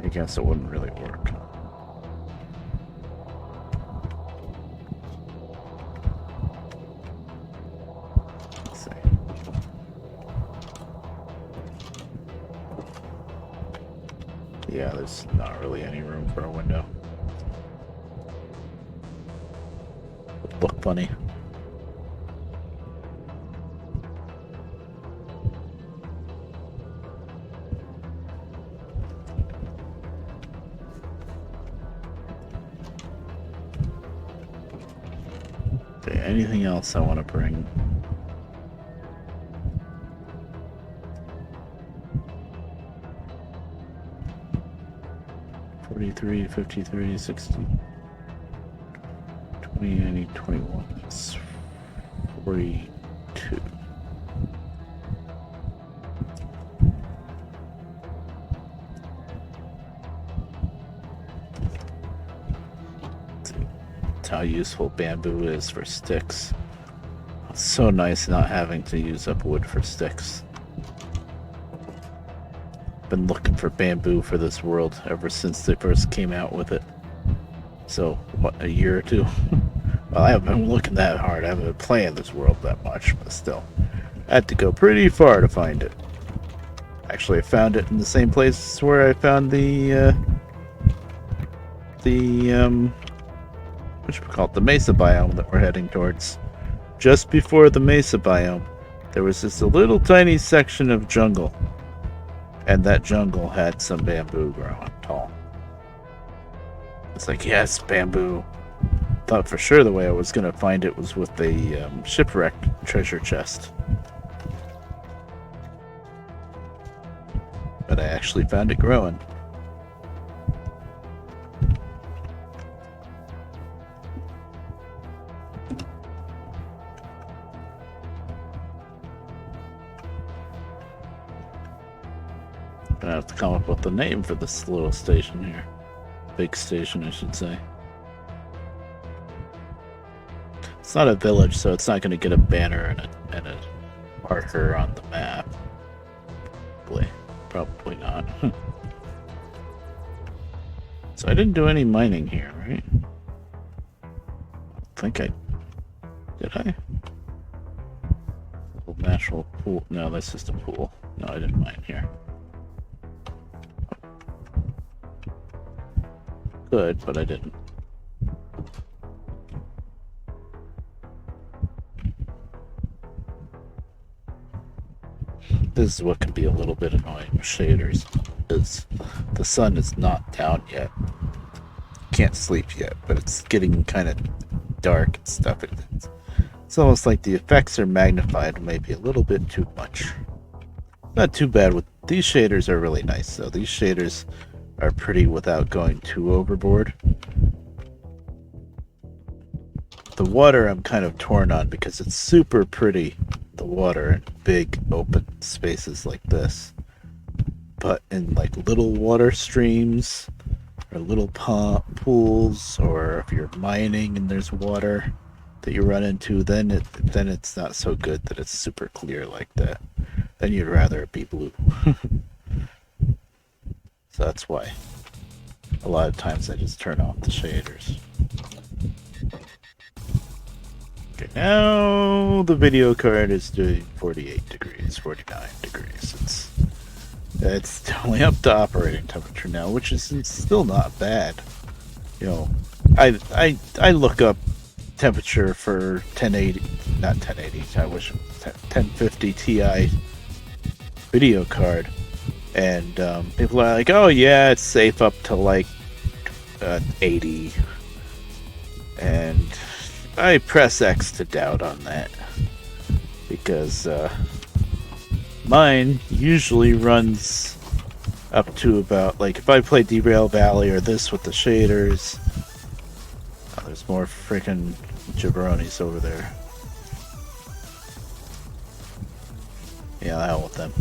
I guess it wouldn't really work. Yeah, there's not really any room for a window. Would look funny. Okay, anything else I want to bring? $43, $53, $60, $20, I need $21. That's $42. That's how useful bamboo is for sticks. It's so nice not having to use up wood for sticks. Been looking for bamboo for this world ever since they first came out with it. So, what, a year or two? Well, I haven't been looking that hard. I haven't been playing this world that much, but still. I had to go pretty far to find it. Actually, I found it in the same place where I found the whatchamacallit, the mesa biome that we're heading towards. Just before the mesa biome, there was just a little tiny section of jungle. And that jungle had some bamboo growing tall. It's like, yes, bamboo. Thought for sure the way I was going to find it was with the shipwrecked treasure chest. But I actually found it growing. Gonna have to come up with a name for this little station here. Big station, I should say. It's not a village, so it's not going to get a banner and a marker on the map. Probably not. So I didn't do any mining here, right? I think I... Did I? Natural pool. No, that's just a pool. No, I didn't mine here. Good, but I didn't. This is what can be a little bit annoying with shaders, is the sun is not down yet. Can't sleep yet, but it's getting kind of dark and stuff. It's almost like the effects are magnified maybe a little bit too much. Not too bad. With these shaders are really nice though. These shaders are pretty without going too overboard. The water I'm kind of torn on because it's super pretty, the water in big open spaces like this. But in like little water streams or little pools, or if you're mining and there's water that you run into, then it's not so good that it's super clear like that. Then you'd rather it be blue. So that's why a lot of times I just turn off the shaders. Okay, now the video card is doing 48 degrees, 49 degrees. It's definitely up to operating temperature now, which is still not bad. You know, I look up temperature for 1080, not 1080, I wish it was 1050 Ti video card, and people are like, oh yeah, it's safe up to like 80, and I press X to doubt on that, because mine usually runs up to about, like, if I play Derail Valley or this with the shaders. Oh, there's more freaking jabronis over there. Yeah, the hell with them.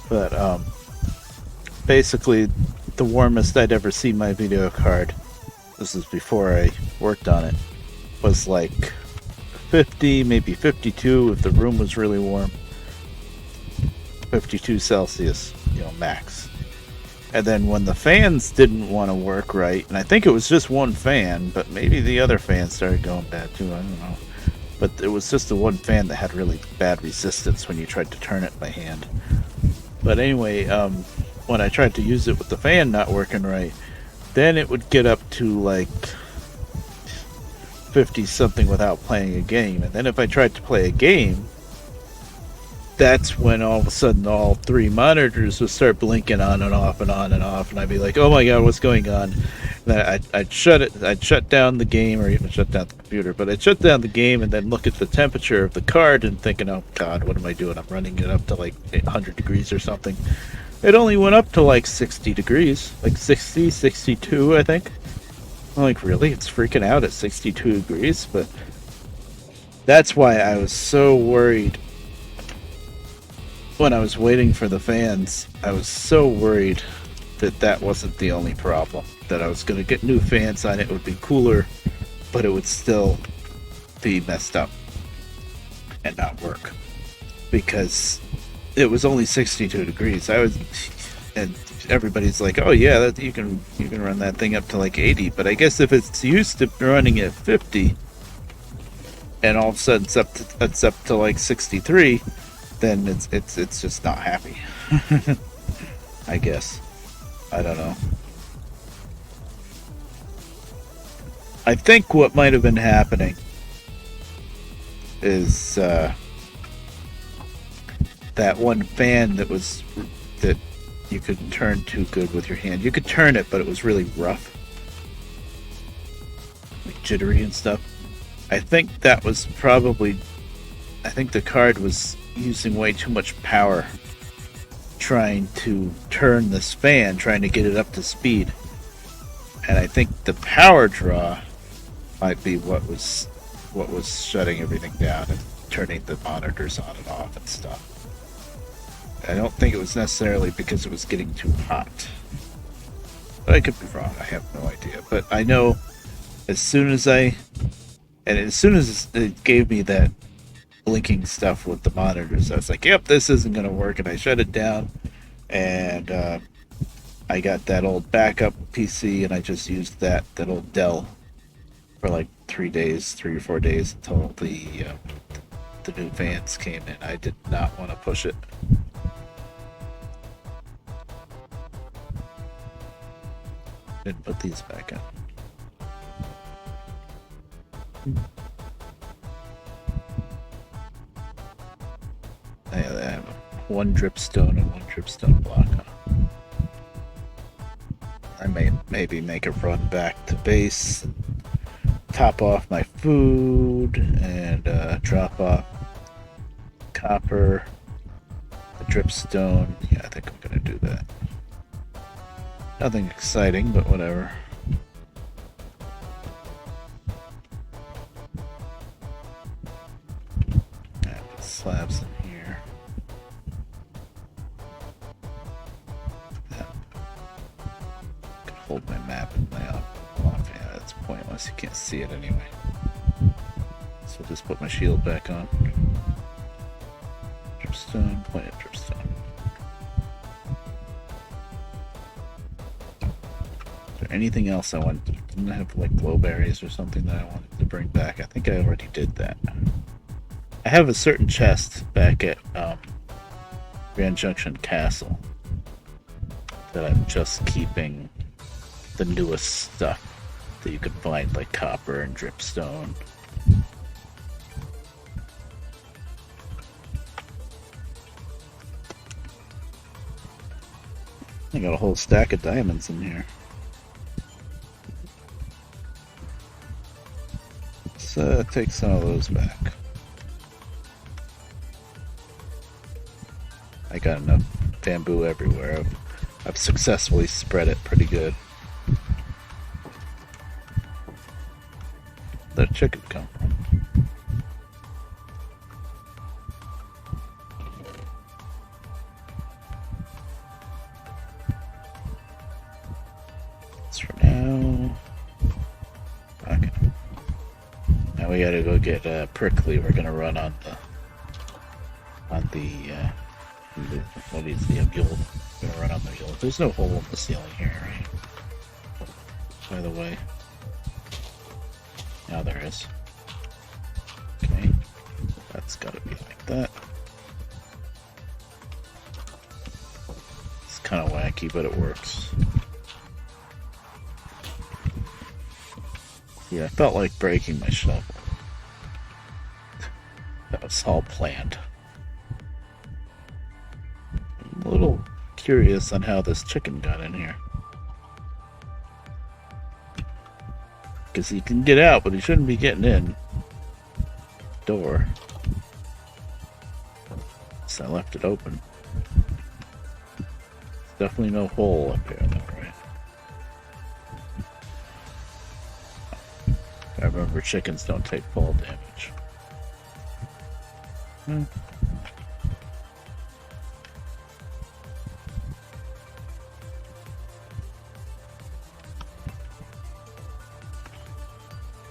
But basically the warmest I'd ever see my video card, this is before I worked on it, was like 50, maybe 52 if the room was really warm. 52 Celsius, you know, max. And then when the fans didn't want to work right, and I think it was just one fan, but maybe the other fan started going bad too, I don't know. But it was just the one fan that had really bad resistance when you tried to turn it by hand. But anyway, when I tried to use it with the fan not working right, then it would get up to like 50 something without playing a game. And then if I tried to play a game, that's when all of a sudden all three monitors would start blinking on and off and on and off, and I'd be like, "Oh my god, what's going on?" And then I'd shut down the game, or even shut down the computer. But I'd shut down the game and then look at the temperature of the card and thinking, "Oh god, what am I doing? I'm running it up to like 100 degrees or something." It only went up to like 60 degrees, like 60, 62, I think. I'm like, really? It's freaking out at 62 degrees, but that's why I was so worried. When I was waiting for the fans, I was so worried that that wasn't the only problem. That I was going to get new fans on it, would be cooler, but it would still be messed up and not work. Because it was only 62 degrees. And everybody's like, oh yeah, you can run that thing up to like 80. But I guess if it's used to running at 50, and all of a sudden it's up to like 63, then it's just not happy. I guess. I don't know. I think what might have been happening is that one fan that you couldn't turn too good with your hand. You could turn it, but it was really rough, like jittery and stuff. I think that was probably. I think the card was using way too much power trying to turn this fan, trying to get it up to speed. And I think the power draw might be what was shutting everything down and turning the monitors on and off and stuff. I don't think it was necessarily because it was getting too hot. But I could be wrong, I have no idea. But I know as soon as it gave me that blinking stuff with the monitors, I was like, yep, this isn't going to work, and I shut it down, and I got that old backup PC, and I just used that old Dell for like 3 or 4 days until the new fans came in. I did not want to push it. Didn't put these back in. I have one dripstone and one dripstone block on. I may maybe make a run back to base, and top off my food, and drop off copper, the dripstone. Yeah, I think I'm gonna do that. Nothing exciting, but whatever. Put slabs in here. Yeah. Could hold my map and lay off. Yeah, that's pointless. You can't see it anyway. So I'll just put my shield back on. Dripstone, point at dripstone. Anything else I wanted? Didn't I have like glowberries or something that I wanted to bring back? I think I already did that. I have a certain chest back at Grand Junction Castle that I'm just keeping the newest stuff that you could find, like copper and dripstone. I got a whole stack of diamonds in here. Let's take some of those back. I got enough bamboo everywhere. I've successfully spread it pretty good. Where'd the chicken come from? That's for now. Okay. Now we gotta go get Prickly. We're gonna run on the what is the mule? We're gonna run on the mule. There's no hole in the ceiling here, right? By the way. Now there is. Okay. That's gotta be like that. It's kind of wacky, but it works. Yeah, I felt like breaking my shovel. That was all planned. I'm a little curious on how this chicken got in here. Because he can get out, but he shouldn't be getting in. Door. So I left it open. There's definitely no hole up here, though, right? I remember chickens don't take fall damage.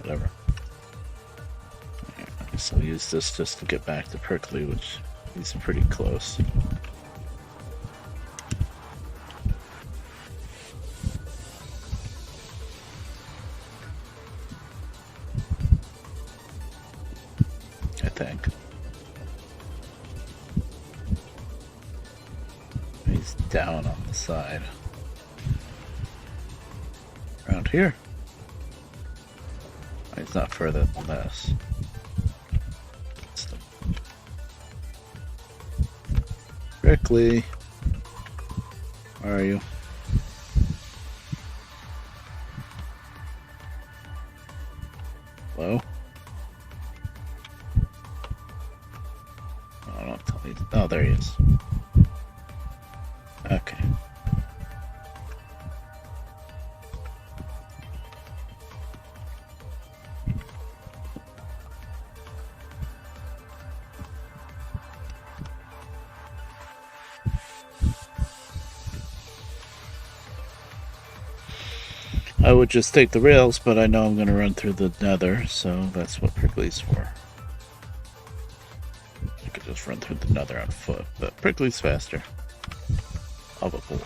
Whatever. I guess I'll use this just to get back to Prickly, which is pretty close. I think. He's down on the side. Around here. He's not further than this. Prickly. Where are you? Hello? Oh, don't tell me. Oh, there he is. Okay. I would just take the rails, but I know I'm going to run through the nether, so that's what Prickly's for. I could just run through the nether on foot, but Prickly's faster. Of a bull.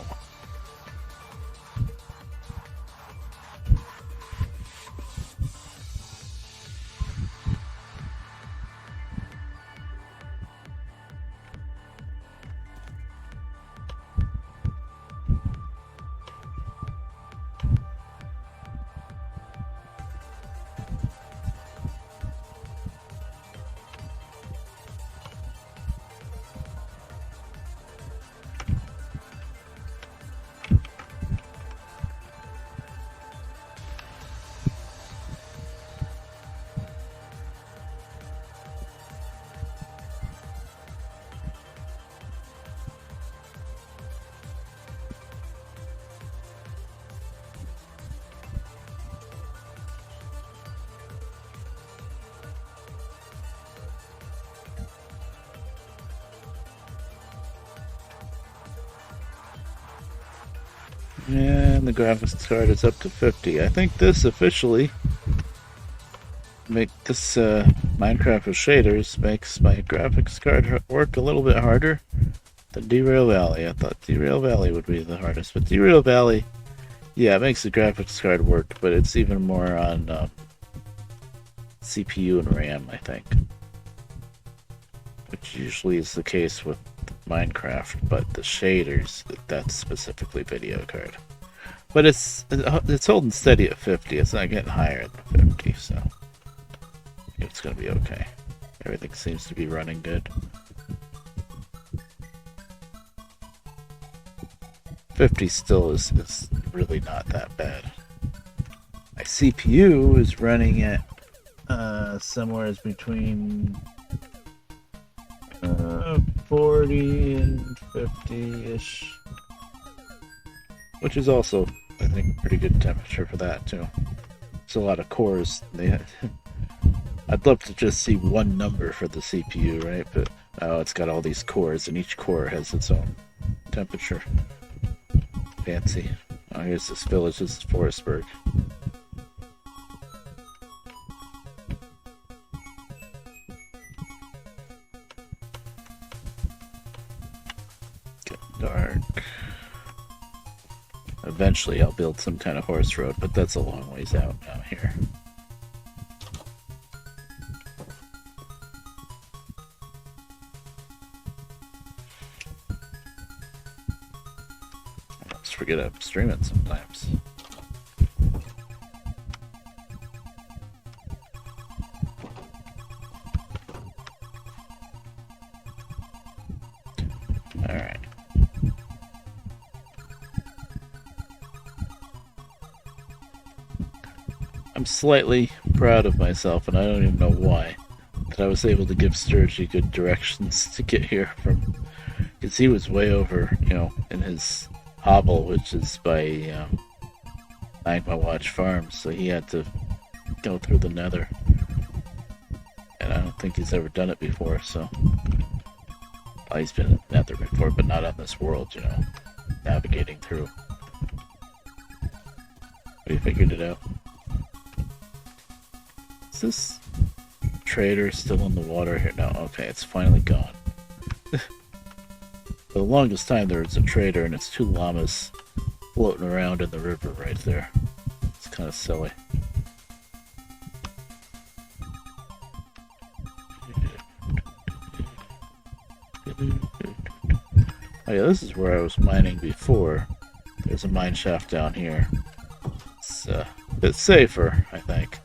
And the graphics card is up to 50. I think this officially make this Minecraft with shaders makes my graphics card work a little bit harder than Derail Valley. I thought Derail Valley would be the hardest, but Derail Valley, yeah, it makes the graphics card work, but it's even more on CPU and RAM, I think, which usually is the case with Minecraft, but the shaders, that's specifically video card. But it's holding steady at 50. It's not getting higher than 50, so it's gonna be okay. Everything seems to be running good. 50 still is really not that bad. My CPU is running at somewhere between 40 and 50-ish, which is also, I think, pretty good temperature for that too. It's a lot of cores. I'd love to just see one number for the CPU, right? But it's got all these cores, and each core has its own temperature. Fancy. Oh, here's this village. This is Forestburg. Dark. Eventually I'll build some kind of horse road, but that's a long ways out now here. forget I'm streaming sometimes. Alright. I'm slightly proud of myself, and I don't even know why, that I was able to give Sturgy good directions to get here from, because he was way over, in his hobble, which is by Magma Watch Farms, so he had to go through the nether. And I don't think he's ever done it before, so... Well, he's been in the nether before, but not on this world, navigating through. But he figured it out. Is this trader still in the water here? No, okay, it's finally gone. For the longest time there was a trader and it's 2 llamas floating around in the river right there. It's kind of silly. Oh yeah, this is where I was mining before. There's a mine shaft down here. It's a bit safer, I think,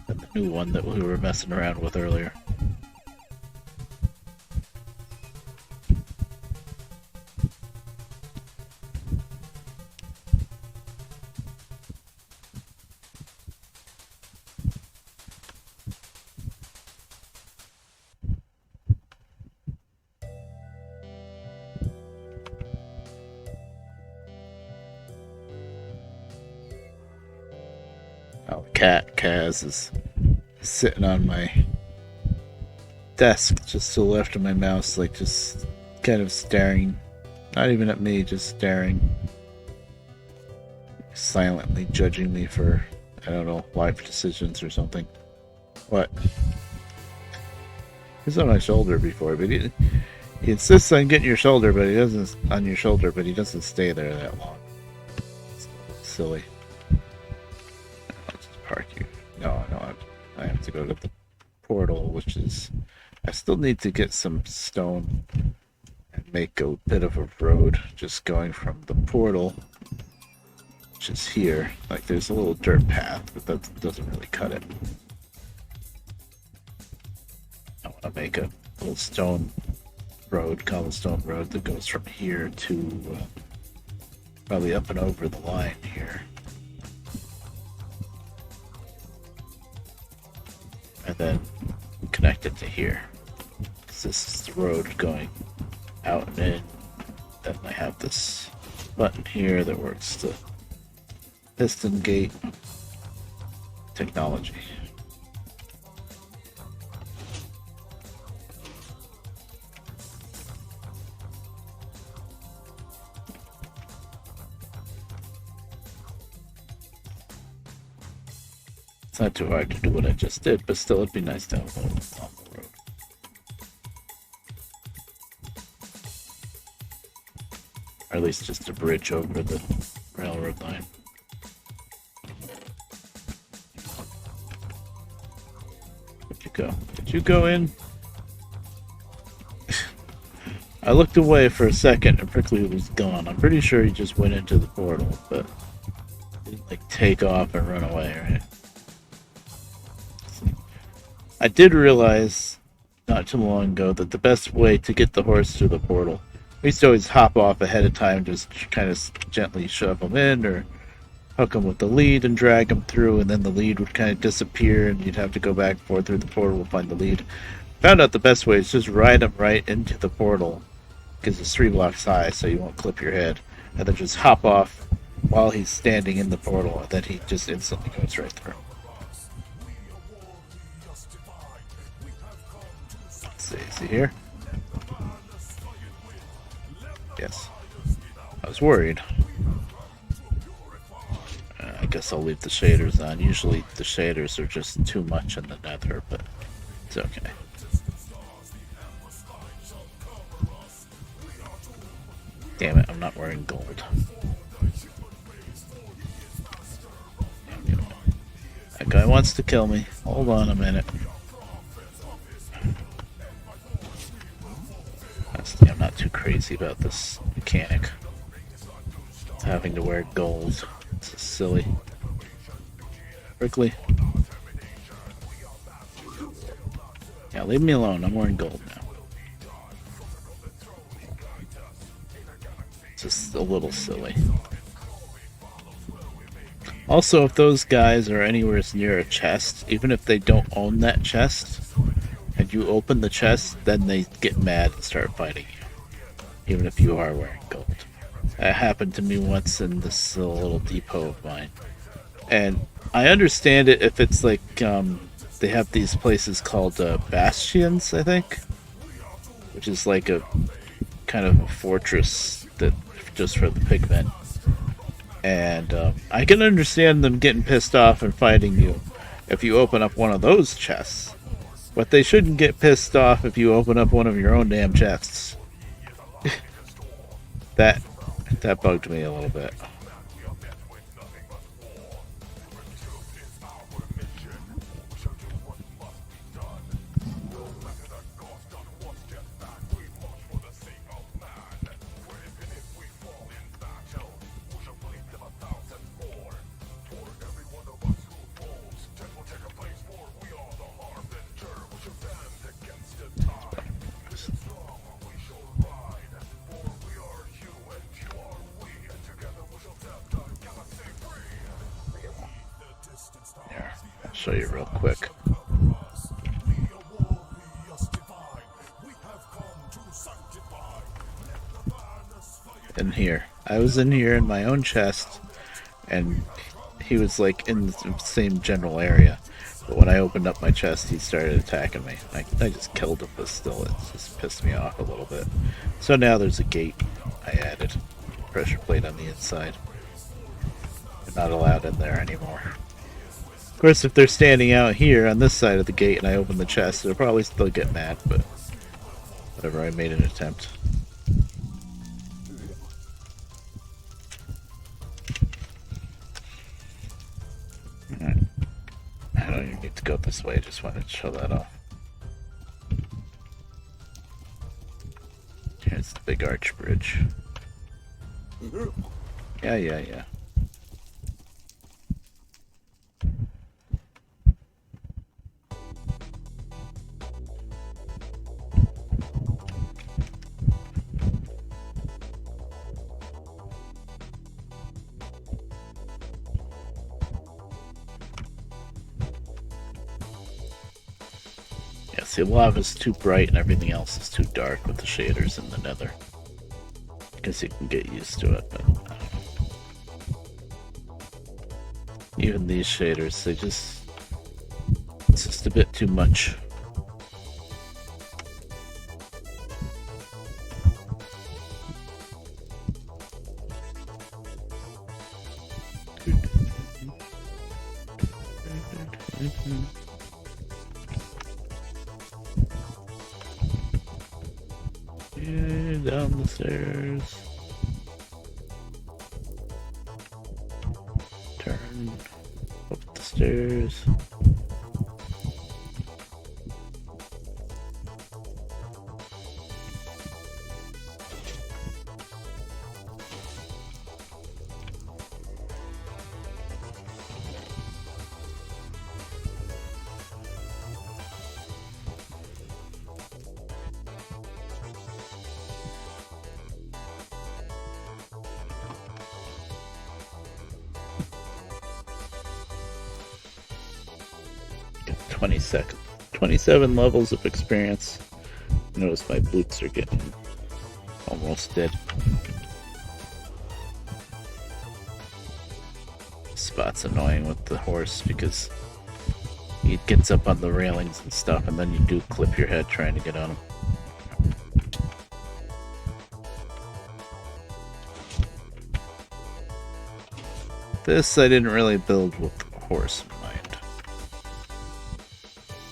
than the new one that we were messing around with earlier. Oh, cat Kaz is sitting on my desk just to the left of my mouse, like just kind of staring, not even at me, just staring, silently judging me for, I don't know, life decisions or something. What? He's on my shoulder before, but he insists on getting your shoulder, but he doesn't on your shoulder, but he doesn't stay there that long. It's silly. Park you. No, I have to go to the portal, which is... I still need to get some stone and make a bit of a road just going from the portal, which is here. Like, there's a little dirt path, but that doesn't really cut it. I want to make a little stone road, cobblestone road, that goes from here to probably up and over the line here. And then connect it to here. So this is the road going out and in. Then I have this button here that works the piston gate technology. It's not too hard to do what I just did, but still it'd be nice to have a little on the road. Or at least just a bridge over the railroad line. Where'd you go? Did you go in? I looked away for a second and Prickly was gone. I'm pretty sure he just went into the portal, but he didn't like take off and run away, right? I did realize not too long ago that the best way to get the horse through the portal, we used to always hop off ahead of time, just kind of gently shove him in or hook him with the lead and drag him through, and then the lead would kind of disappear and you'd have to go back and forth through the portal to find the lead. Found out the best way is just ride him right into the portal, because it's 3 blocks high so you won't clip your head, and then just hop off while he's standing in the portal, and then he just instantly goes right through. See here? Yes. I was worried. I guess I'll leave the shaders on. Usually the shaders are just too much in the nether, but it's okay. Damn it, I'm not wearing gold. That guy wants to kill me. Hold on a minute. I'm not too crazy about this mechanic. having to wear gold. It's silly. Berkeley. Yeah, leave me alone. I'm wearing gold now. It's just a little silly. Also, if those guys are anywhere near a chest, even if they don't own that chest, and you open the chest, then they get mad and start fighting you, even if you are wearing gold. That happened to me once in this little depot of mine. And I understand it if it's like, they have these places called bastions, I think, which is like a kind of a fortress that just for the pigmen. And I can understand them getting pissed off and fighting you if you open up one of those chests. But they shouldn't get pissed off if you open up one of your own damn chests. That bugged me a little bit. Show you real quick. In here. I was in here in my own chest, and he was like in the same general area. But when I opened up my chest, he started attacking me. I just killed him, but still, it just pissed me off a little bit. So now there's a gate I added. Pressure plate on the inside. They're not allowed in there anymore. Of course, if they're standing out here on this side of the gate and I open the chest, they'll probably still get mad, but whatever, I made an attempt. Alright. I don't even need to go this way, I just wanted to show that off. Here's the big arch bridge. Yeah. See, lava's too bright and everything else is too dark with the shaders in the nether. I guess you can get used to it, but I don't know. Even these shaders, it's just a bit too much. Down the stairs. Turn up the stairs. Got 27 levels of experience. Notice my boots are getting almost dead. Spot's annoying with the horse because he gets up on the railings and stuff, and then you do clip your head trying to get on him. This I didn't really build with the horse in mind.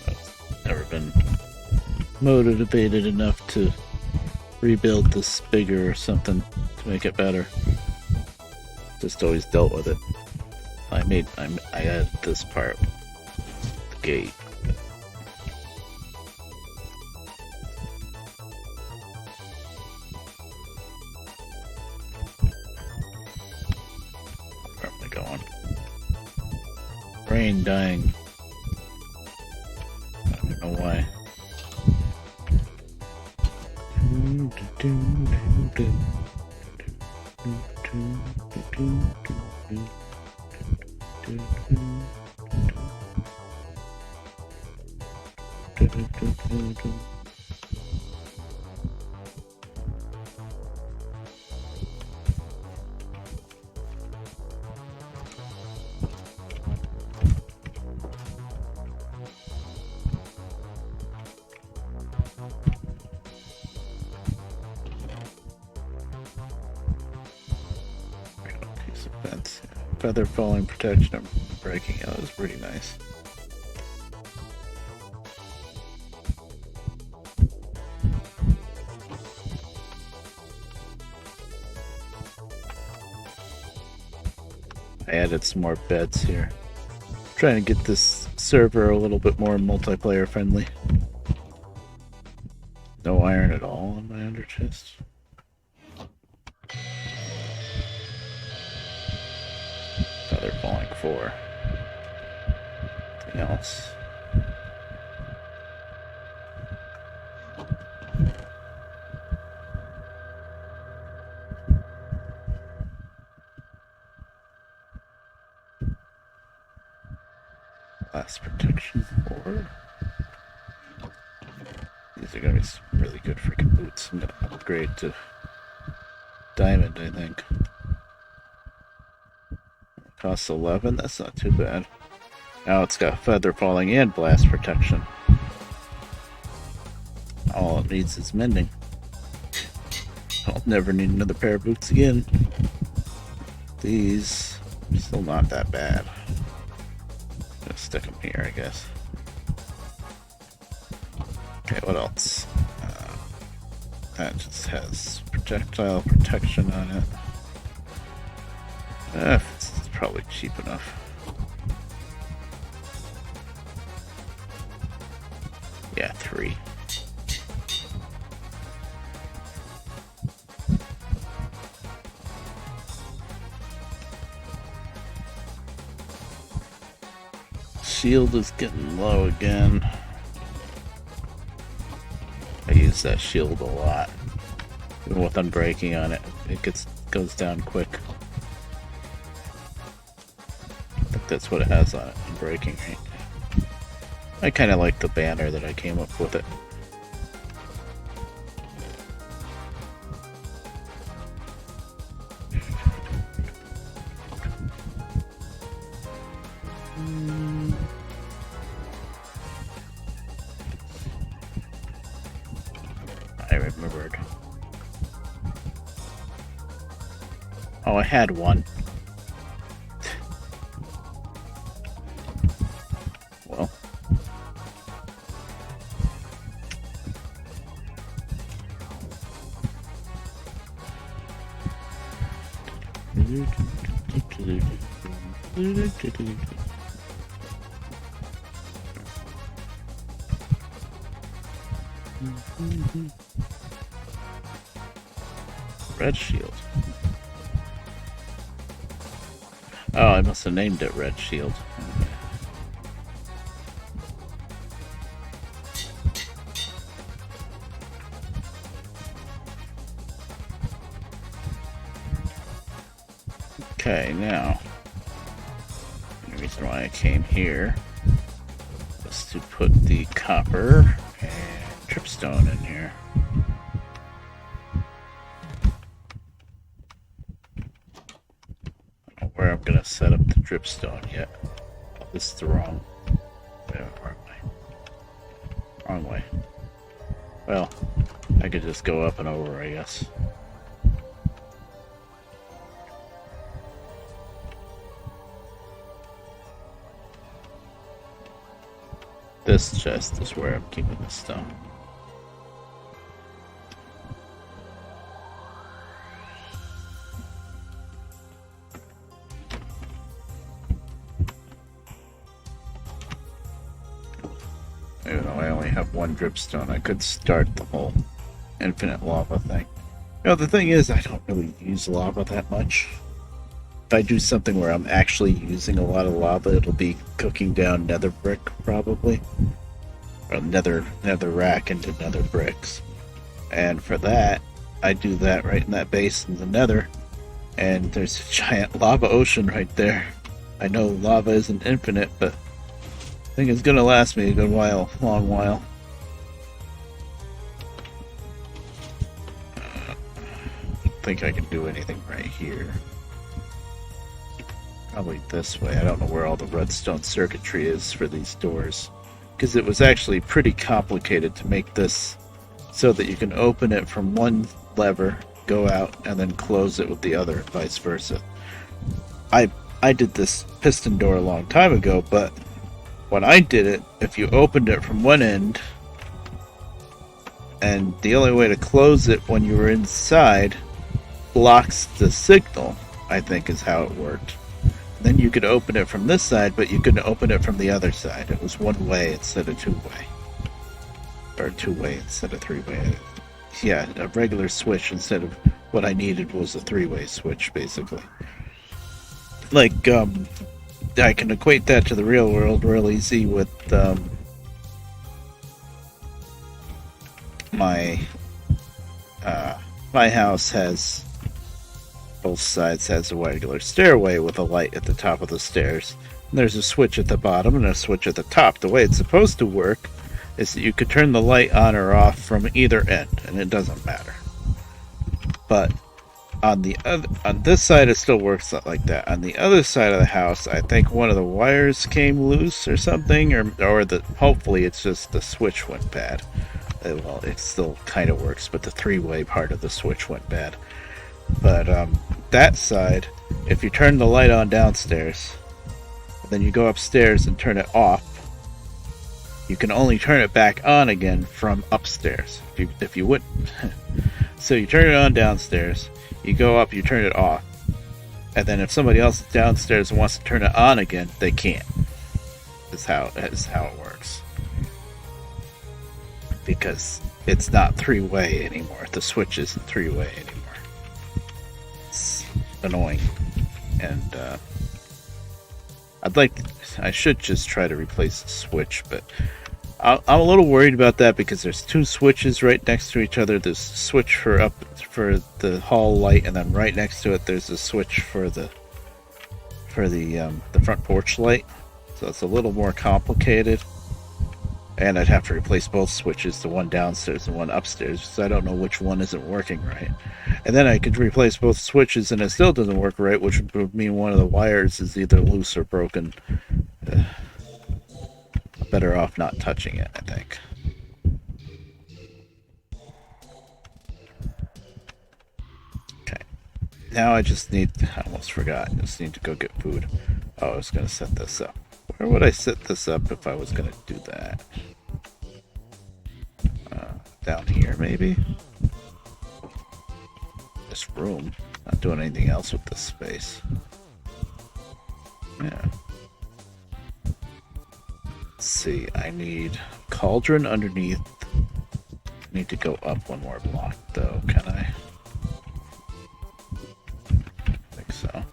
I've never been motivated enough to rebuild this bigger or something to make it better. Just always dealt with it. I added this part, the gate. Rain dying. I don't know why. Feather falling protection and breaking out is pretty nice. I added some more beds here. Trying to get this server a little bit more multiplayer friendly. No iron at all in my under chest. Feather falling 4. Anything else? Glass protection 4. These are gonna be some really good freaking boots. I'm gonna upgrade to diamond, I think. Costs 11, that's not too bad. Now it's got feather falling and blast protection. All it needs is mending. I'll never need another pair of boots again. These, still not that bad. Gonna stick them here, I guess. Okay, what else? That just has projectile protection on it. It's probably cheap enough. Yeah, 3. Shield is getting low again. I use that shield a lot. Even with unbreaking on it, it goes down quick. I think that's what it has on it, unbreaking, right? I kind of like the banner that I came up with it. I remembered. Oh, I had one. Well. Red Shield. Oh, I must have named it Red Shield. Okay, now, the reason why I came here was to put the copper and dripstone in here. I don't know where I'm going to set up the dripstone yet. Oh, this is the wrong way. Wrong way. Well, I could just go up and over, I guess. This chest is where I'm keeping the stone. Even though I only have one dripstone, I could start the whole infinite lava thing. You know, the thing is, I don't really use lava that much. I do something where I'm actually using a lot of lava, it'll be cooking down nether brick probably, or nether rack into nether bricks. And for that, I do that right in that base in the nether, and there's a giant lava ocean right there. I know lava isn't infinite, but I think it's gonna last me a good while, long while. I don't think I can do anything right here. Probably this way. I don't know where all the redstone circuitry is for these doors, because it was actually pretty complicated to make this so that you can open it from one lever, go out, and then close it with the other, vice versa. I did this piston door a long time ago, but when I did it, if you opened it from one end, and the only way to close it when you were inside blocks the signal, I think is how it worked. Then you could open it from this side, but you couldn't open it from the other side. It was one way instead of two-way. Or two-way instead of three-way. Yeah, a regular switch instead of what I needed was a three-way switch, basically. Like, I can equate that to the real world real easy with, my house has, both sides has a regular stairway with a light at the top of the stairs. And there's a switch at the bottom and a switch at the top. The way it's supposed to work is that you could turn the light on or off from either end, and it doesn't matter. But on this side, it still works like that. On the other side of the house, I think one of the wires came loose or something, or hopefully it's just the switch went bad. Well, it still kind of works, but the three-way part of the switch went bad. But that side, if you turn the light on downstairs, then you go upstairs and turn it off, you can only turn it back on again from upstairs. If you wouldn't. So you turn it on downstairs, you go up, you turn it off, and then if somebody else is downstairs and wants to turn it on again, they can't. Is how it works. Because it's not three-way anymore. The switch isn't three-way anymore. It's annoying. And I should just try to replace the switch, but I'm a little worried about that because there's two switches right next to each other. There's a switch for the hall light, and then right next to it there's a switch for the front porch light. So it's a little more complicated. And I'd have to replace both switches, the one downstairs and one upstairs, because I don't know which one isn't working right. And then I could replace both switches and it still doesn't work right, which would mean one of the wires is either loose or broken. Better off not touching it, I think. Okay. Now I almost forgot. I just need to go get food. Oh, I was going to set this up. Where would I set this up if I was going to do that? Down here, maybe? This room. Not doing anything else with this space. Yeah. Let's see. I need cauldron underneath. I need to go up one more block, though. Can I? I think so.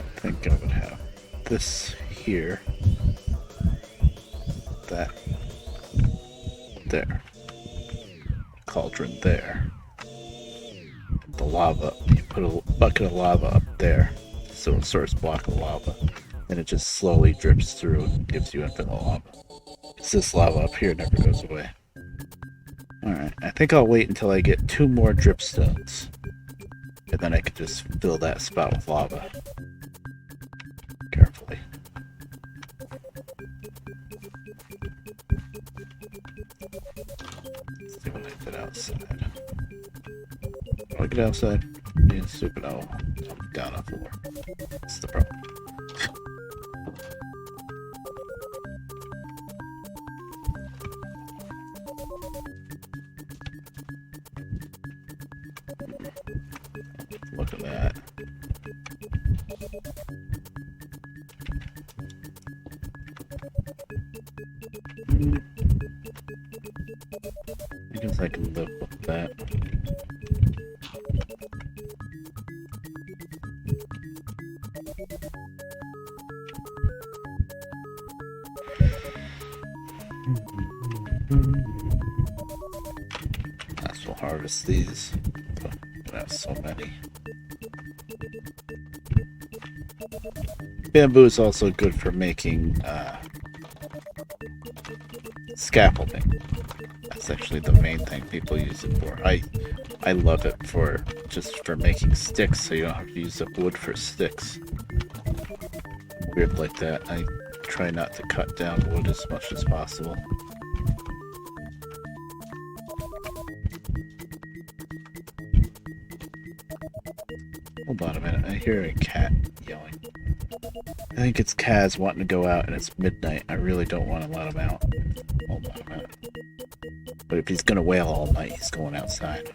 I think I would have this here, that there, cauldron there, the lava, you put a bucket of lava up there, so a source block of lava, and it just slowly drips through and gives you infinite lava. It's this lava up here never goes away. Alright, I think I'll wait until I get 2 more dripstones, and then I can just fill that spot with lava. Carefully. Let's see what I did outside. When I get outside, being stupid, I'll jump down on the floor. That's the problem. Look at that. I guess I can live with that. I will harvest these. I have so many. Bamboo is also good for making scaffolding. That's actually the main thing people use it for. I love it for just for making sticks, so you don't have to use up wood for sticks. Weird like that. I try not to cut down wood as much as possible. Hold on a minute, I hear a cat yelling. I think it's Kaz wanting to go out and it's midnight. I really don't want to let him out. Hold on a minute. But if he's gonna wail all night, he's going outside.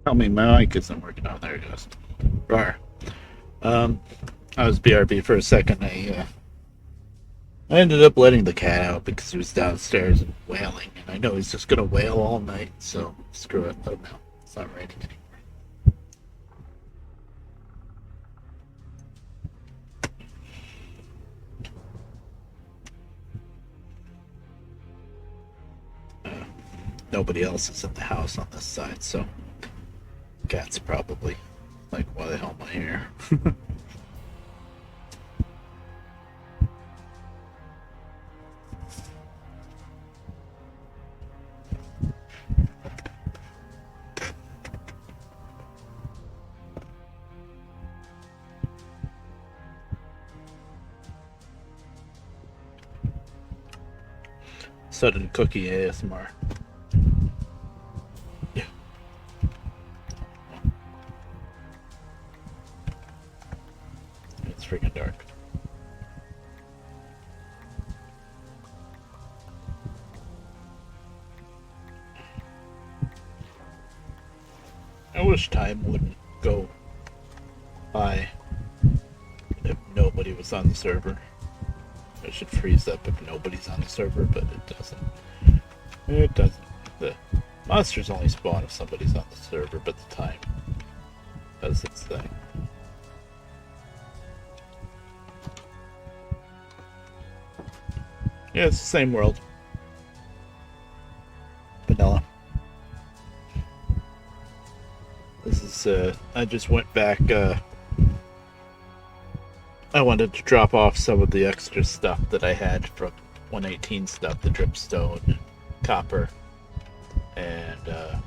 Tell me my mic isn't working. Oh, there it goes. Rar. Um, I was BRB for a second. I ended up letting the cat out because he was downstairs and wailing, and I know he's just gonna wail all night. So screw it. Let him out. It's not raining anymore. Nobody else is in the house on this side, so cat's probably like, why the hell am I here? Sudden cookie ASMR. Yeah. It's freaking dark. I wish time wouldn't go by if nobody was on the server. It should freeze up if nobody's on the server, but it doesn't. It doesn't. The monsters only spawn if somebody's on the server, but the time does its thing. Yeah, it's the same world. Vanilla. This is, I just went back, I wanted to drop off some of the extra stuff that I had from 118 stuff, the dripstone, copper, and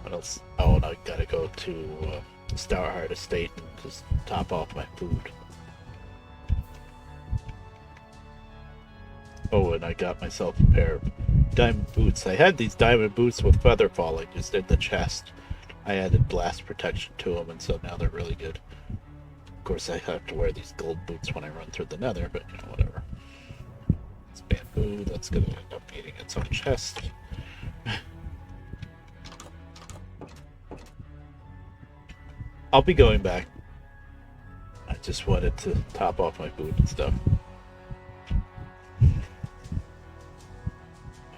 what else? Oh, and I gotta go to the Starheart Estate and just top off my food. Oh, and I got myself a pair of diamond boots. I had these diamond boots with feather falling just in the chest. I added blast protection to them, and so now they're really good. Of course, I have to wear these gold boots when I run through the nether, but you know, whatever. It's bamboo, that's gonna end up eating its own chest. I'll be going back. I just wanted to top off my food and stuff.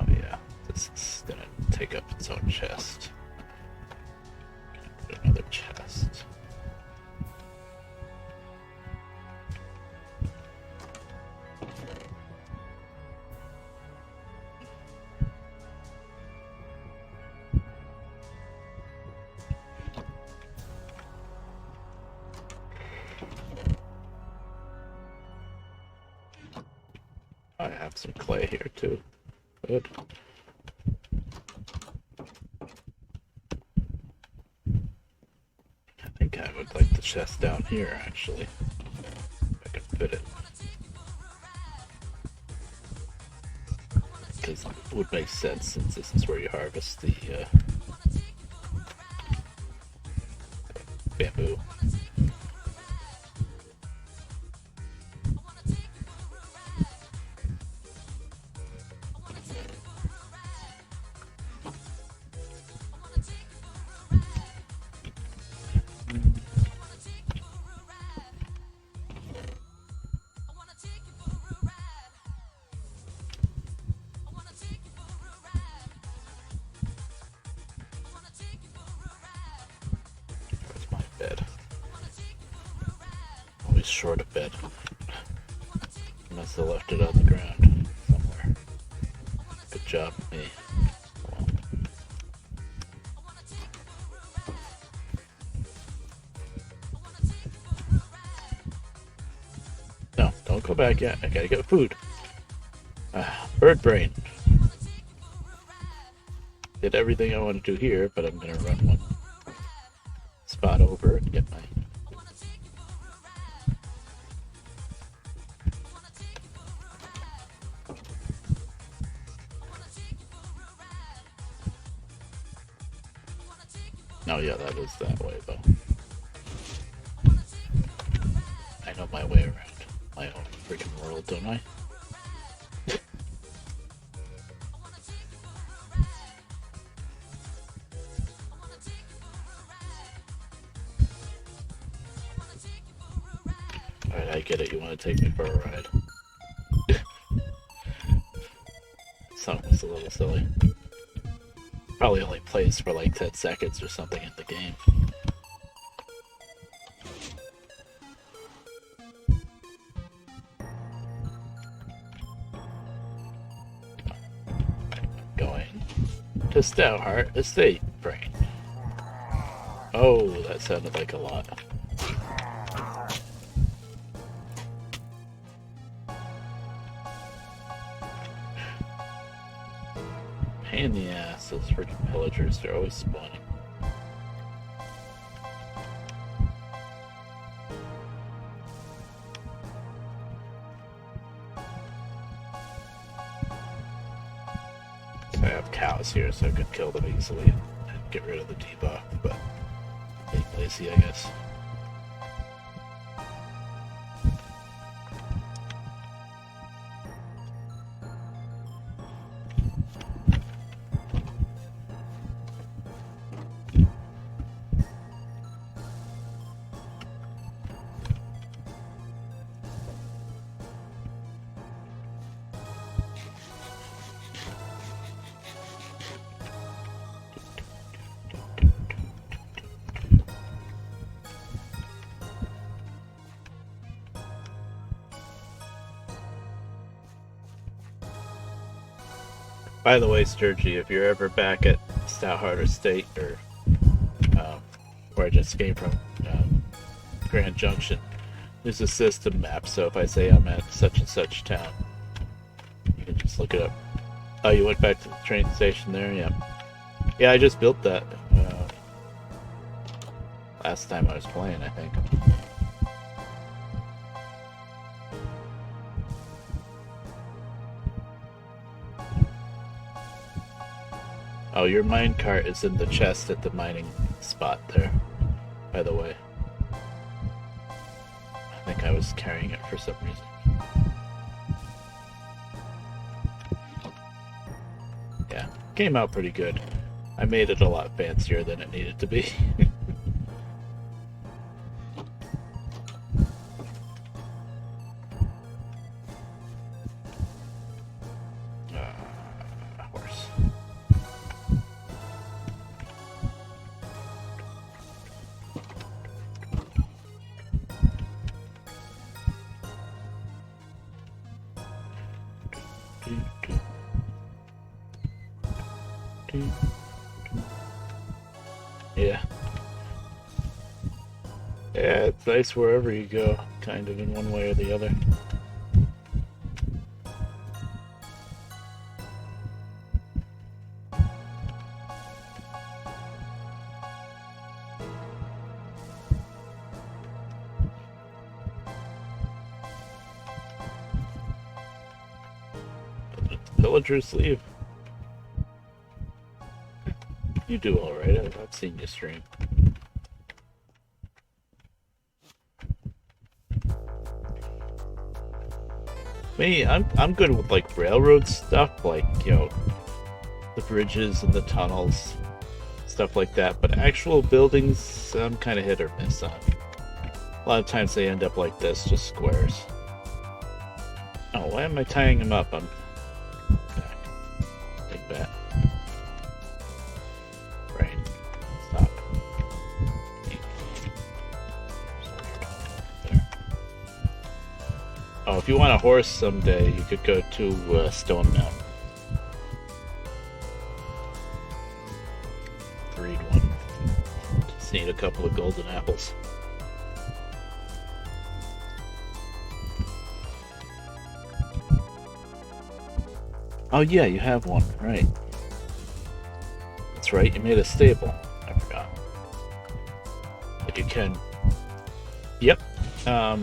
Oh yeah, this is gonna take up its own chest. Put another chest. I have some clay here too. Good. I think I would like the chest down here actually. If I can fit it. Because it would make sense since this is where you harvest the bamboo. Where's my bed? Always short of bed. Must have left it on the ground somewhere. Good job, me. Well, no, don't go back yet. I gotta get food. Bird brain. Did everything I want to do here, but I'm gonna run one spot over and get my. Oh yeah, that is that way though. I know my way around my own freaking world, don't I? I get it. You want to take me for a ride. Song was a little silly. Probably only plays for like 10 seconds or something in the game. Going to Stoutheart Estate, Brain. Oh, that sounded like a lot. Pain in the ass, those freaking pillagers, they're always spawning. I have cows here, so I could kill them easily and get rid of the debuff, but being lazy, I guess. By the way, Sturgy, if you're ever back at Stoutheart Estate or where I just came from, Grand Junction, there's a system map. So if I say I'm at such and such town, you can just look it up. Oh, you went back to the train station there? Yeah. Yeah, I just built that last time I was playing, I think. Oh, your minecart is in the chest at the mining spot there, by the way. I think I was carrying it for some reason. Yeah, came out pretty good. I made it a lot fancier than it needed to be. Horse. Yeah. Yeah, it's nice wherever you go, kind of in one way or the other. Villagers leave. You do alright, I've seen you stream. Me, I'm good with like railroad stuff, like, you know, the bridges and the tunnels, stuff like that, but actual buildings, I'm kind of hit or miss on. A lot of times they end up like this, just squares. Oh, why am I tying him up? I'm back. Take that. Right. Stop. There. Oh, if you want a horse someday, you could go to Stone Mountain. Breed one. Just need a couple of golden apples. Oh yeah, you have one, right. That's right, you made a stable. I forgot. But you can... Yep. I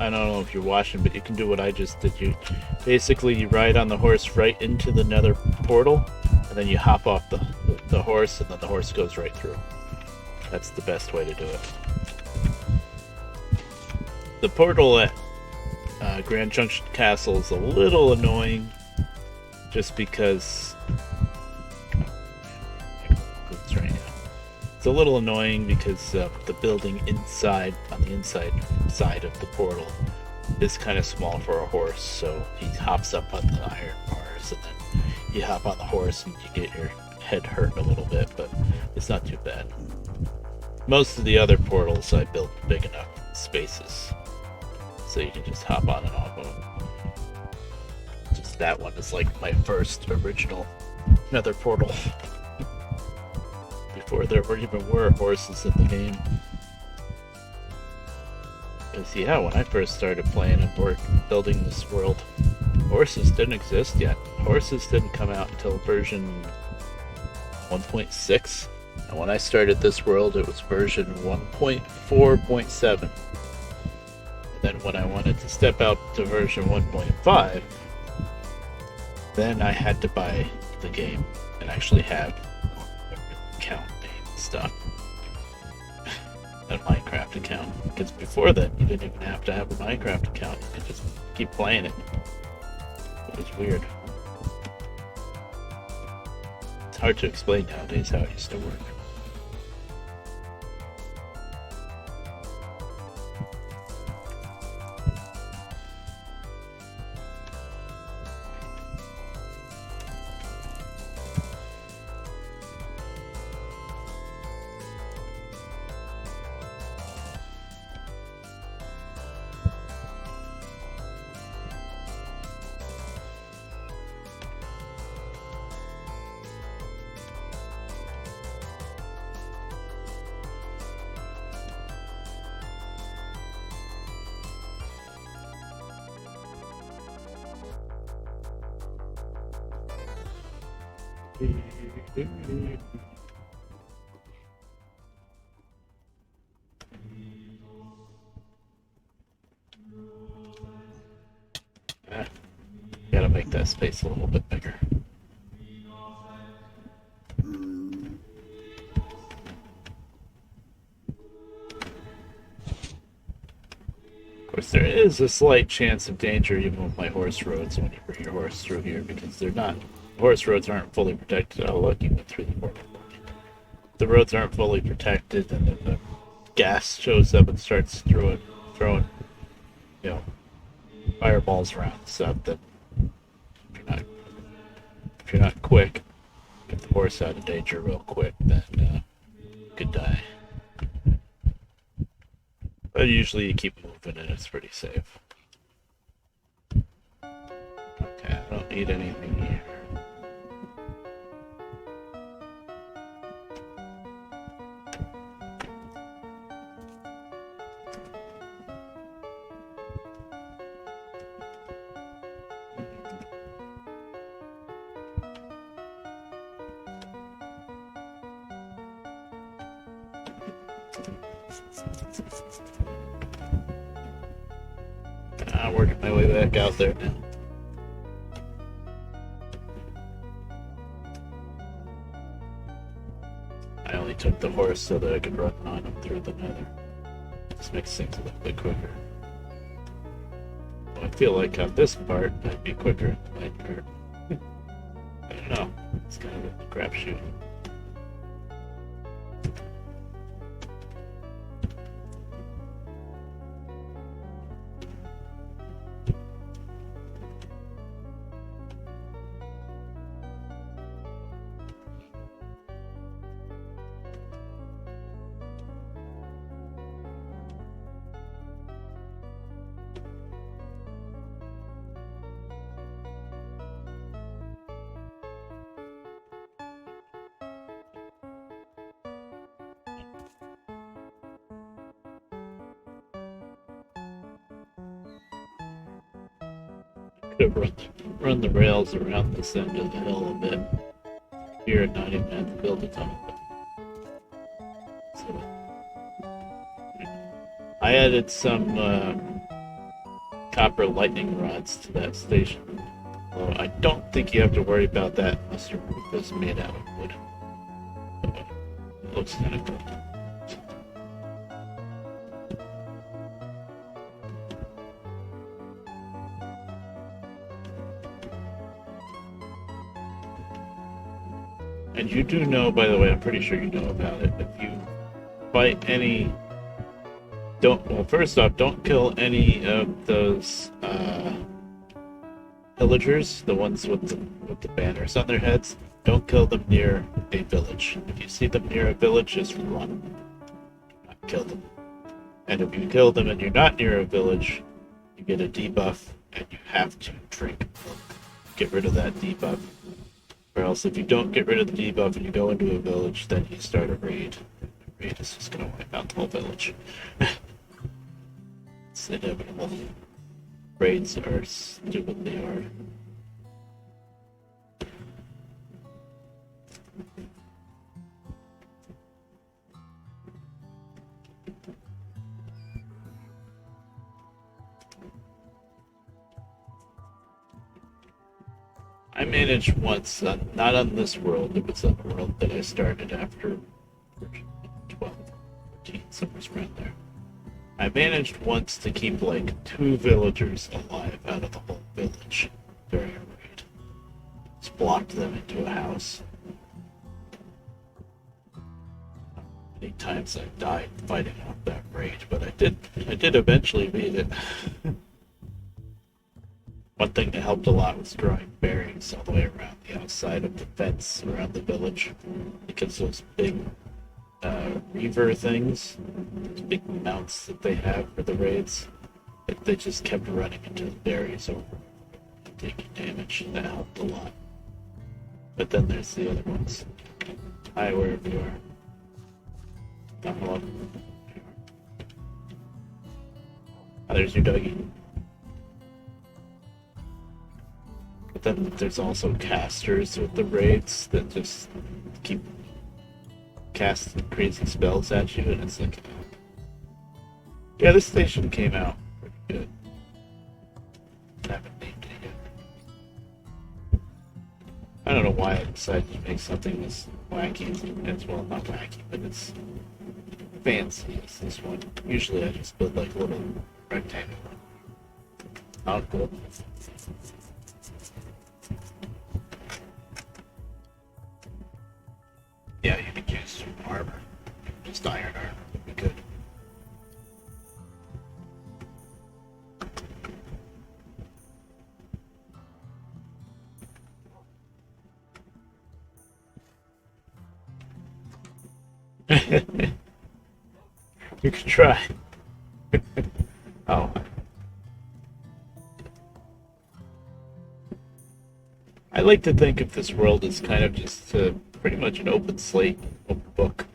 don't know if you're watching, but you can do what I just did. You ride on the horse right into the nether portal, and then you hop off the horse, and then the horse goes right through. That's the best way to do it. The portal at Grand Junction Castle is a little annoying, just because it's right now. It's a little annoying because the building inside, on the inside side of the portal, is kind of small for a horse, so he hops up on the iron bars, and then you hop on the horse and you get your head hurt a little bit, but it's not too bad. Most of the other portals I built big enough spaces, so you can just hop on and off of them. Just that one is like my first original nether portal. Before there even were horses in the game. Because yeah, when I first started playing and building this world, horses didn't exist yet. Horses didn't come out until version 1.6. And when I started this world, it was version 1.4.7. And then when I wanted to step out to version 1.5, then I had to buy the game and actually have account name and stuff. A Minecraft account. Because before that, you didn't even have to have a Minecraft account. You could just keep playing it. It was weird. It's hard to explain nowadays how it used to work. Gotta make that space a little bit bigger. Of course, there is a slight chance of danger even with my horse roads when you bring your horse through here, because they're not. Horse roads aren't fully protected. Oh, look, you went through the portal. The roads aren't fully protected, and then the gas shows up and starts throwing, you know, fireballs around and stuff. That if you're not quick, get the horse out of danger real quick, then you could die. But usually you keep moving and it's pretty safe. Okay, I don't need anything here. I'm working my way back out there now. I only took the horse so that I could run on him through the nether. This makes things a little bit quicker. Well, I feel like on this part, I'd be quicker. I don't know. It's kind of a crapshoot. Could have run the rails around this end of the hill a bit here and not even have to build a ton of them. So, I added some copper lightning rods to that station. Although I don't think you have to worry about that unless your roof is made out of wood. It looks kind of cool. And you do know, by the way, I'm pretty sure you know about it, if you fight any Well, first off, don't kill any of those villagers, the ones with the banners on their heads. Don't kill them near a village. If you see them near a village, just run. Do not kill them. And if you kill them and you're not near a village, you get a debuff, and you have to drink milk. Get rid of that debuff. Or else, if you don't get rid of the debuff and you go into a village, then you start a raid. The raid is just going to wipe out the whole village. It's inevitable. Raids are stupidly hard. I managed once, not on this world, it was a world that I started after 12, 14, somewhere around there. I managed once to keep like 2 villagers alive out of the whole village during a raid. Just blocked them into a house. Many times I died fighting off that raid, but I did eventually beat it. One thing that helped a lot was drawing berries all the way around the outside of the fence around the village, because those big reaver things, those big mounts that they have for the raids, they just kept running into the berries over and taking damage, and that helped a lot. But then there's the other ones. Hi, wherever you are. Down below. Oh, there's your doggy. But then there's also casters with the raids that just keep casting crazy spells at you, and it's like, yeah, this station came out pretty good. I haven't named it yet. I don't know why I decided to make something this wacky. It's, well, not wacky, but it's fancy as this one. Usually I just build like a little rectangle. Oh, cool. Yeah, you could use armor. Just iron armor would be good. You could try. Oh. I like to think of this world as kind of just pretty much an open slate, open book.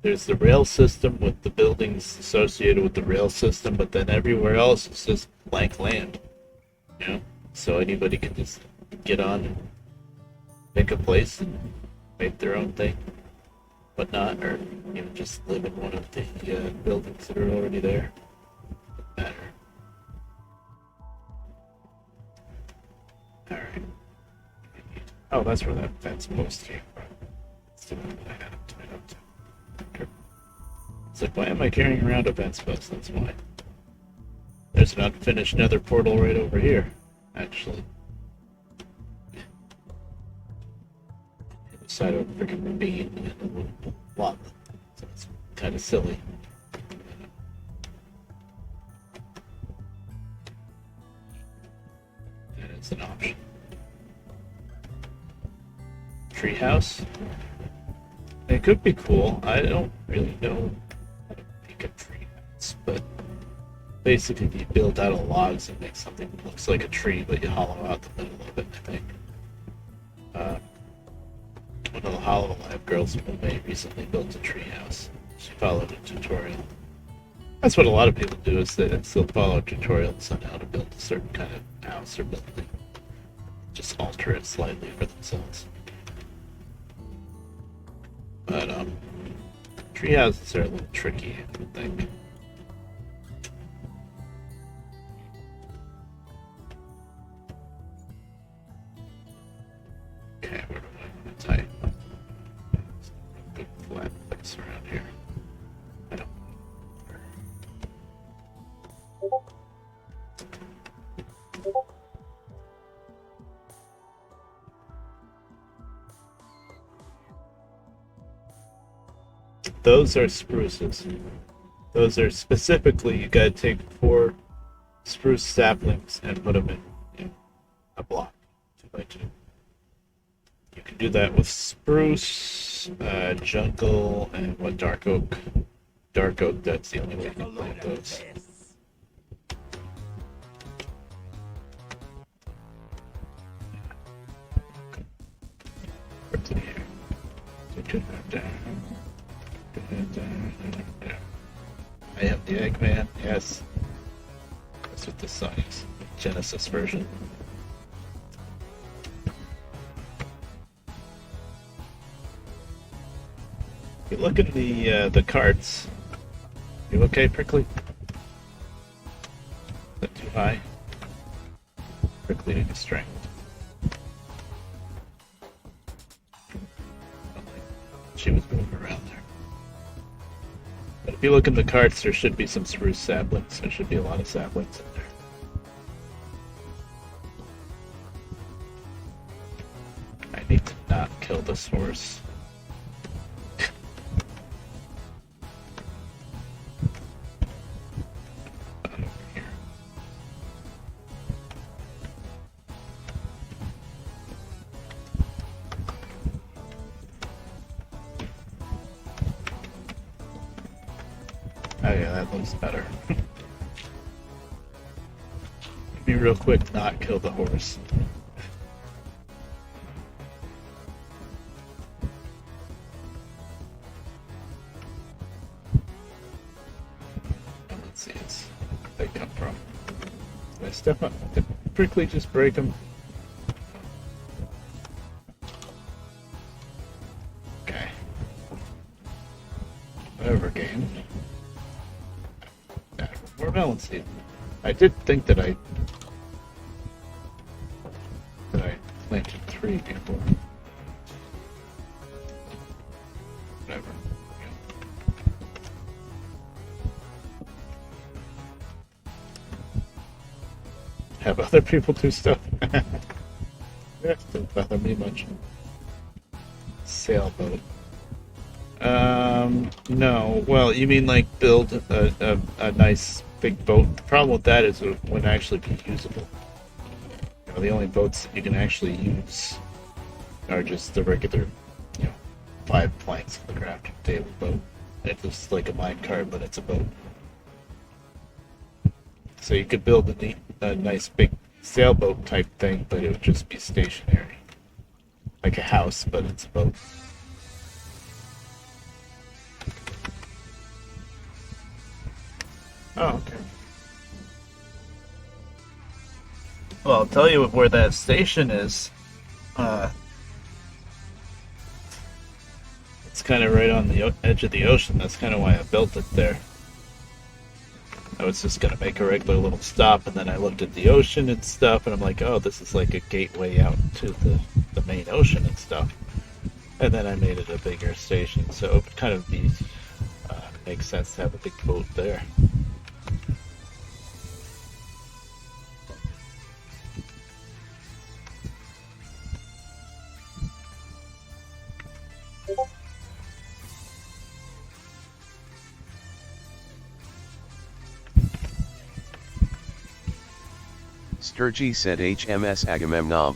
There's the rail system with the buildings associated with the rail system, but then everywhere else is just blank land. You know? So anybody can just get on and pick a place and make their own thing, whatnot, or you know, just live in one of the buildings that are already there. Doesn't matter. Alright. Oh, that's where that fence post came from. That's the one that I had to turn up to. It's like, why am I carrying around a fence post? That's why. There's an unfinished nether portal right over here, actually. Side of a freaking ravine and a little block. So it's kind of silly. That is an option. Treehouse. It could be cool. I don't really know how to make a treehouse, but basically you build out of logs and make something that looks like a tree, but you hollow out the middle of it, I think. One of the Hollow Alive girls from May recently built a treehouse. She followed a tutorial. That's what a lot of people do, is they still follow tutorials on how to build a certain kind of house or building. Just alter it slightly for themselves. But, treehouses are a little tricky, I would think. Okay, where do I want to type? Good flat place around here. I don't. Those are spruces. Those are specifically, you gotta take 4 spruce saplings and put them in a block, 2x2. You can do that with spruce, jungle, and what, dark oak. Dark oak, that's the only way you can plant those. What's in here? I have the Eggman, yes. That's what this song is. Genesis version. You look at the cards. You okay, Prickly? Is that too high? Prickly needs strength. She was moving around there. But if you look in the cards, there should be some spruce saplings. There should be a lot of saplings in there. I need to not kill this horse. Over here. Oh yeah, that looks better. Be real quick, not kill the horse. Let's see, where they come from. Did I step up? Did Prickly just break them? Okay. Whatever, game. More melon seed. I did think that I planted 3 before. Whatever. Have other people do stuff. That doesn't bother me much. Sailboat. No. Well, you mean like build a nice big boat? The problem with that is it wouldn't actually be usable. You know, the only boats that you can actually use are just the regular, 5 planks of the crafting table boat. It's just like a minecart, but it's a boat. So you could build a nice big sailboat type thing, but it would just be stationary. Like a house, but it's a boat. Oh, okay. Well, I'll tell you where that station is. It's kind of right on the edge of the ocean. That's kind of why I built it there. I was just going to make a regular little stop, and then I looked at the ocean and stuff, and I'm like, oh, this is like a gateway out to the main ocean and stuff. And then I made it a bigger station, so it would kind of makes sense to have a big boat there. Sturgy said HMS Agamemnon.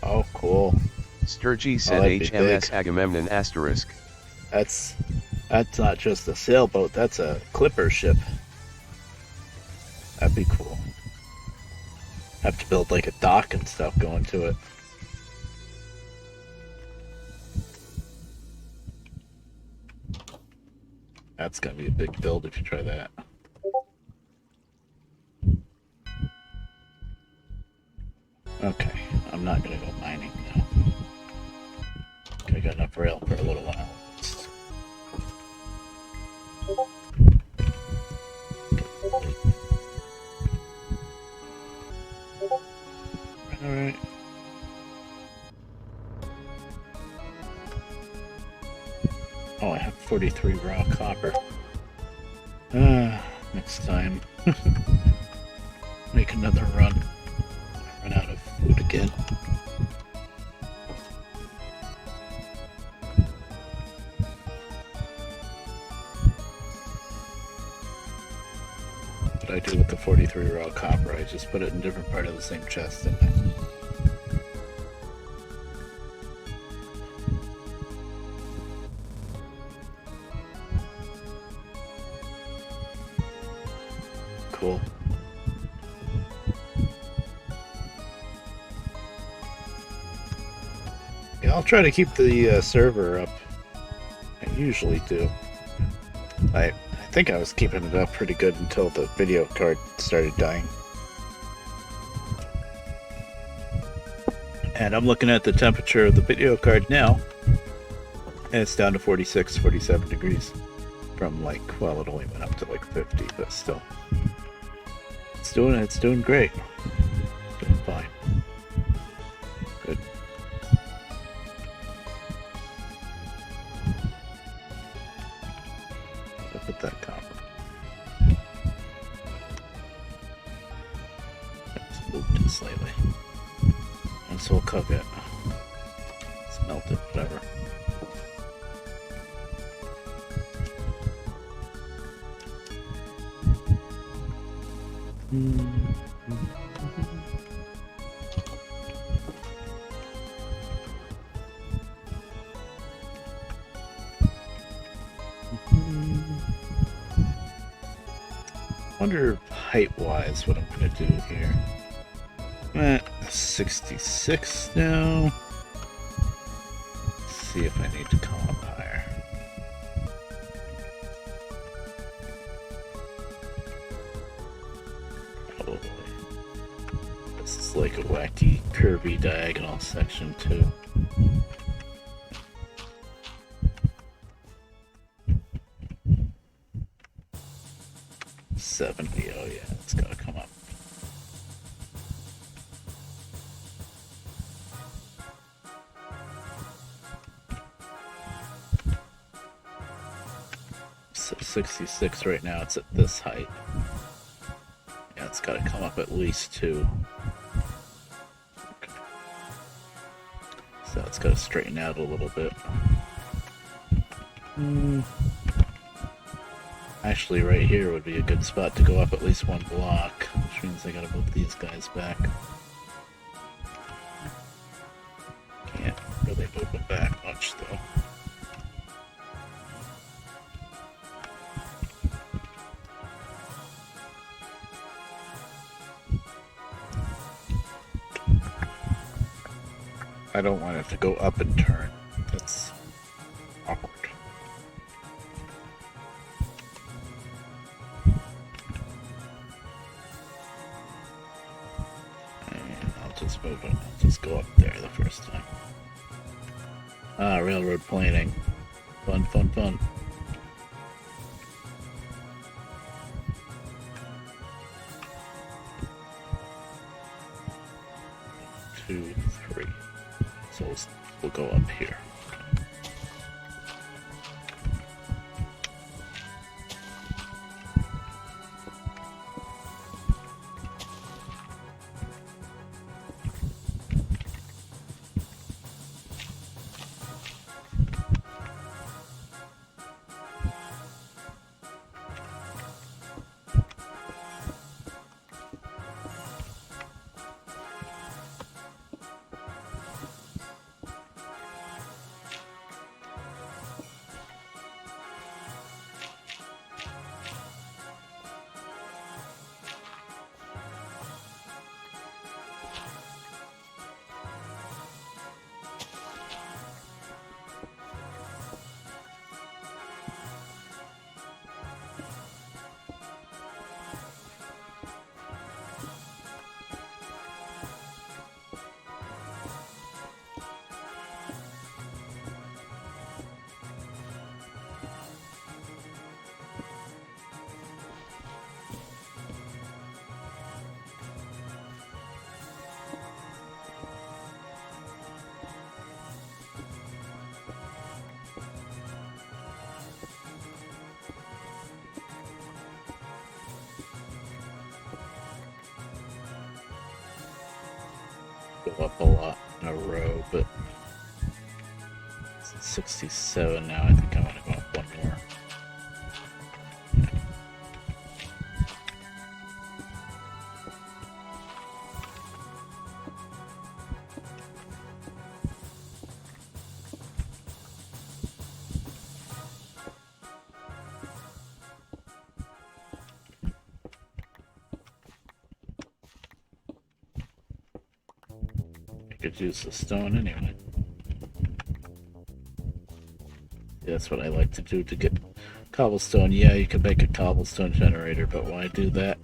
Oh, cool. Sturgy said HMS Agamemnon asterisk. That's not just a sailboat, that's a clipper ship. That'd be cool. Have to build like a dock and stuff going to it. That's gonna be a big build if you try that. Okay, I'm not gonna go mining now. Okay, I got enough rail for a little while. Alright. Oh, I have 43 raw copper. Next time. Make another run. I run out of food again. what I do with the 43 raw copper. I just put it in a different part of the same chest, didn't I? Cool. Yeah, I'll try to keep the server up. I usually do. I think I was keeping it up pretty good until the video card started dying. And I'm looking at the temperature of the video card now, and it's down to 46, 47 degrees. From like, well, it only went up to like 50, but still. It's doing great. Doing fine. Good. Look at that copper. Let's move it slightly. And so we'll cook it. Smelt it, whatever. Wonder height-wise what I'm gonna do here. 66 now. Let's see if I need to come up higher. Probably. This is like a wacky, curvy diagonal section too. Oh yeah, it's gotta come up. So 66 right now, it's at this height. Yeah, it's gotta come up at least 2. Okay. So it's gotta straighten out a little bit. Actually, right here would be a good spot to go up at least 1 block, which means I gotta move these guys back. Can't really move them back much, though. I don't want it to go up and turn. That's awkward. Move it. I'll just go up there the first time. Ah, railroad planing. Fun, fun, fun. Two, three. So we'll go up here. Go up a lot in a row, but it's 67 now. I think I want to go up 1 more. could use the stone anyway. That's what I like to do to get cobblestone. Yeah, you could make a cobblestone generator, but why do that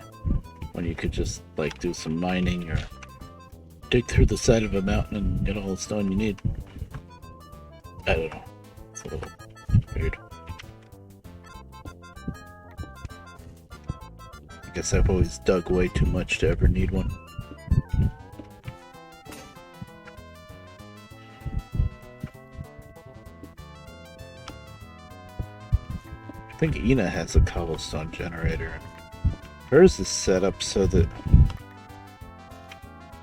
when you could just like do some mining or dig through the side of a mountain and get all the stone you need? I don't know. It's a little weird. I guess I've always dug way too much to ever need one. I think Ina has a cobblestone generator. Hers is set up so that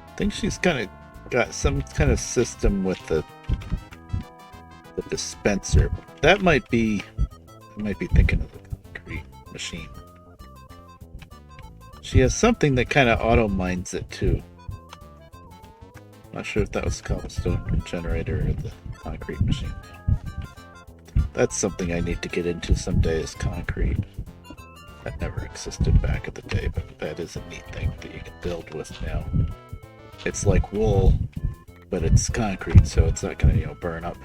I think she's kind of got some kind of system with the dispenser. That might be, I might be thinking of the concrete machine. She has something that kind of auto mines it too. Not sure if that was the cobblestone generator or the concrete machine. That's something I need to get into someday, is concrete. That never existed back in the day, but that is a neat thing that you can build with now. It's like wool, but it's concrete, so it's not going to, burn up.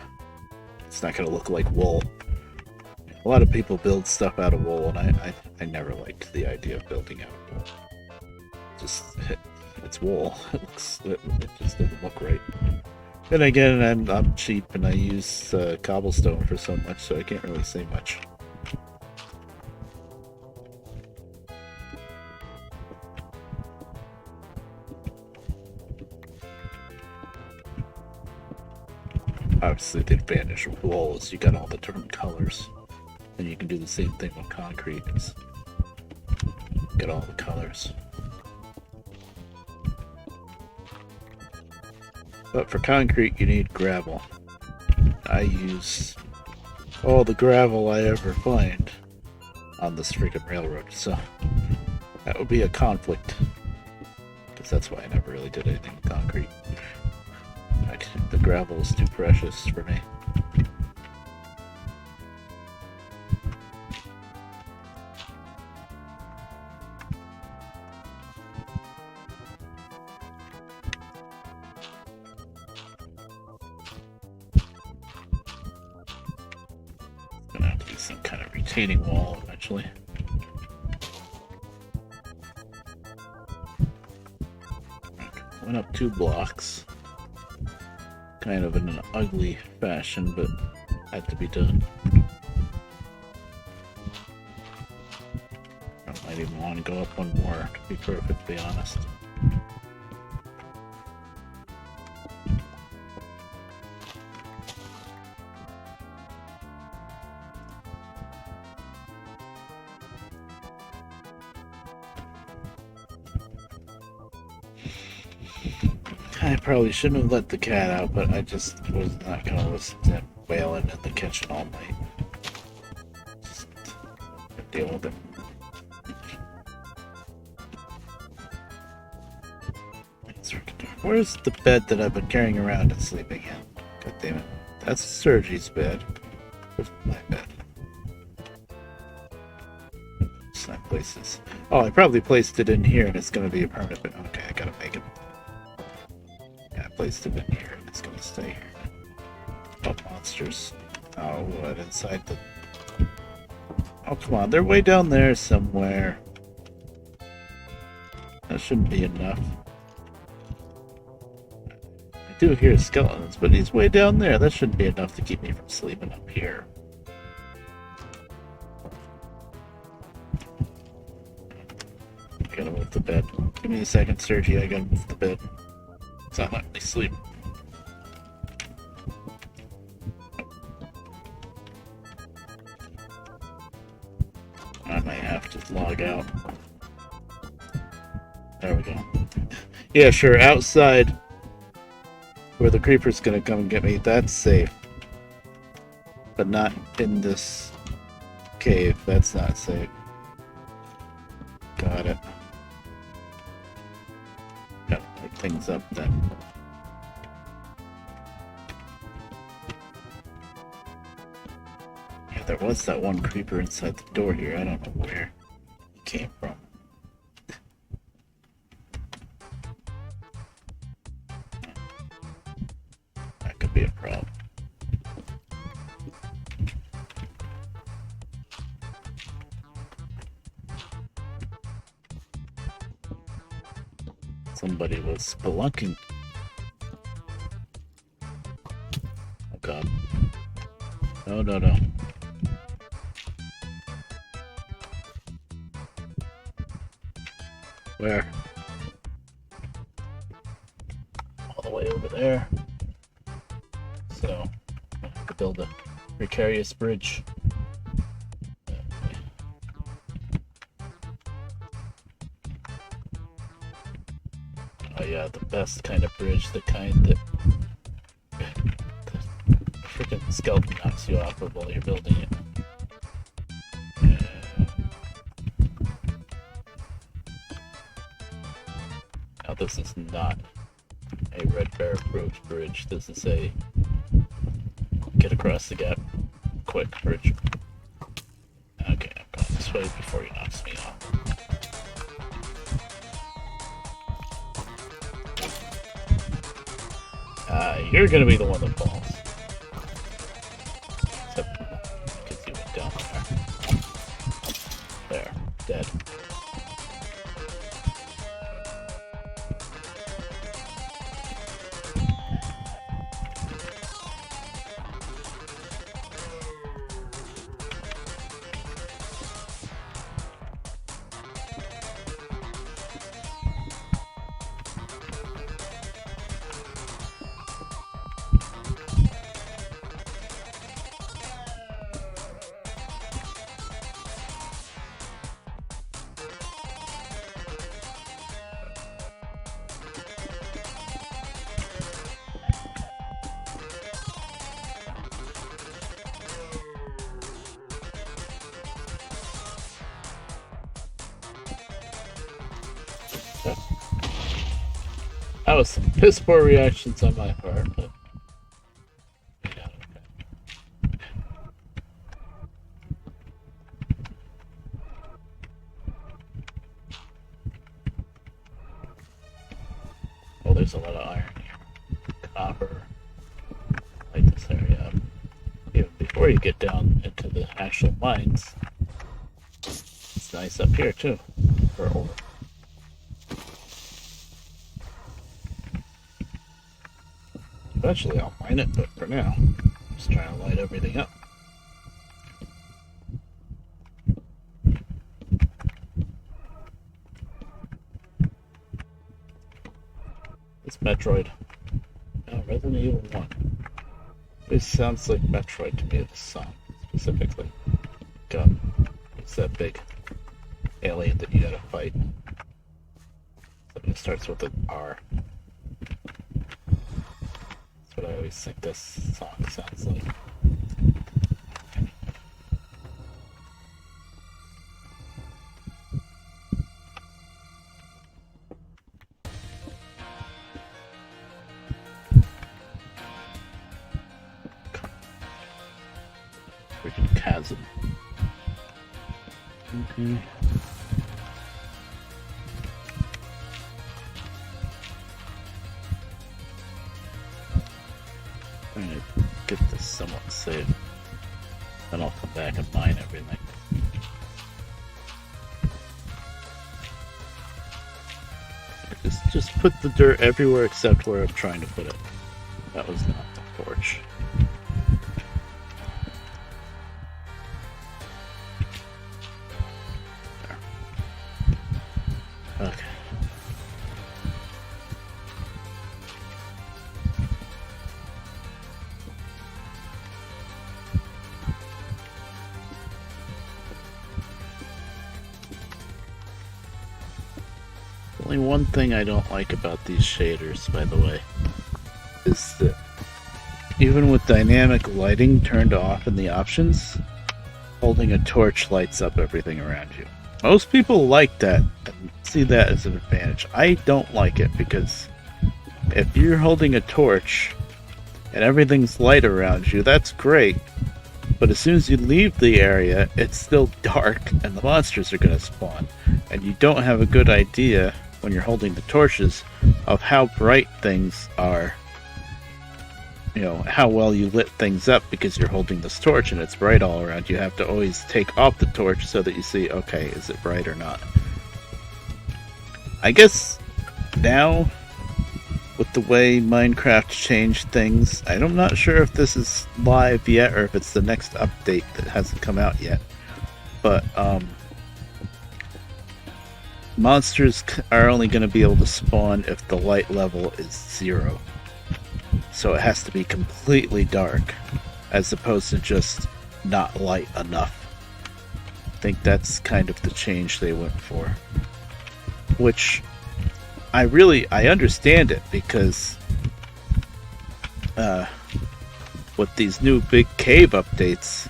It's not going to look like wool. A lot of people build stuff out of wool, and I never liked the idea of building out of wool. It's wool. It just doesn't look right. Then again, I'm cheap and I use cobblestone for so much, so I can't really say much. Obviously, the advantage of wool is you got all the different colors, and you can do the same thing with concrete. Get all the colors. But for concrete, you need gravel. I use all the gravel I ever find on this freaking railroad, so that would be a conflict. Because that's why I never really did anything with concrete. The gravel is too precious for me. Gonna have to do some kind of retaining wall eventually. Went up 2 blocks. Kind of in an ugly fashion, but had to be done. I might even want to go up one more, to be perfectly honest. I probably shouldn't have let the cat out, but I just was not going to listen to him wailing in the kitchen all night. Just deal with it. Where's the bed that I've been carrying around and sleeping in? God damn it. That's Sergi's bed. Where's my bed? Snap places. Oh, I probably placed it in here and it's going to be a permanent bed. Okay, I gotta make it. I placed it in here and it's gonna stay here. Oh, monsters. Oh, what? Inside the... Oh, come on. They're way down there somewhere. That shouldn't be enough. I do hear skeletons, but he's way down there. That shouldn't be enough to keep me from sleeping up here. I gotta move the bed. Give me a second, Sergi. I gotta move the bed. It's not letting me sleep. I might have to log out. There we go. Yeah, sure, outside where the creeper's gonna come and get me, that's safe. But not in this cave, that's not safe. Got it. Gotta pick things up then. Yeah, there was that one creeper inside the door here. I don't know where he came from. Somebody was spelunking. Oh god. No, no, no. Where? All the way over there. So, I have to build a precarious bridge. Oh yeah, the best kind of bridge, the kind that the freaking skeleton knocks you off of while you're building it. Now this is not a Red Bear Approach bridge, this is a get across the gap quick bridge. Okay, I'm going this way before he knocks me off. You're gonna be the one that falls. Except because you went down there. There, dead. That was some piss poor reactions on my part, but yeah, okay. Oh, there's a lot of iron here. Copper. Light this area up. Even before you get down into the actual mines. It's nice up here too. For ore. Eventually I'll mine it, but for now, I'm just trying to light everything up. It's Metroid. No, Resident Evil 1. This sounds like Metroid to me, this song, specifically. God, it's that big alien that you gotta fight. Something that starts with an R. But I always think this song sounds like. Freaking chasm. Okay. Trying to get this somewhat safe. Then I'll come back and mine everything. Just put the dirt everywhere except where I'm trying to put it. That was not the torch. There. Okay. Only one thing I don't like about these shaders, by the way, is that even with dynamic lighting turned off in the options, holding a torch lights up everything around you. Most people like that and see that as an advantage. I don't like it because if you're holding a torch and everything's light around you, that's great. But as soon as you leave the area, it's still dark and the monsters are going to spawn. And you don't have a good idea when you're holding the torches of how bright things are. You know, how well you lit things up because you're holding this torch and it's bright all around. You have to always take off the torch so that you see, okay, is it bright or not? I guess now, with the way Minecraft changed things, I'm not sure if this is live yet or if it's the next update that hasn't come out yet. But monsters are only going to be able to spawn if the light level is 0. So it has to be completely dark, as opposed to just not light enough. I think that's kind of the change they went for. Which I understand it, because with these new big cave updates,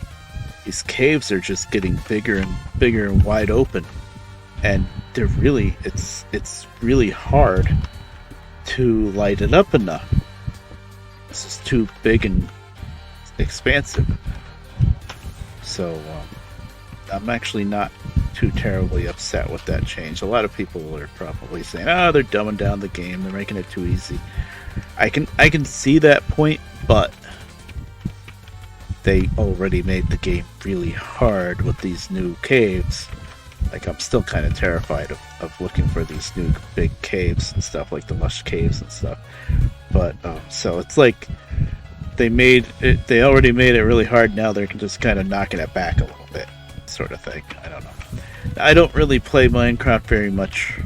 these caves are just getting bigger and bigger and wide open, and it's really hard to light it up enough. This is too big and expansive. So I'm actually not too terribly upset with that change. A lot of people are probably saying, "Oh, they're dumbing down the game. They're making it too easy." I can see that point, but they already made the game really hard with these new caves. Like, I'm still kind of terrified of looking for these new big caves and stuff, like the lush caves and stuff. But so it's like they already made it really hard. Now they're just kind of knocking it back a little bit, sort of thing. I don't know. I don't really play Minecraft very much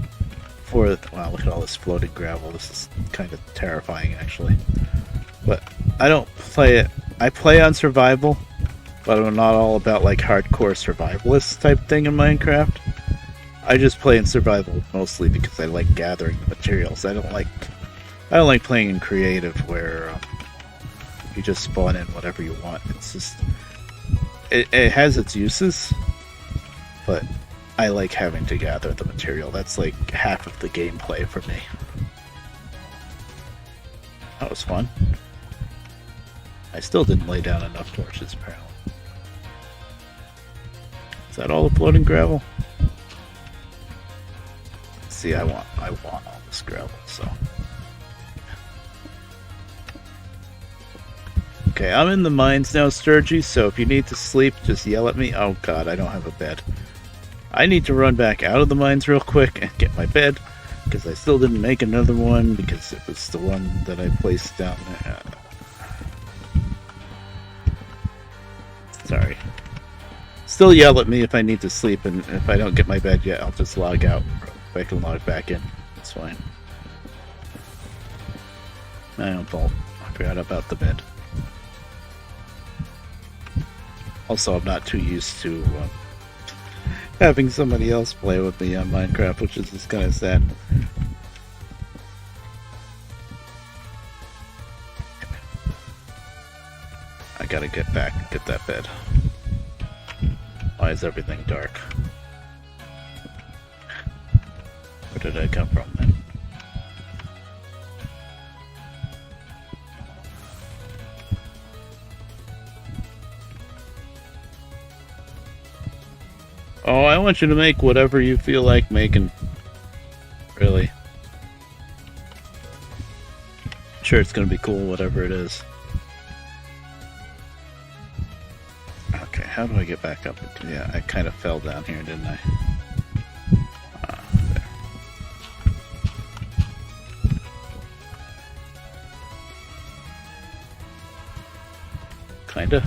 wow, look at all this floating gravel. This is kind of terrifying, actually. But I don't play it. I play on survival, but I'm not all about like hardcore survivalist type thing in Minecraft. I just play in survival mostly because I like gathering the materials. I don't like playing in creative where you just spawn in whatever you want. It's just it has its uses, but I like having to gather the material. That's like half of the gameplay for me. That was fun. I still didn't lay down enough torches, apparently. Is that all the floating gravel? See, I want all this gravel, so. Okay, I'm in the mines now, Sturgy, so if you need to sleep, just yell at me. Oh god, I don't have a bed. I need to run back out of the mines real quick and get my bed, because I still didn't make another one, because it was the one that I placed down there. Sorry. Still yell at me if I need to sleep, and if I don't get my bed yet, I'll just log out real quick and log back in. It's fine. I forgot about the bed. Also, I'm not too used to having somebody else play with me on Minecraft, which is just kind of sad. I gotta get back and get that bed. Why is everything dark? Where did I come from then? Oh, I want you to make whatever you feel like making. Really. Sure, it's gonna be cool, whatever it is. Okay, how do I get back up? Yeah, I kind of fell down here, didn't I? There. Kinda.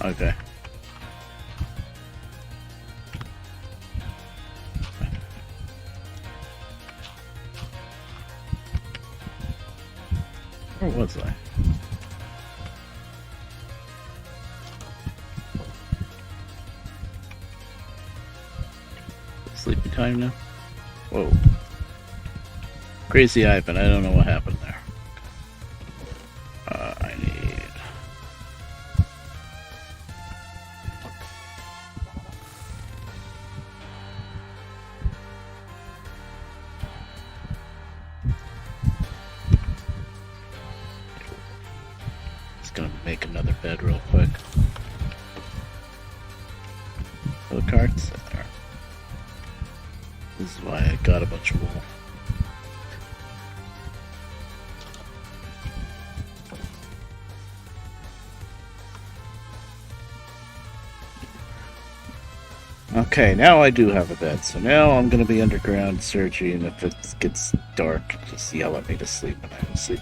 Okay. Where was I? Sleepy time now? Whoa. Crazy Ivan, I don't know what happened there. I need... Just gonna make another bed real quick. Oh, the carts in there. This is why I got a bunch of wool. Okay, now I do have a bed, so now I'm gonna be underground searching, and if it gets dark, just yell at me to sleep and I will sleep.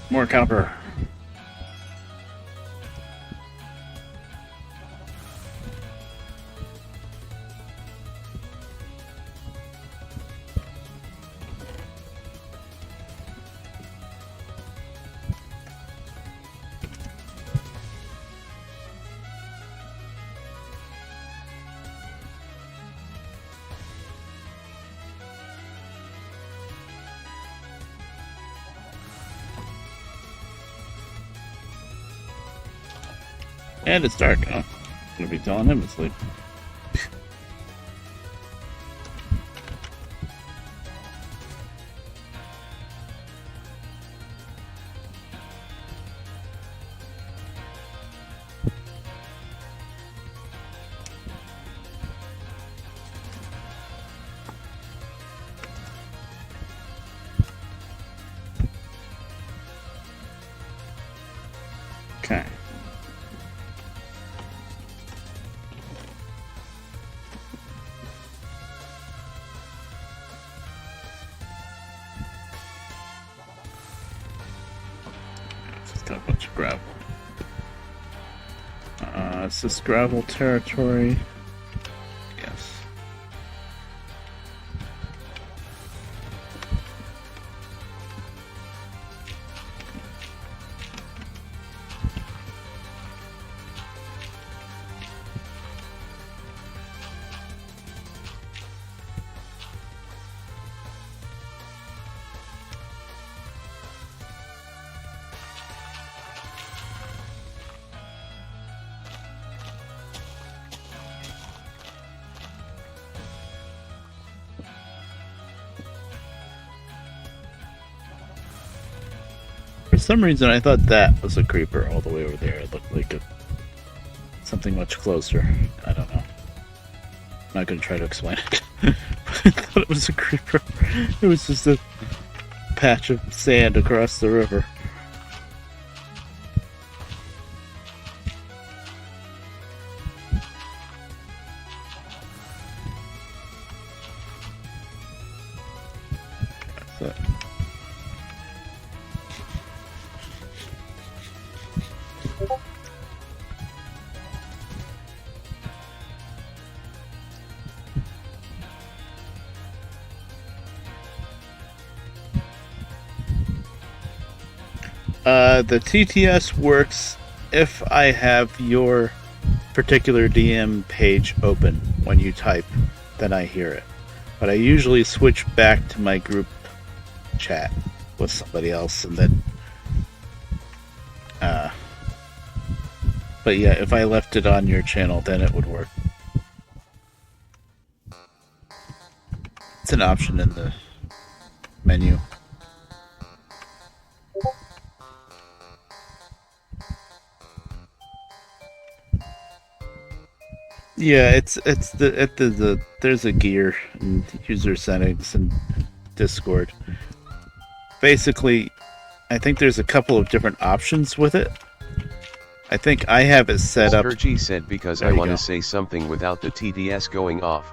More copper. And it's dark now. I'm gonna be telling him to sleep. Okay. Just got a bunch of gravel. Is this gravel territory? Yes. For some reason, I thought that was a creeper all the way over there. It looked like something much closer. I don't know. I'm not going to try to explain it. I thought it was a creeper. It was just a patch of sand across the river. That's it. The TTS works if I have your particular DM page open when you type, then I hear it. But I usually switch back to my group chat with somebody else and then but yeah, if I left it on your channel, then it would work. It's an option in the menu. Yeah, it's the there's a gear and user settings and Discord. Basically, I think there's a couple of different options with it. I think I have it set up. Sturgy said because I want to say something without the TDS going off.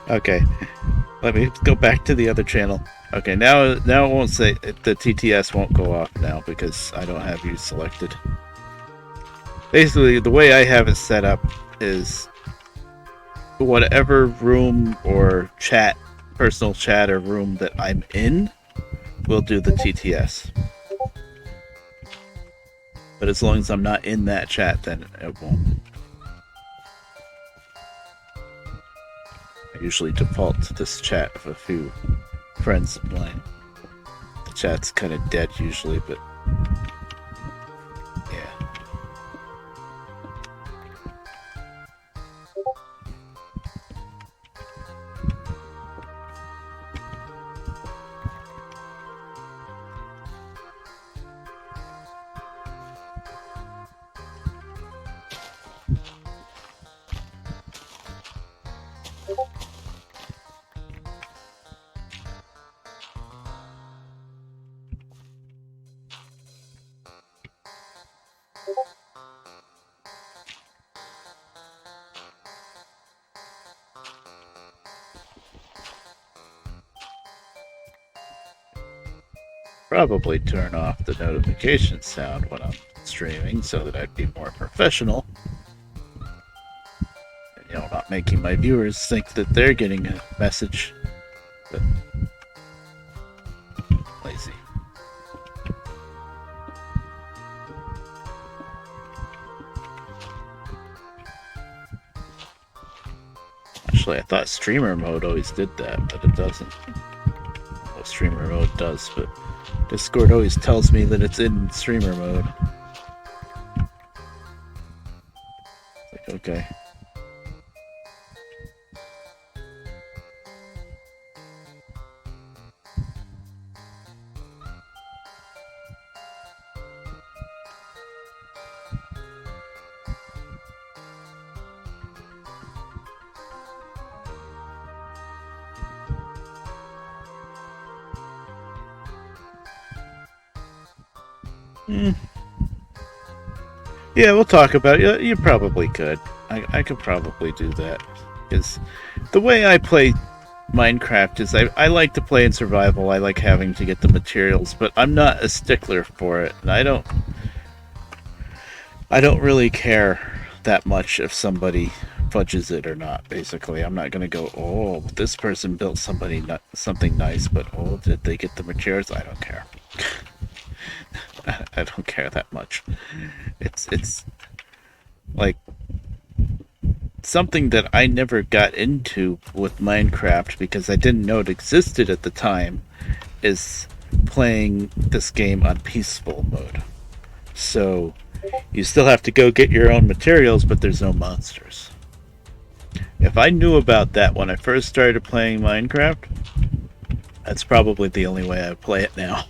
Okay, let me go back to the other channel. Okay, now it won't say the TTS won't go off now because I don't have you selected. Basically, the way I have it set up is whatever room or chat, personal chat or room that I'm in, will do the TTS. But as long as I'm not in that chat, then it won't. I usually default to this chat of a few friends of mine. The chat's kind of dead usually, but yeah. probably turn off the notification sound when I'm streaming so that I'd be more professional. You know, not making my viewers think that they're getting a message. But lazy. Actually, I thought streamer mode always did that, but it doesn't. Well, streamer mode does, but Discord always tells me that it's in streamer mode. Like, okay. Yeah, we'll talk about it. You probably could. I could probably do that. Because the way I play Minecraft is I like to play in survival. I like having to get the materials, but I'm not a stickler for it. And I don't really care that much if somebody fudges it or not, basically. I'm not going to go, oh, this person built something nice, but oh, did they get the materials? I don't care. I don't care that much. It's like something that I never got into with Minecraft because I didn't know it existed at the time is playing this game on peaceful mode. So you still have to go get your own materials, but there's no monsters. If I knew about that when I first started playing Minecraft, that's probably the only way I play it now.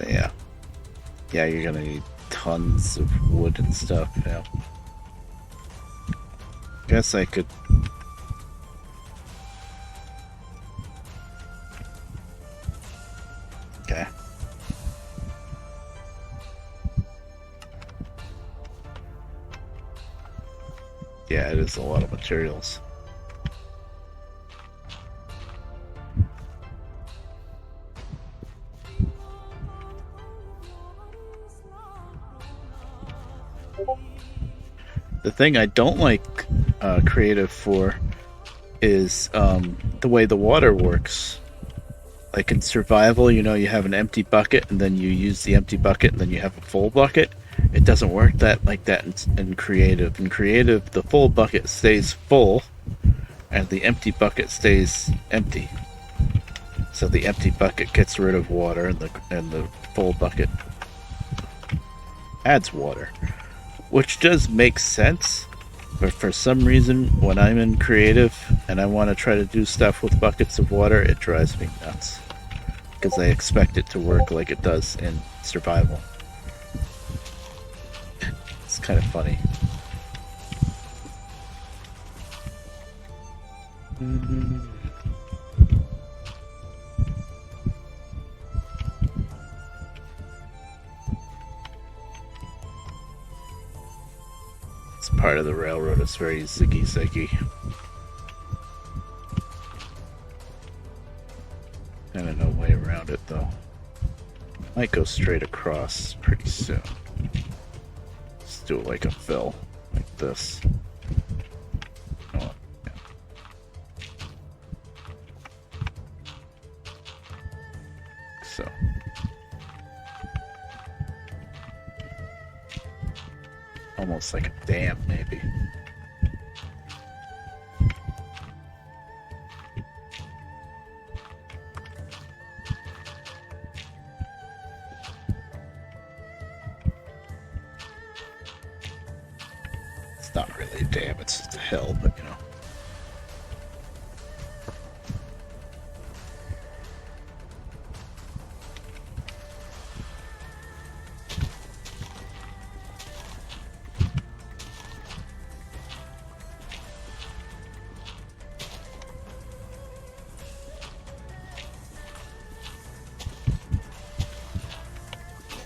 Yeah. Yeah, you're gonna need tons of wood and stuff, yeah. Guess I could... Okay. Yeah, it is a lot of materials. The thing I don't like creative for is the way the water works. Like in survival, you know, you have an empty bucket and then you use the empty bucket and then you have a full bucket. It doesn't work like that in creative. In creative, the full bucket stays full and the empty bucket stays empty. So the empty bucket gets rid of water and the full bucket adds water. Which does make sense, but for some reason, when I'm in creative and I want to try to do stuff with buckets of water, it drives me nuts. Because I expect it to work like it does in survival. It's kind of funny. It's part of the railroad. It's very ziggy-zaggy. Kind of no way around it, though. Might go straight across pretty soon. Let's do it like a fill, like this. Oh, yeah. So. Almost like a dam, maybe. It's not really a dam, it's just a hill, but you know.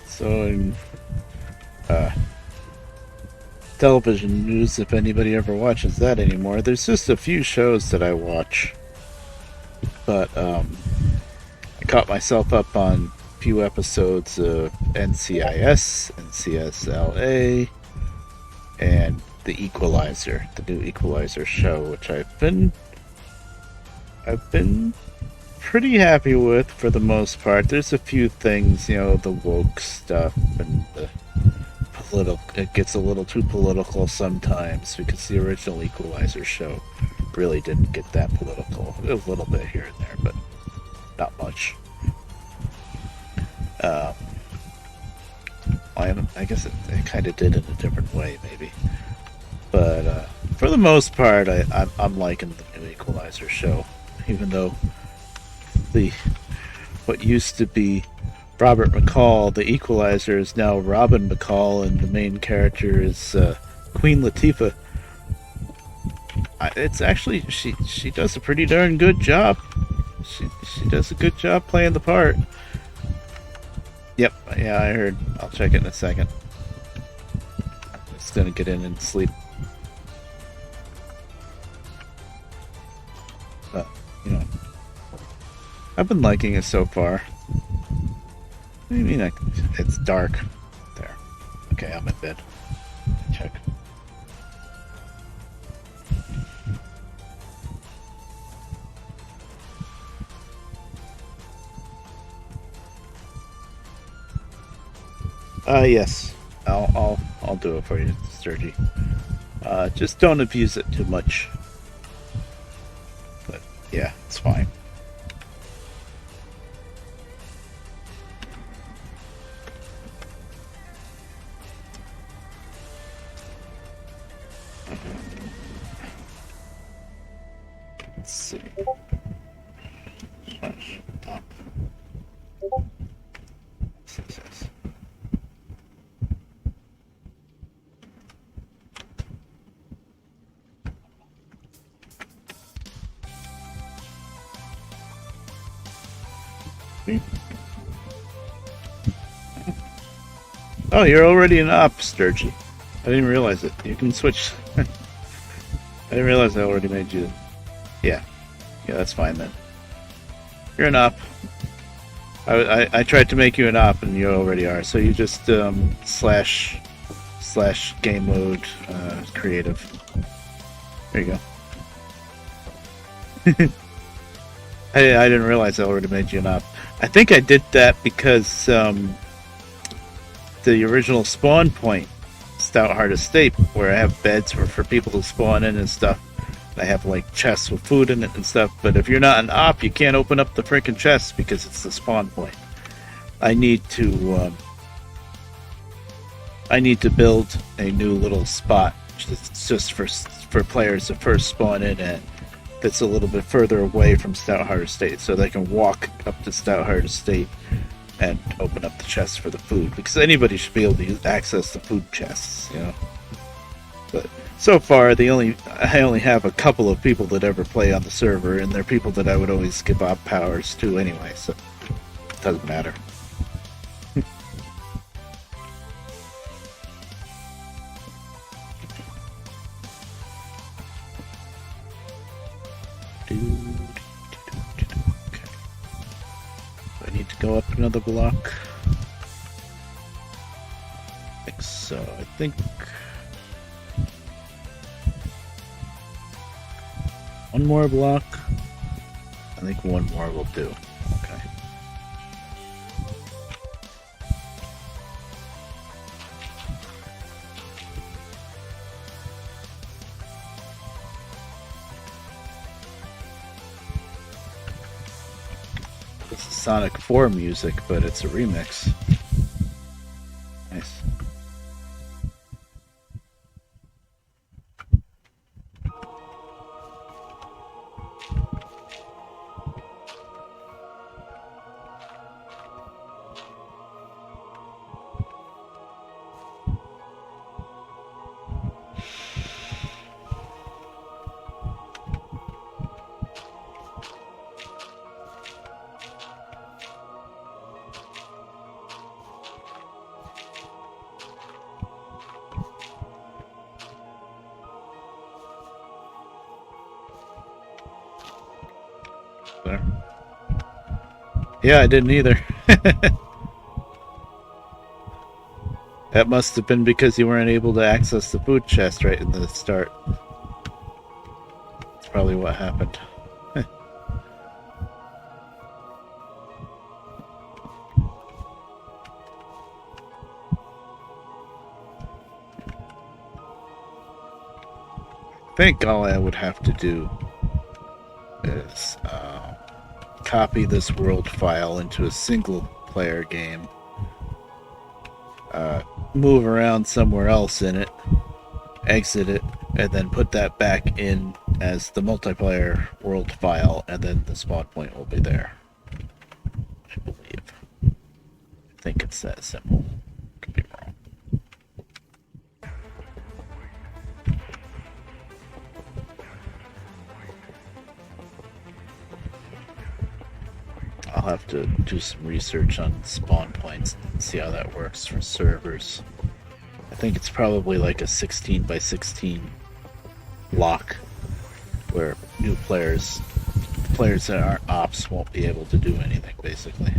So, television news, if anybody ever watches that anymore. There's just a few shows that I watch. But I caught myself up on a few episodes of NCIS, NCSLA, and The Equalizer, the new Equalizer show, which I've been pretty happy with for the most part. There's a few things, the woke stuff and the political. It gets a little too political sometimes because the original Equalizer show really didn't get that political. A little bit here and there, but not much. I guess it kind of did in a different way, maybe. But for the most part, I'm liking the new Equalizer show, even though what used to be Robert McCall, the Equalizer, is now Robin McCall, and the main character is Queen Latifah. It's actually she does a pretty darn good job. She does a good job playing the part. Yep, yeah, I heard. I'll check it in a second. I'm just gonna get in and sleep. But, I've been liking it so far. What do you mean it's dark? There. Okay, I'm in bed. Check. Yes. I'll do it for you, Sturgy. Just don't abuse it too much. But yeah, it's fine. Let's see. Oh, you're already an op, Sturgy. I didn't realize it. You can switch. I didn't realize I already made you. Yeah, that's fine then. You're an op. I tried to make you an op, and you already are. So you just slash game mode creative. There you go. I didn't realize I already made you an op. I think I did that because the original spawn point, Stoutheart Estate, where I have beds for people to spawn in and stuff. I have like chests with food in it and stuff. But if you're not an op, you can't open up the freaking chests because it's the spawn point. I need to build a new little spot just for players to first spawn in at. That's a little bit further away from Stoutheart Estate, so they can walk up to Stoutheart Estate and open up the chests for the food, because anybody should be able to access the food chests, But so far, I only have a couple of people that ever play on the server, and they're people that I would always give op powers to anyway, so it doesn't matter. Okay. I need to go up another block. So I think one more block. I think one more will do. Okay. This is Sonic 4 music, but it's a remix. Nice. There. Yeah, I didn't either. That must have been because you weren't able to access the food chest right in the start. That's probably what happened. I think all I would have to do is copy this world file into a single player game, move around somewhere else in it, exit it, and then put that back in as the multiplayer world file, and then the spawn point will be there. I believe. I think it's that simple. Could be wrong. I'll have to do some research on spawn points and see how that works for servers. I think it's probably like a 16 by 16 block where new players that aren't ops won't be able to do anything, basically.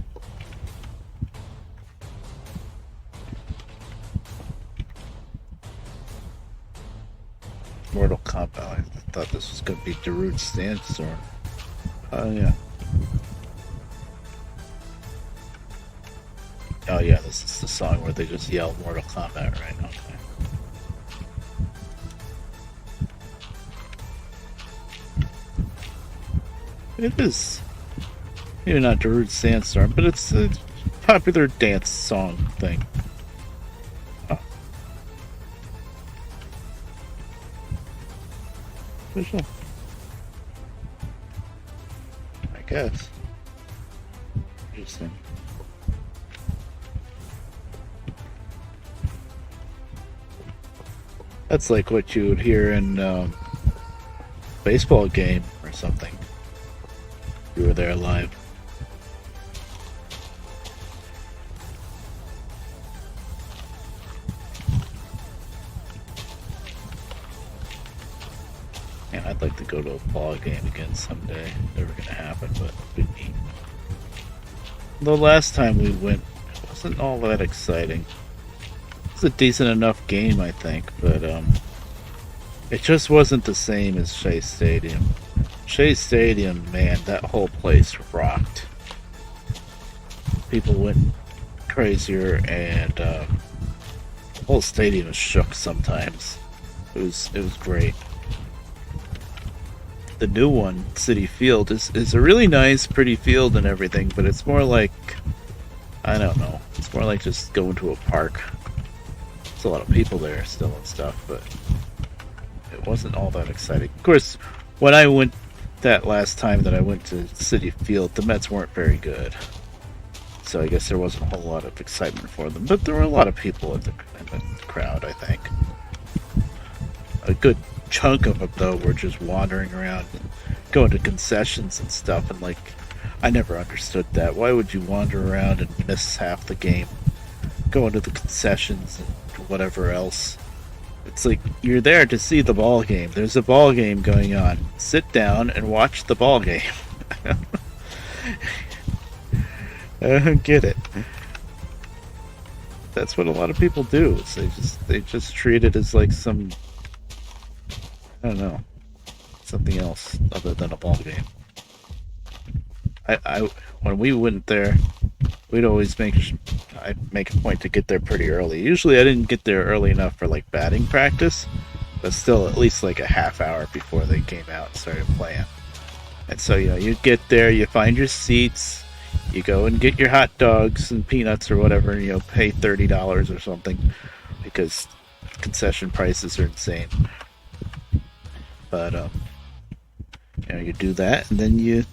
Mortal Kombat. I thought this was going to be Darude Sandstorm. Oh, yeah. Oh yeah, this is the song where they just yell Mortal Kombat, right? Okay. It is maybe not Darude Sandstorm, but it's a popular dance song thing. Oh. Official. I guess. Interesting. That's like what you would hear in a baseball game or something. You were there live. Man, I'd like to go to a ball game again someday. Never gonna happen, but it'd be neat. The last time we went, it wasn't all that exciting. It's a decent enough game, I think, but it just wasn't the same as Shea Stadium. Shea Stadium, man, that whole place rocked. People went crazier, and the whole stadium was shook sometimes. It was great. The new one, City Field, is a really nice, pretty field and everything, but it's more like, I don't know, it's more like just going to a park. There's a lot of people there still and stuff, but it wasn't all that exciting. Of course, when I went that last time that I went to City Field, the Mets weren't very good. So I guess there wasn't a whole lot of excitement for them. But there were a lot of people in the crowd, I think. A good chunk of them, though, were just wandering around and going to concessions and stuff. And, like, I never understood that. Why would you wander around and miss half the game? Going to the concessions and whatever else. It's like, you're there to see the ball game. There's a ball game going on. Sit down and watch the ball game. I don't get it. That's what a lot of people do. Is they just treat it as like some, I don't know, something else other than a ball game. When we went there, we'd always I'd make a point to get there pretty early. Usually I didn't get there early enough for like batting practice, but still at least like a half hour before they came out and started playing. And so, you get there, you find your seats, you go and get your hot dogs and peanuts or whatever, and pay $30 or something, because concession prices are insane. But you do that, and then you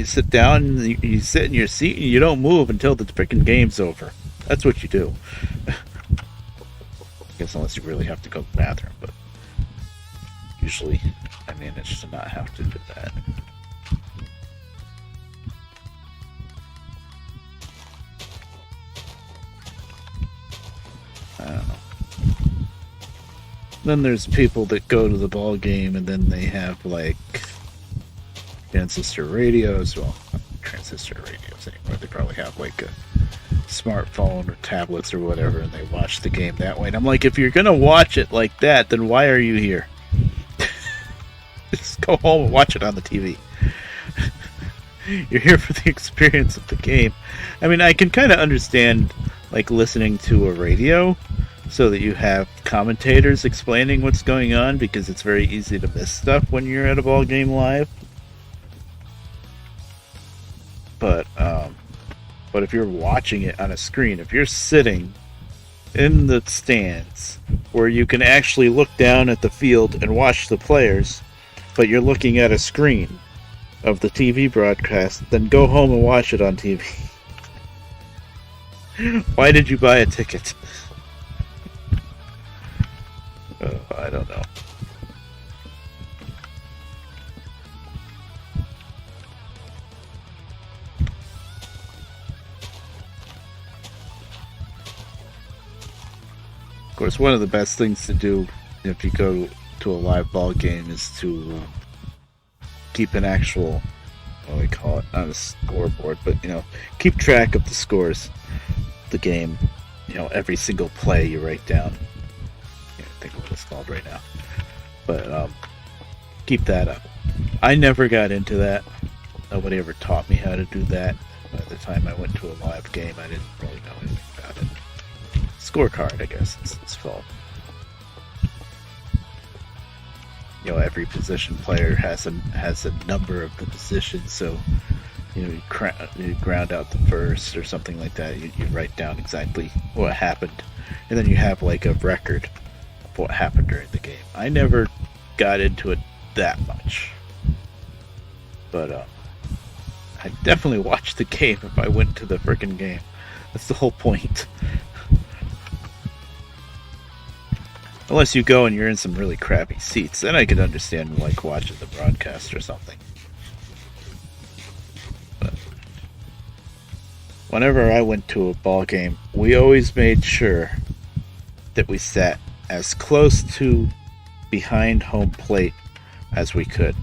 sit down and you sit in your seat and you don't move until the freaking game's over. That's what you do. I guess unless you really have to go to the bathroom, but usually I manage to not have to do that. I don't know. Then there's people that go to the ball game and then they have like transistor radios. Well, not transistor radios anymore. They probably have like a smartphone or tablets or whatever, and they watch the game that way. And I'm like, if you're gonna watch it like that, then why are you here? Just go home and watch it on the TV. You're here for the experience of the game. I mean, I can kind of understand like listening to a radio so that you have commentators explaining what's going on, because it's very easy to miss stuff when you're at a ball game live. But if you're watching it on a screen, if you're sitting in the stands where you can actually look down at the field and watch the players, but you're looking at a screen of the TV broadcast, then go home and watch it on TV. Why did you buy a ticket? I don't know. Of course, one of the best things to do if you go to a live ball game is to keep an actual, what do we call it, not a scoreboard, but, keep track of the scores of the game. Every single play you write down. I can't think of what it's called right now. But keep that up. I never got into that. Nobody ever taught me how to do that. By the time I went to a live game, I didn't really know anything about it. Scorecard, I guess it's called. Every position player has a number of the positions, so you ground out the first or something like that. You write down exactly what happened, and then you have like a record of what happened during the game. I never got into it that much, but I definitely watched the game if I went to the frickin' game. That's the whole point. Unless you go and you're in some really crappy seats, then I could understand like watching the broadcast or something. But whenever I went to a ball game, we always made sure that we sat as close to behind home plate as we could.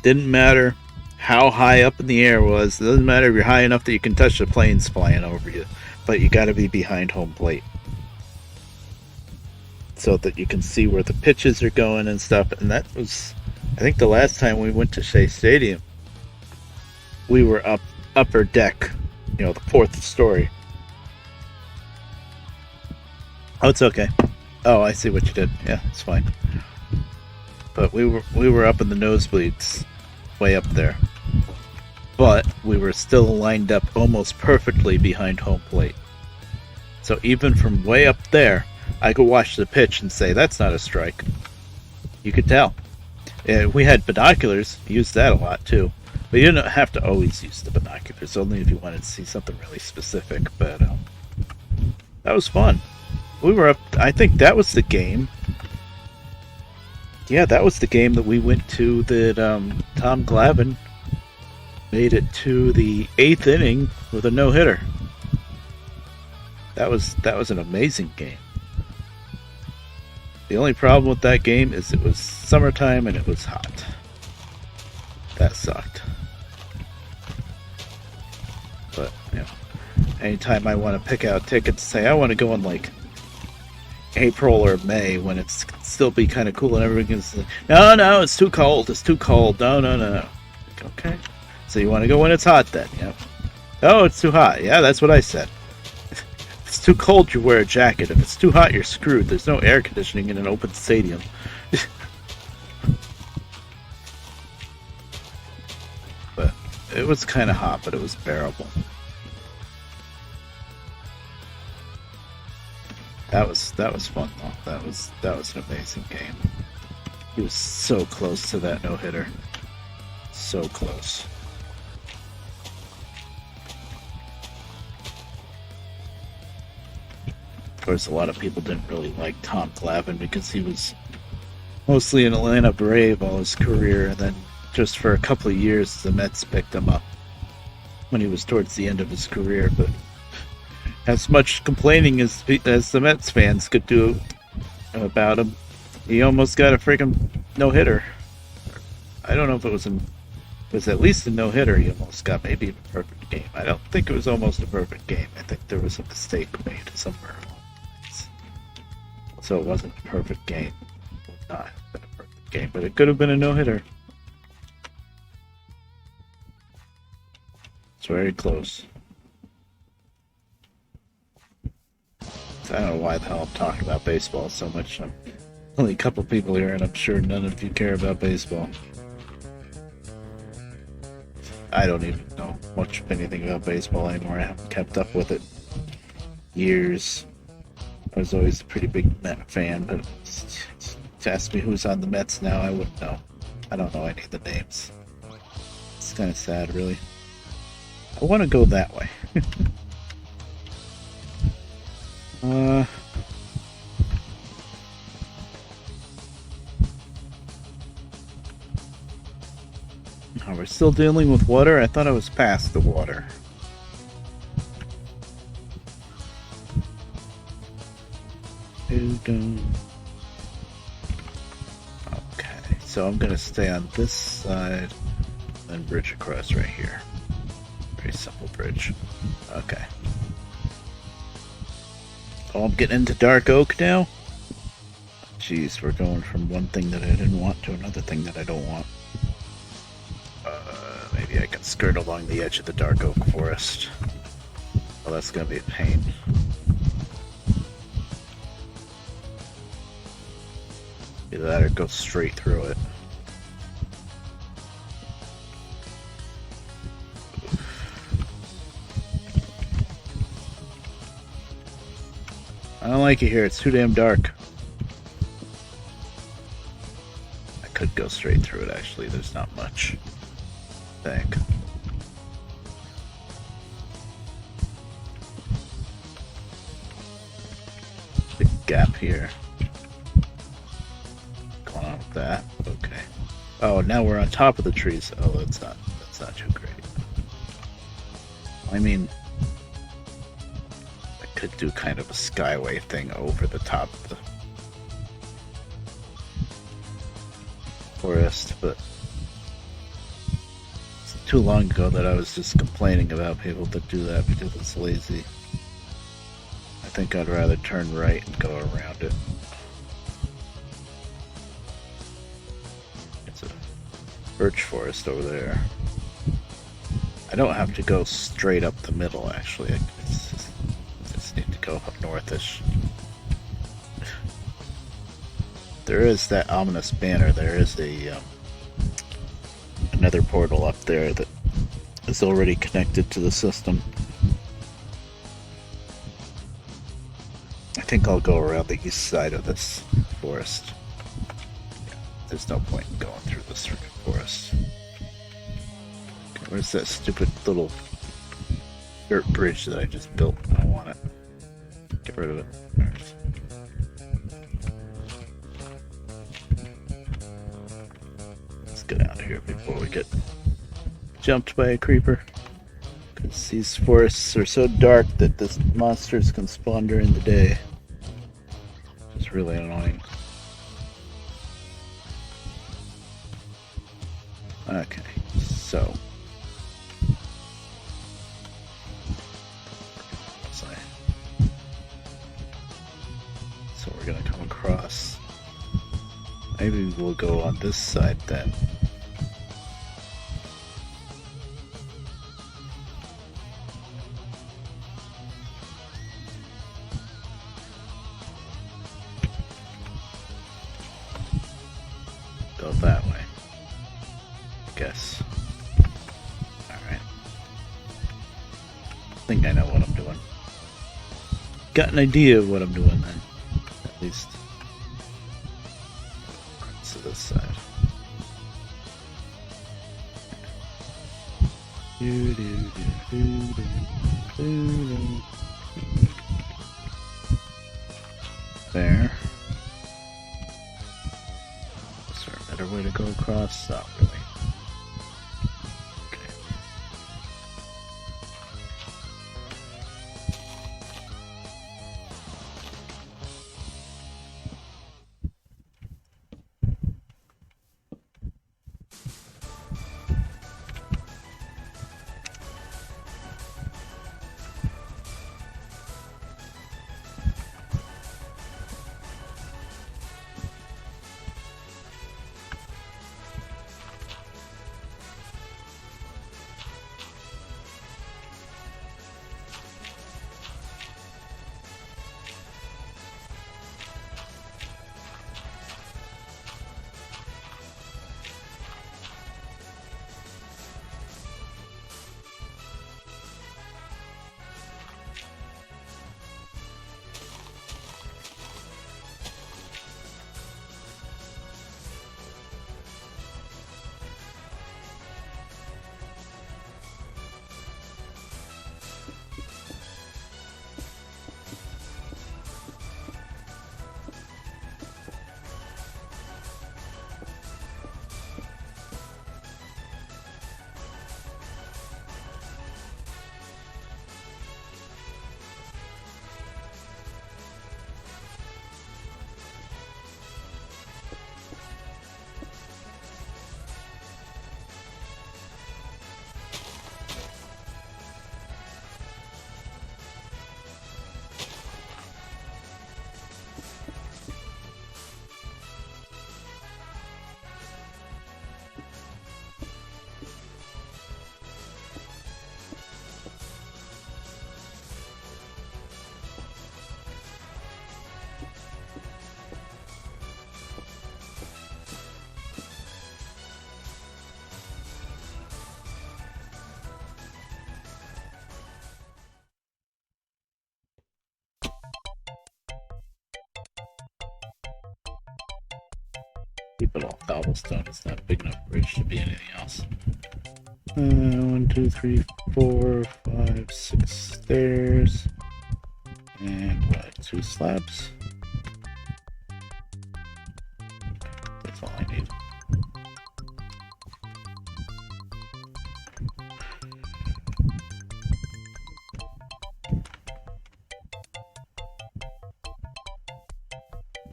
Didn't matter how high up in the air it was. It doesn't matter if you're high enough that you can touch the planes flying over you, but you got to be behind home plate, so that you can see where the pitches are going and stuff. And that was, I think, the last time we went to Shea Stadium. We were upper deck, the fourth story. Oh, it's okay. Oh, I see what you did. Yeah, it's fine. But we were up in the nosebleeds, way up there. But we were still lined up almost perfectly behind home plate. So even from way up there, I could watch the pitch and say, that's not a strike. You could tell. We had binoculars, used that a lot too. But you didn't have to always use the binoculars, only if you wanted to see something really specific. But that was fun. We were up, I think that was the game. Yeah, that was the game that we went to that Tom Glavine made it to the 8th inning with a no-hitter. That was an amazing game. The only problem with that game is it was summertime and it was hot. That sucked. But, anytime I want to pick out tickets, say I want to go in like April or May when it's still be kind of cool and everyone can say, no, it's too cold, no. Okay. So you want to go when it's hot then, yep. Oh, it's too hot. Yeah, that's what I said. If it's too cold, you wear a jacket. If it's too hot, you're screwed. There's no air conditioning in an open stadium. But it was kind of hot, but it was bearable. That was fun though. That was an amazing game. He was so close to that no-hitter. So close. Of course, a lot of people didn't really like Tom Glavine because he was mostly an Atlanta Brave all his career, and then just for a couple of years the Mets picked him up when he was towards the end of his career. But as much complaining as the Mets fans could do about him, he almost got a freaking no-hitter. I don't know if it was at least a no hitter. He almost got maybe a perfect game. I don't think it was almost a perfect game. I think there was a mistake made somewhere along the lines. So it wasn't a perfect game. It would not have been a perfect game, but it could have been a no hitter. It's very close. I don't know why the hell I'm talking about baseball so much. I'm only a couple people here, and I'm sure none of you care about baseball. I don't even know much of anything about baseball anymore. I haven't kept up with it years. I was always a pretty big Met fan, but to ask me who's on the Mets now, I wouldn't know. I don't know any of the names. It's kind of sad, really. I want to go that way. Oh, we're still dealing with water? I thought I was past the water. Okay, so I'm gonna stay on this side and bridge across right here. Very simple bridge. Okay. Oh, I'm getting into dark oak now? Jeez, we're going from one thing that I didn't want to another thing that I don't want. Maybe I can skirt along the edge of the dark oak forest. Well, that's gonna be a pain. Either that or go straight through it. I don't like it here, it's too damn dark. I could go straight through it actually, there's not much. I think. Big gap here. Going on with that. Okay. Oh, now we're on top of the trees. Oh, that's not too great. I mean, I could do kind of a skyway thing over the top of the forest, but it's too long ago that I was just complaining about people that do that because it's lazy. I think I'd rather turn right and go around it. It's a birch forest over there. I don't have to go straight up the middle, actually. I just need to go up northish. There is that ominous banner. There is a another portal up there that is already connected to the system. I think I'll go around the east side of this forest. There's no point in going through this forest. Okay, where's that stupid little dirt bridge that I just built? I don't want it. Get rid of it. There it is. Let's get out of here before we get jumped by a creeper. Because these forests are so dark that the monsters can spawn during the day. It's really annoying. Okay, so we're gonna come across. Maybe we'll go on this side then. Go that way. I guess. Alright. I think I know what I'm doing. Got an idea of what I'm doing then. At least. To this side. There. Is there a better way to go across? Not really. Okay. But all cobblestone is not big enough bridge to be anything else. 1, 2, 3, 4, 5, 6 stairs. And what? 2 slabs? That's all I need.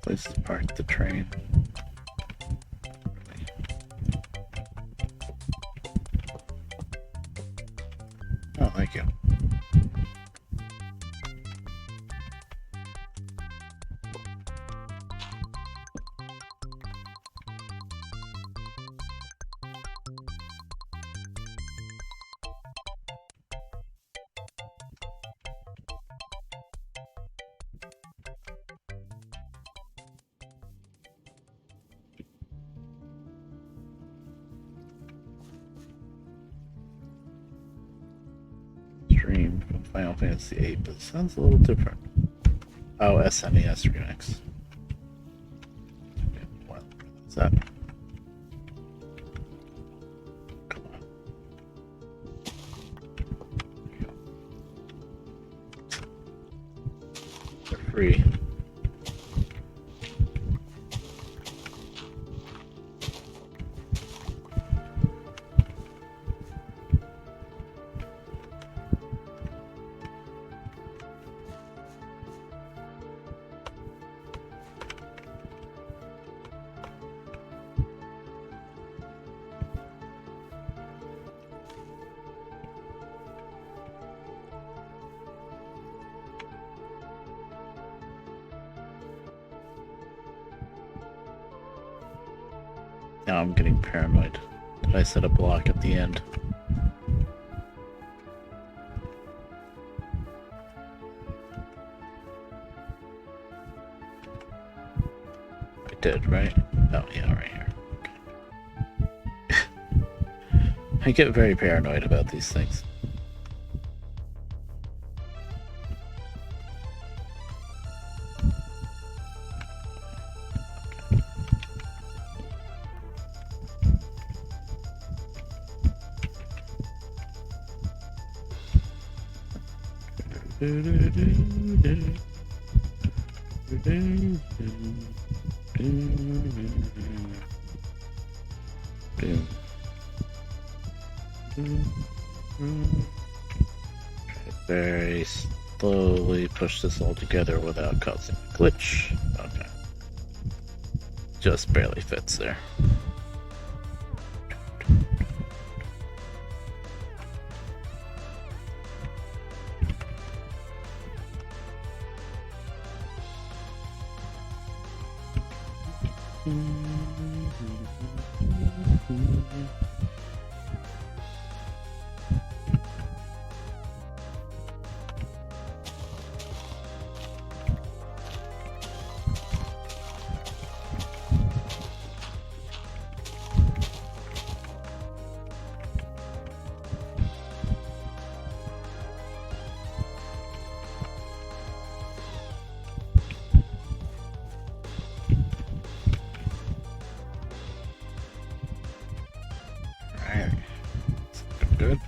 Place to park the train. Oh, thank you. Stream from Final Fantasy VIII, but it sounds a little different. Oh, SNES remix. What is that? Come on. They're free. Now I'm getting paranoid. Did I set a block at the end? I did, right? Oh, yeah, right here. Okay. I get very paranoid about these things. Very slowly push this all together without causing a glitch. Okay. Just barely fits there. Good.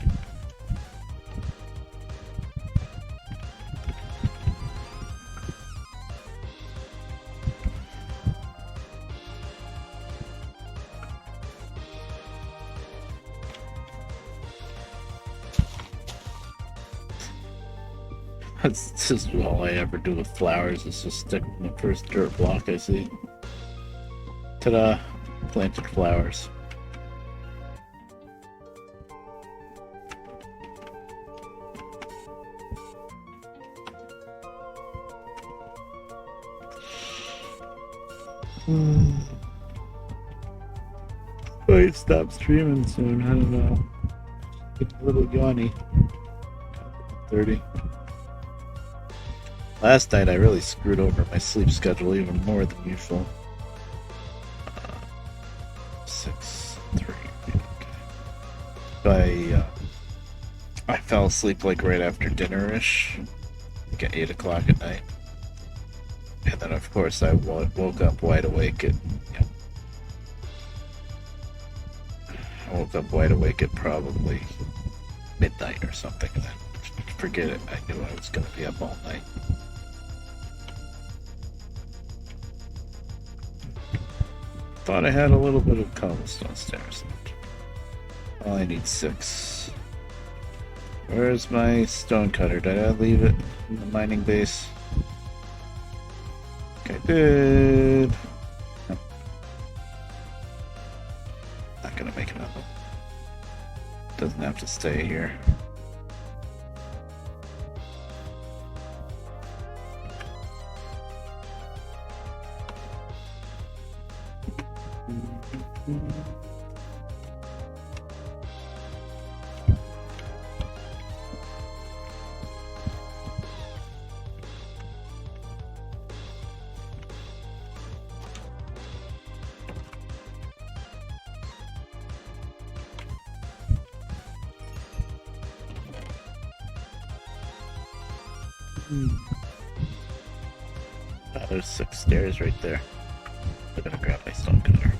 That's just all I ever do with flowers is just stick in the first dirt block I see. Ta-da! Planted flowers. Might stop streaming soon, I don't know. Get a little yawny. 30. Last night I really screwed over my sleep schedule even more than usual. 6, 3. Okay. I fell asleep like right after dinner-ish, like at 8 o'clock at night. And then of course I woke up wide awake at woke up wide awake at probably midnight or something, and then forget it. I knew I was going to be up all night. Thought I had a little bit of cobblestone stairs. Well, I need 6. Where's my stone cutter? Did I leave it in the mining base? Okay, did. No. Not gonna make another. Doesn't have to stay here. There's 6 stairs right there. I'm gonna grab my stone cutter.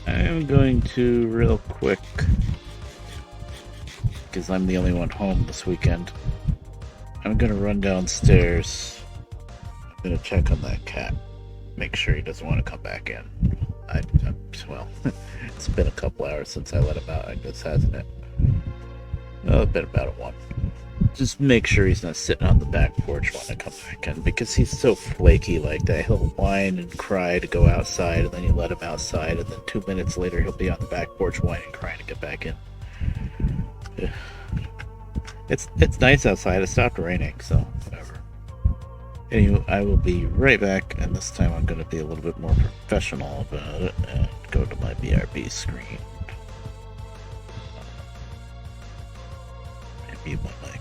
I'm going to, real quick, because I'm the only one home this weekend, I'm going to run downstairs. I'm going to check on that cat. Make sure he doesn't want to come back in. Well, it's been a couple hours since I let him out, I guess, hasn't it? Well, it's been about a 1. Just make sure he's not sitting on the back porch when I come back in, because he's so flaky like that. He'll whine and cry to go outside, and then you let him outside, and then 2 minutes later he'll be on the back porch whining and crying to get back in. It's nice outside. It stopped raining, so whatever. Anyway, I will be right back, and this time I'm going to be a little bit more professional about it and go to my BRB screen. Maybe my mic.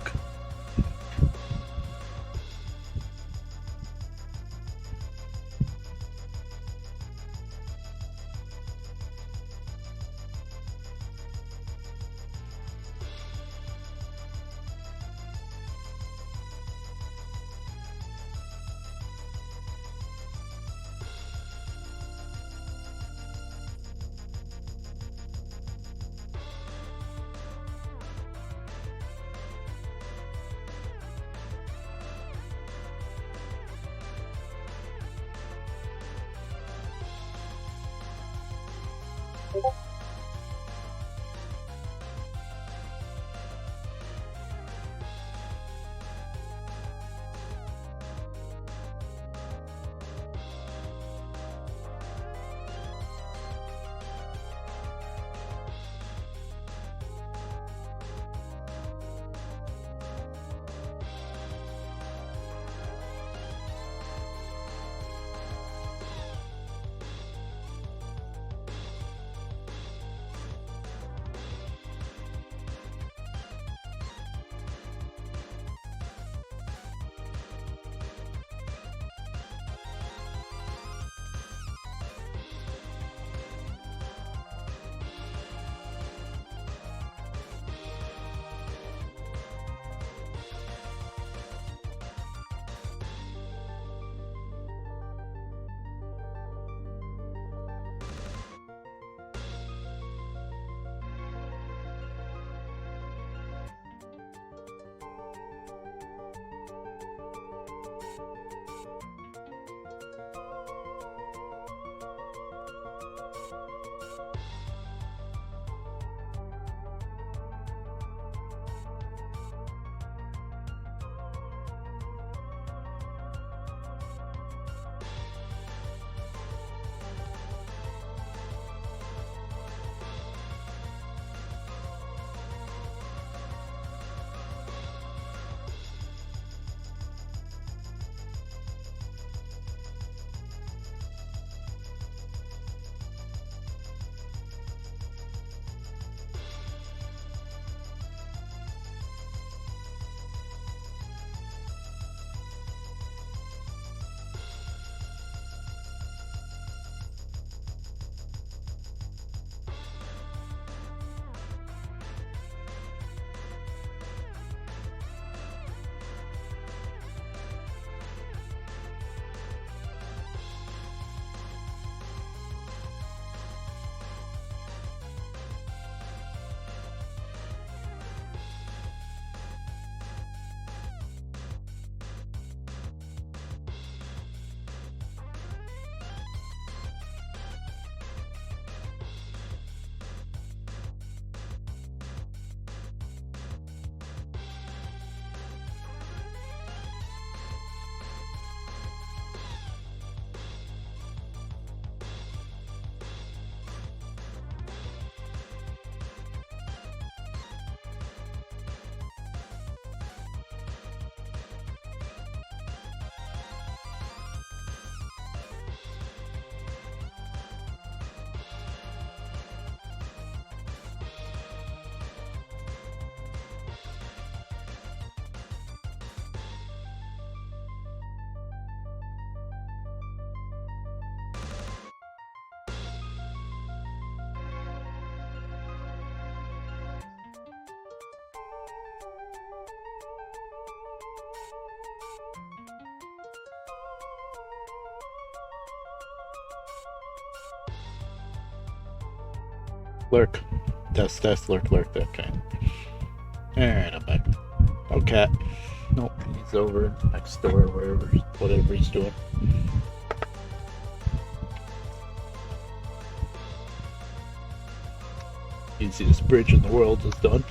Lurk. Test, lurk, okay. Alright, I'm back. Oh, cat. Nope, he's over next door, whatever he's doing. Easiest bridge in the world is done.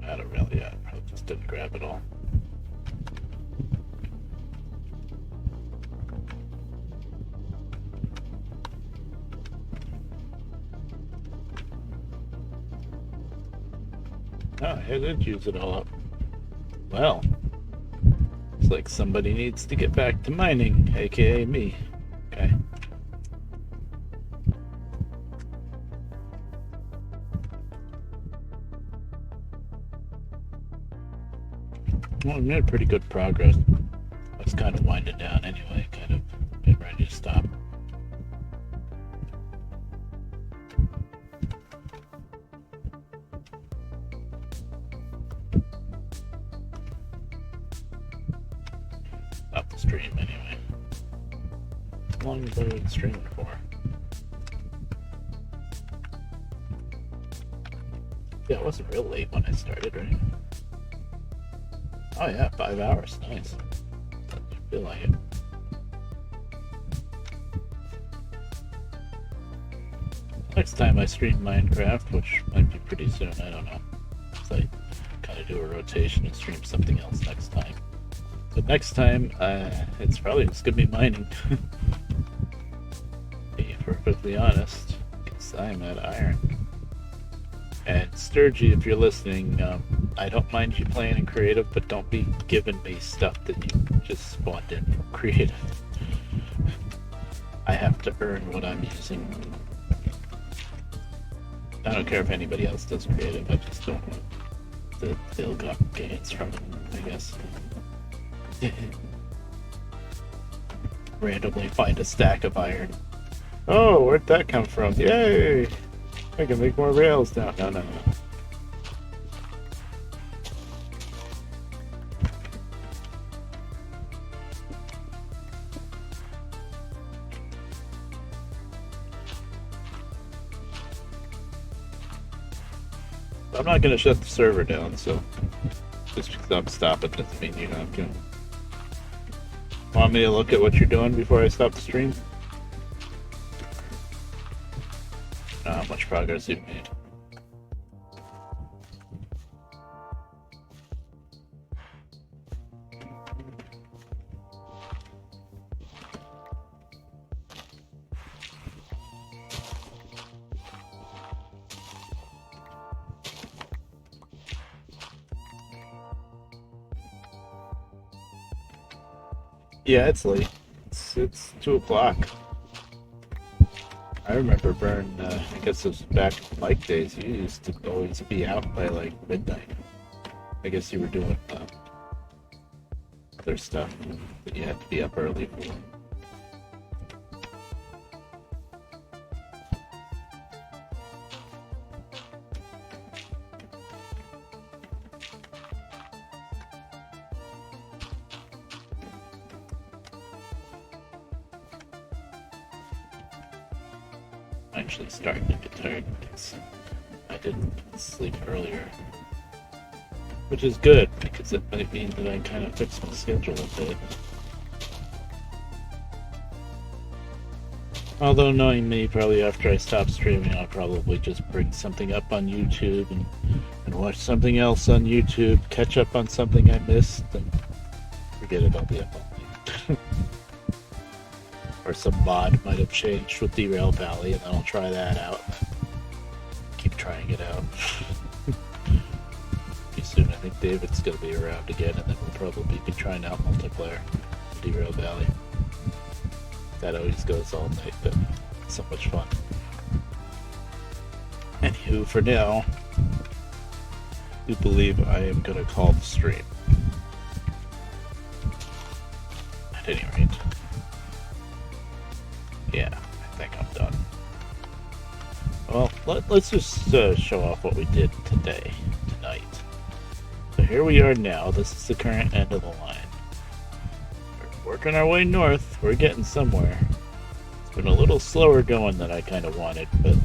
I don't really, I probably just didn't grab it all. Oh, I did use it all up. Well, it's like somebody needs to get back to mining, aka me. Okay. Well, we made pretty good progress. I was kind of winding down anyway, kind of getting ready to stop. Stop the stream anyway. How long have I been streaming for? Yeah, it wasn't real late when I started, right? Oh yeah, 5 hours. Nice. I feel like it. Next time I stream Minecraft, which might be pretty soon, I don't know. So I kind of do a rotation and stream something else next time. But next time, it's probably just gonna be mining. To be perfectly honest, because I'm at iron. And Sturgy, if you're listening, I don't mind you playing in creative, but don't be giving me stuff that you just spawned in from creative. I have to earn what I'm using. I don't care if anybody else does creative, I just don't want the ill-gotten gains from it, I guess. Randomly find a stack of iron. Oh, where'd that come from? Yay! I can make more rails now. No. I'm not gonna shut the server down, so just because I'm stopping doesn't mean you have to. Want me to look at what you're doing before I stop the stream? How much progress you've made. Yeah, it's late. It's 2 o'clock. I remember Bern, I guess it was back in Mike days, you used to always be out by like midnight. I guess you were doing other stuff that you had to be up early for. Actually starting to get tired because I didn't sleep earlier, which is good because it might mean that I kind of fixed my schedule a bit. Although knowing me, probably after I stop streaming, I'll probably just bring something up on YouTube and watch something else on YouTube, catch up on something I missed, and forget it, I'll be up all night. Or some mod might have changed with Derail Valley, and then I'll try that out. Keep trying it out. Pretty soon, I think David's going to be around again, and then we'll probably be trying out multiplayer Derail Valley. That always goes all night, but it's so much fun. Anywho, for now, I believe I am going to call the stream. At any rate. Yeah, I think I'm done. Well, let's just show off what we did tonight. So here we are now. This is the current end of the line. We're working our way north. We're getting somewhere. It's been a little slower going than I kind of wanted, but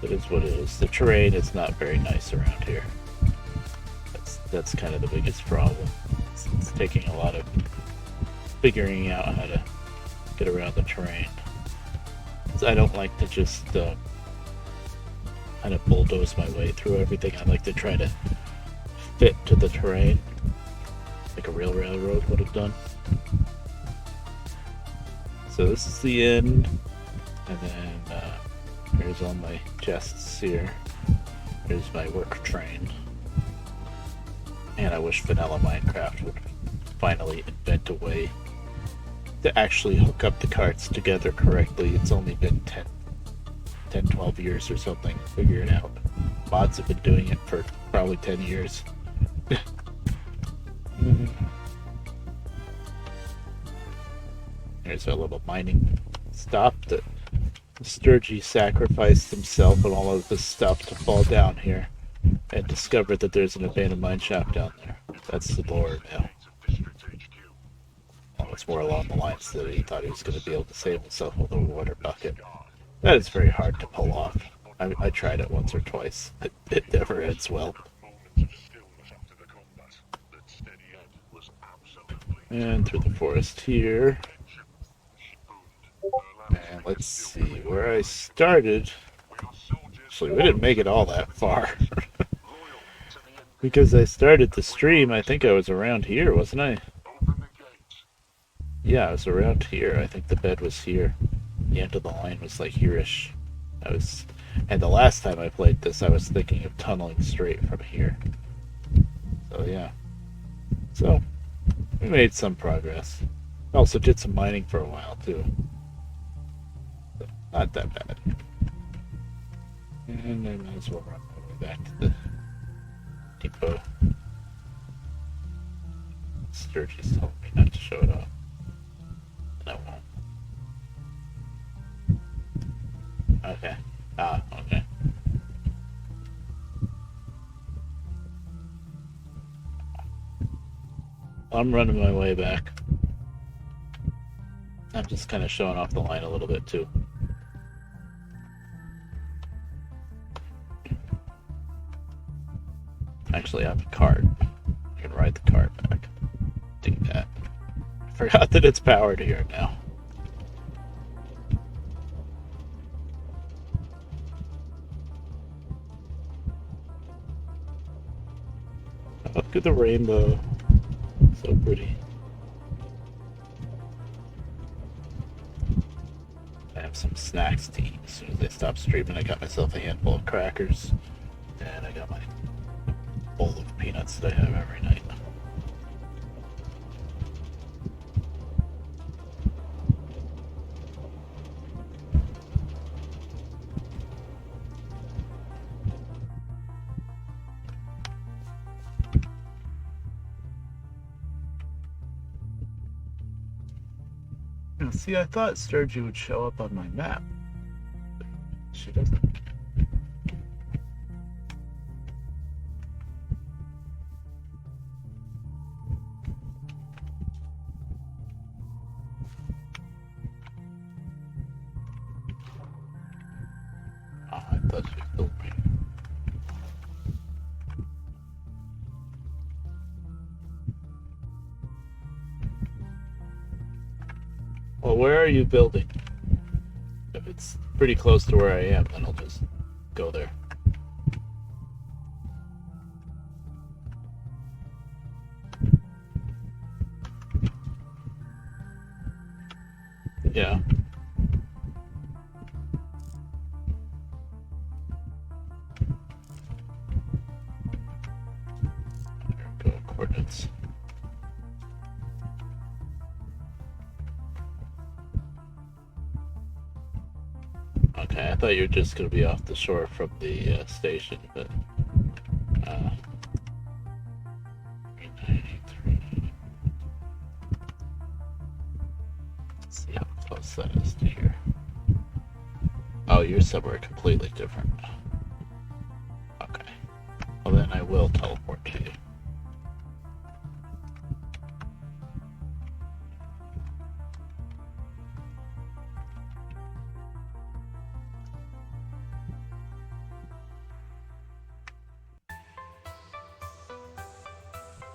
it is what it is. The terrain is not very nice around here. That's kind of the biggest problem. It's taking a lot of figuring out how to get around the terrain. 'Cause I don't like to just kind of bulldoze my way through everything. I like to try to fit to the terrain, like a real railroad would have done. So this is the end, and then here's all my chests here. Here's my work train. And I wish Vanilla Minecraft would finally invent a way to actually hook up the carts together correctly. It's only been 10, 12 years or something. Figure it out. Mods have been doing it for probably 10 years. There's our little mining stop that Sturgy sacrificed himself and all of this stuff to fall down here and discover that there's an abandoned mine shaft down there. That's the lore now. Well, it's more along the lines that he thought he was going to be able to save himself with a water bucket. That is very hard to pull off. I tried it once or twice. It never ends well. And through the forest here. And let's see where I started. Actually, we didn't make it all that far. Because I started the stream, I think I was around here, wasn't I? Yeah, I was around here. I think the bed was here. The end of the line was like here-ish. And the last time I played this, I was thinking of tunneling straight from here. So yeah. So, we made some progress. Also did some mining for a while, too. So, not that bad. And I might as well run my way back to the depot. Sturgy's told me not to show it off. And I won't. Okay. Okay. I'm running my way back. I'm just kind of showing off the line a little bit too. Actually, I have a cart. I can ride the cart back. Do that. I forgot that it's powered here now. Look at the rainbow. So pretty. I have some snacks to eat. As soon as I stop streaming, I got myself a handful of crackers. And I got my bowl of peanuts that I have every night. Now, see, I thought Sturgy would show up on my map. But she doesn't. I thought she told me. Well, where are you building? If it's pretty close to where I am, then I'll just go there. Yeah. There we go, coordinates. Okay, I thought you were just gonna be off the shore from the station, but. 393. Let's see how close that is to here. Oh, you're somewhere completely different. Okay. Well, then I will teleport to you.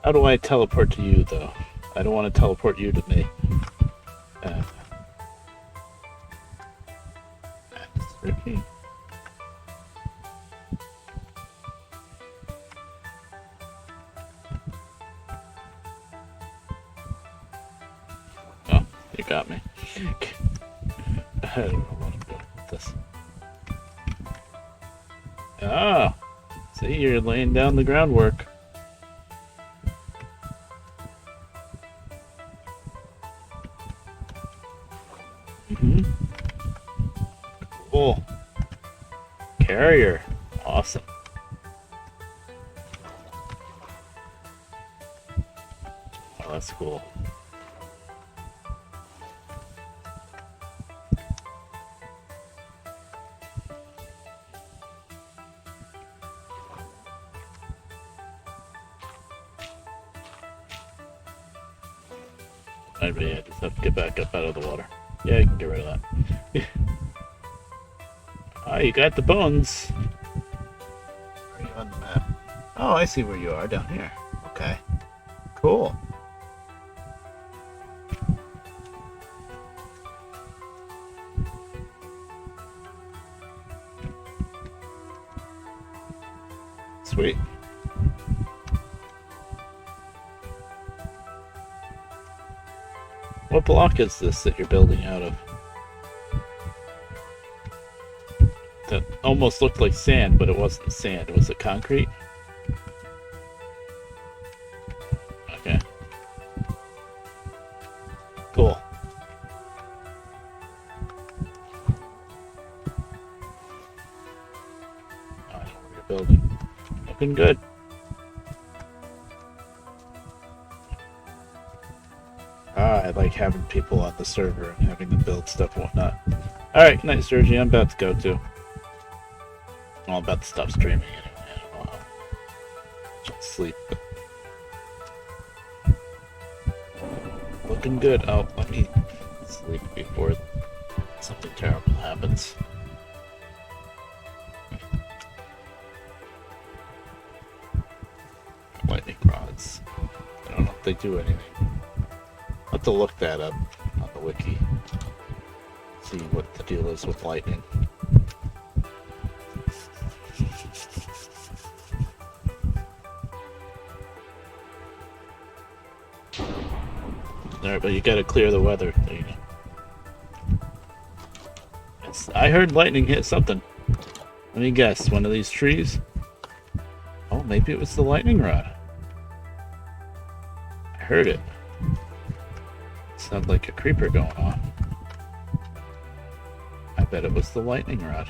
How do I teleport to you, though? I don't want to teleport you to me. That's tricky. Oh, you got me. I don't know what I'm doing with this. Oh, see, you're laying down the groundwork. Cool. Carrier. Awesome. Oh, that's cool. I just have to get back up out of the water. Yeah, you can get rid of that. Ah, you got the bones. Where are you on the map? Oh, I see where you are down here. Okay. Cool. Sweet. What block is this that you're building out of? That almost looked like sand, but it wasn't sand. Was it concrete? Okay. Cool. I know where you're building. Looking good. I like having people on the server and having them build stuff and whatnot. Alright, night, Sergi. I'm about to go too. Well, I'm about to stop streaming anyway. I don't know how. I'll sleep. But... looking good. Oh, let me sleep before something terrible happens. Lightning rods. I don't know if they do anything. I'll have to look that up on the wiki. See what the deal is with lightning. Alright, but you gotta clear the weather. There you go. I heard lightning hit something. Let me guess, one of these trees? Oh, maybe it was the lightning rod. I heard it. Sounded like a creeper going off. I bet it was the lightning rod.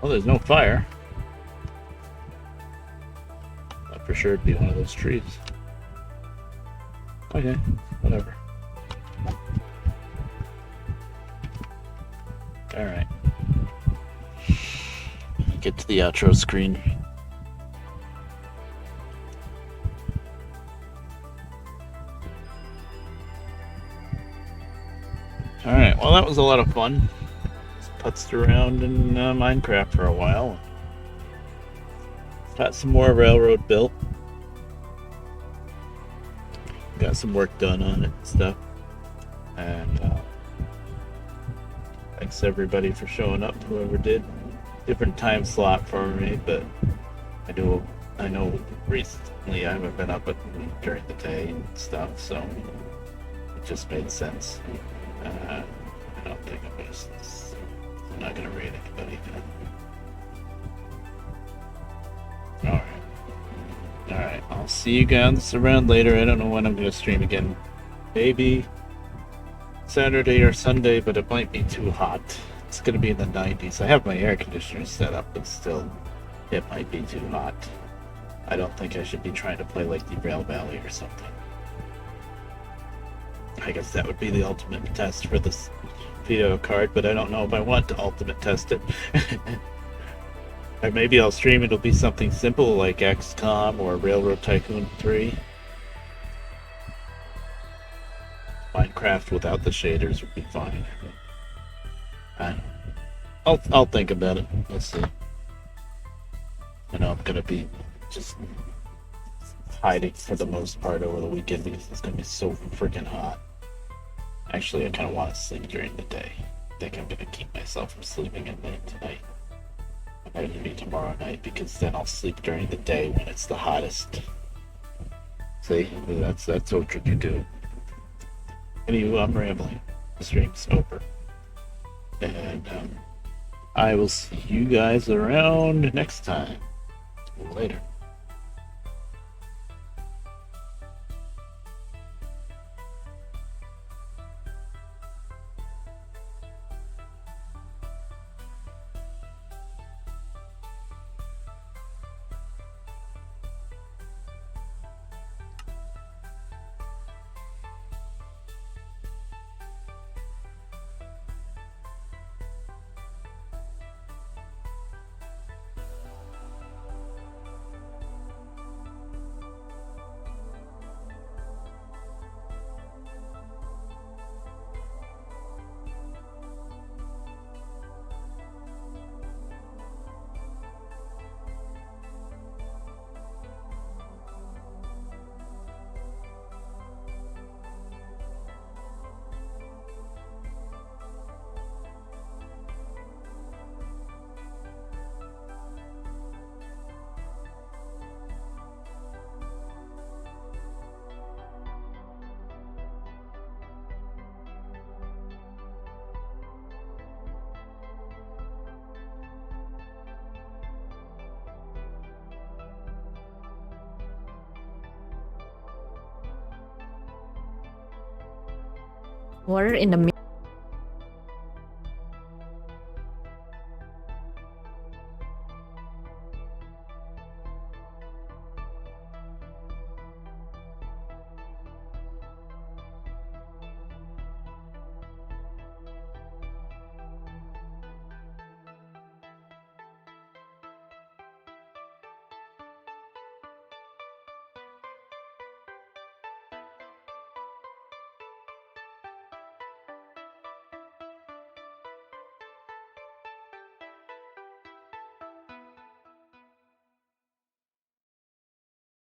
Well, there's no fire. Thought for sure it'd be one of those trees. Okay, whatever. Alright. Get to the outro screen. Alright, well that was a lot of fun. Just putzed around in Minecraft for a while. Got some more railroad built. Got some work done on it and stuff. And thanks everybody for showing up, whoever did. Different time slot for me, but I know recently I haven't been up during the day and stuff, so it just made sense. I don't think I'm not gonna raid anybody. Alright, I'll see you guys around later. I don't know when I'm gonna stream again. Maybe Saturday or Sunday, but it might be too hot it's going to be in the 90s. I have my air conditioner set up, but still, it might be too hot. I don't think I should be trying to play like the Rail Valley or something. I guess that would be the ultimate test for this video card, but I don't know if I want to ultimate test it. Or maybe I'll stream it'll be something simple like XCOM or Railroad Tycoon 3. Minecraft without the shaders would be fine. I'll think about it. Let's see. I know I'm gonna be just hiding for the most part over the weekend because it's gonna be so freaking hot. Actually, I kind of want to sleep during the day. I think I'm gonna keep myself from sleeping at night tonight. Or maybe tomorrow night, because then I'll sleep during the day when it's the hottest. See, that's what you can do. Anyway, I'm rambling. The stream's over. And I will see you guys around next time. Later. Water in the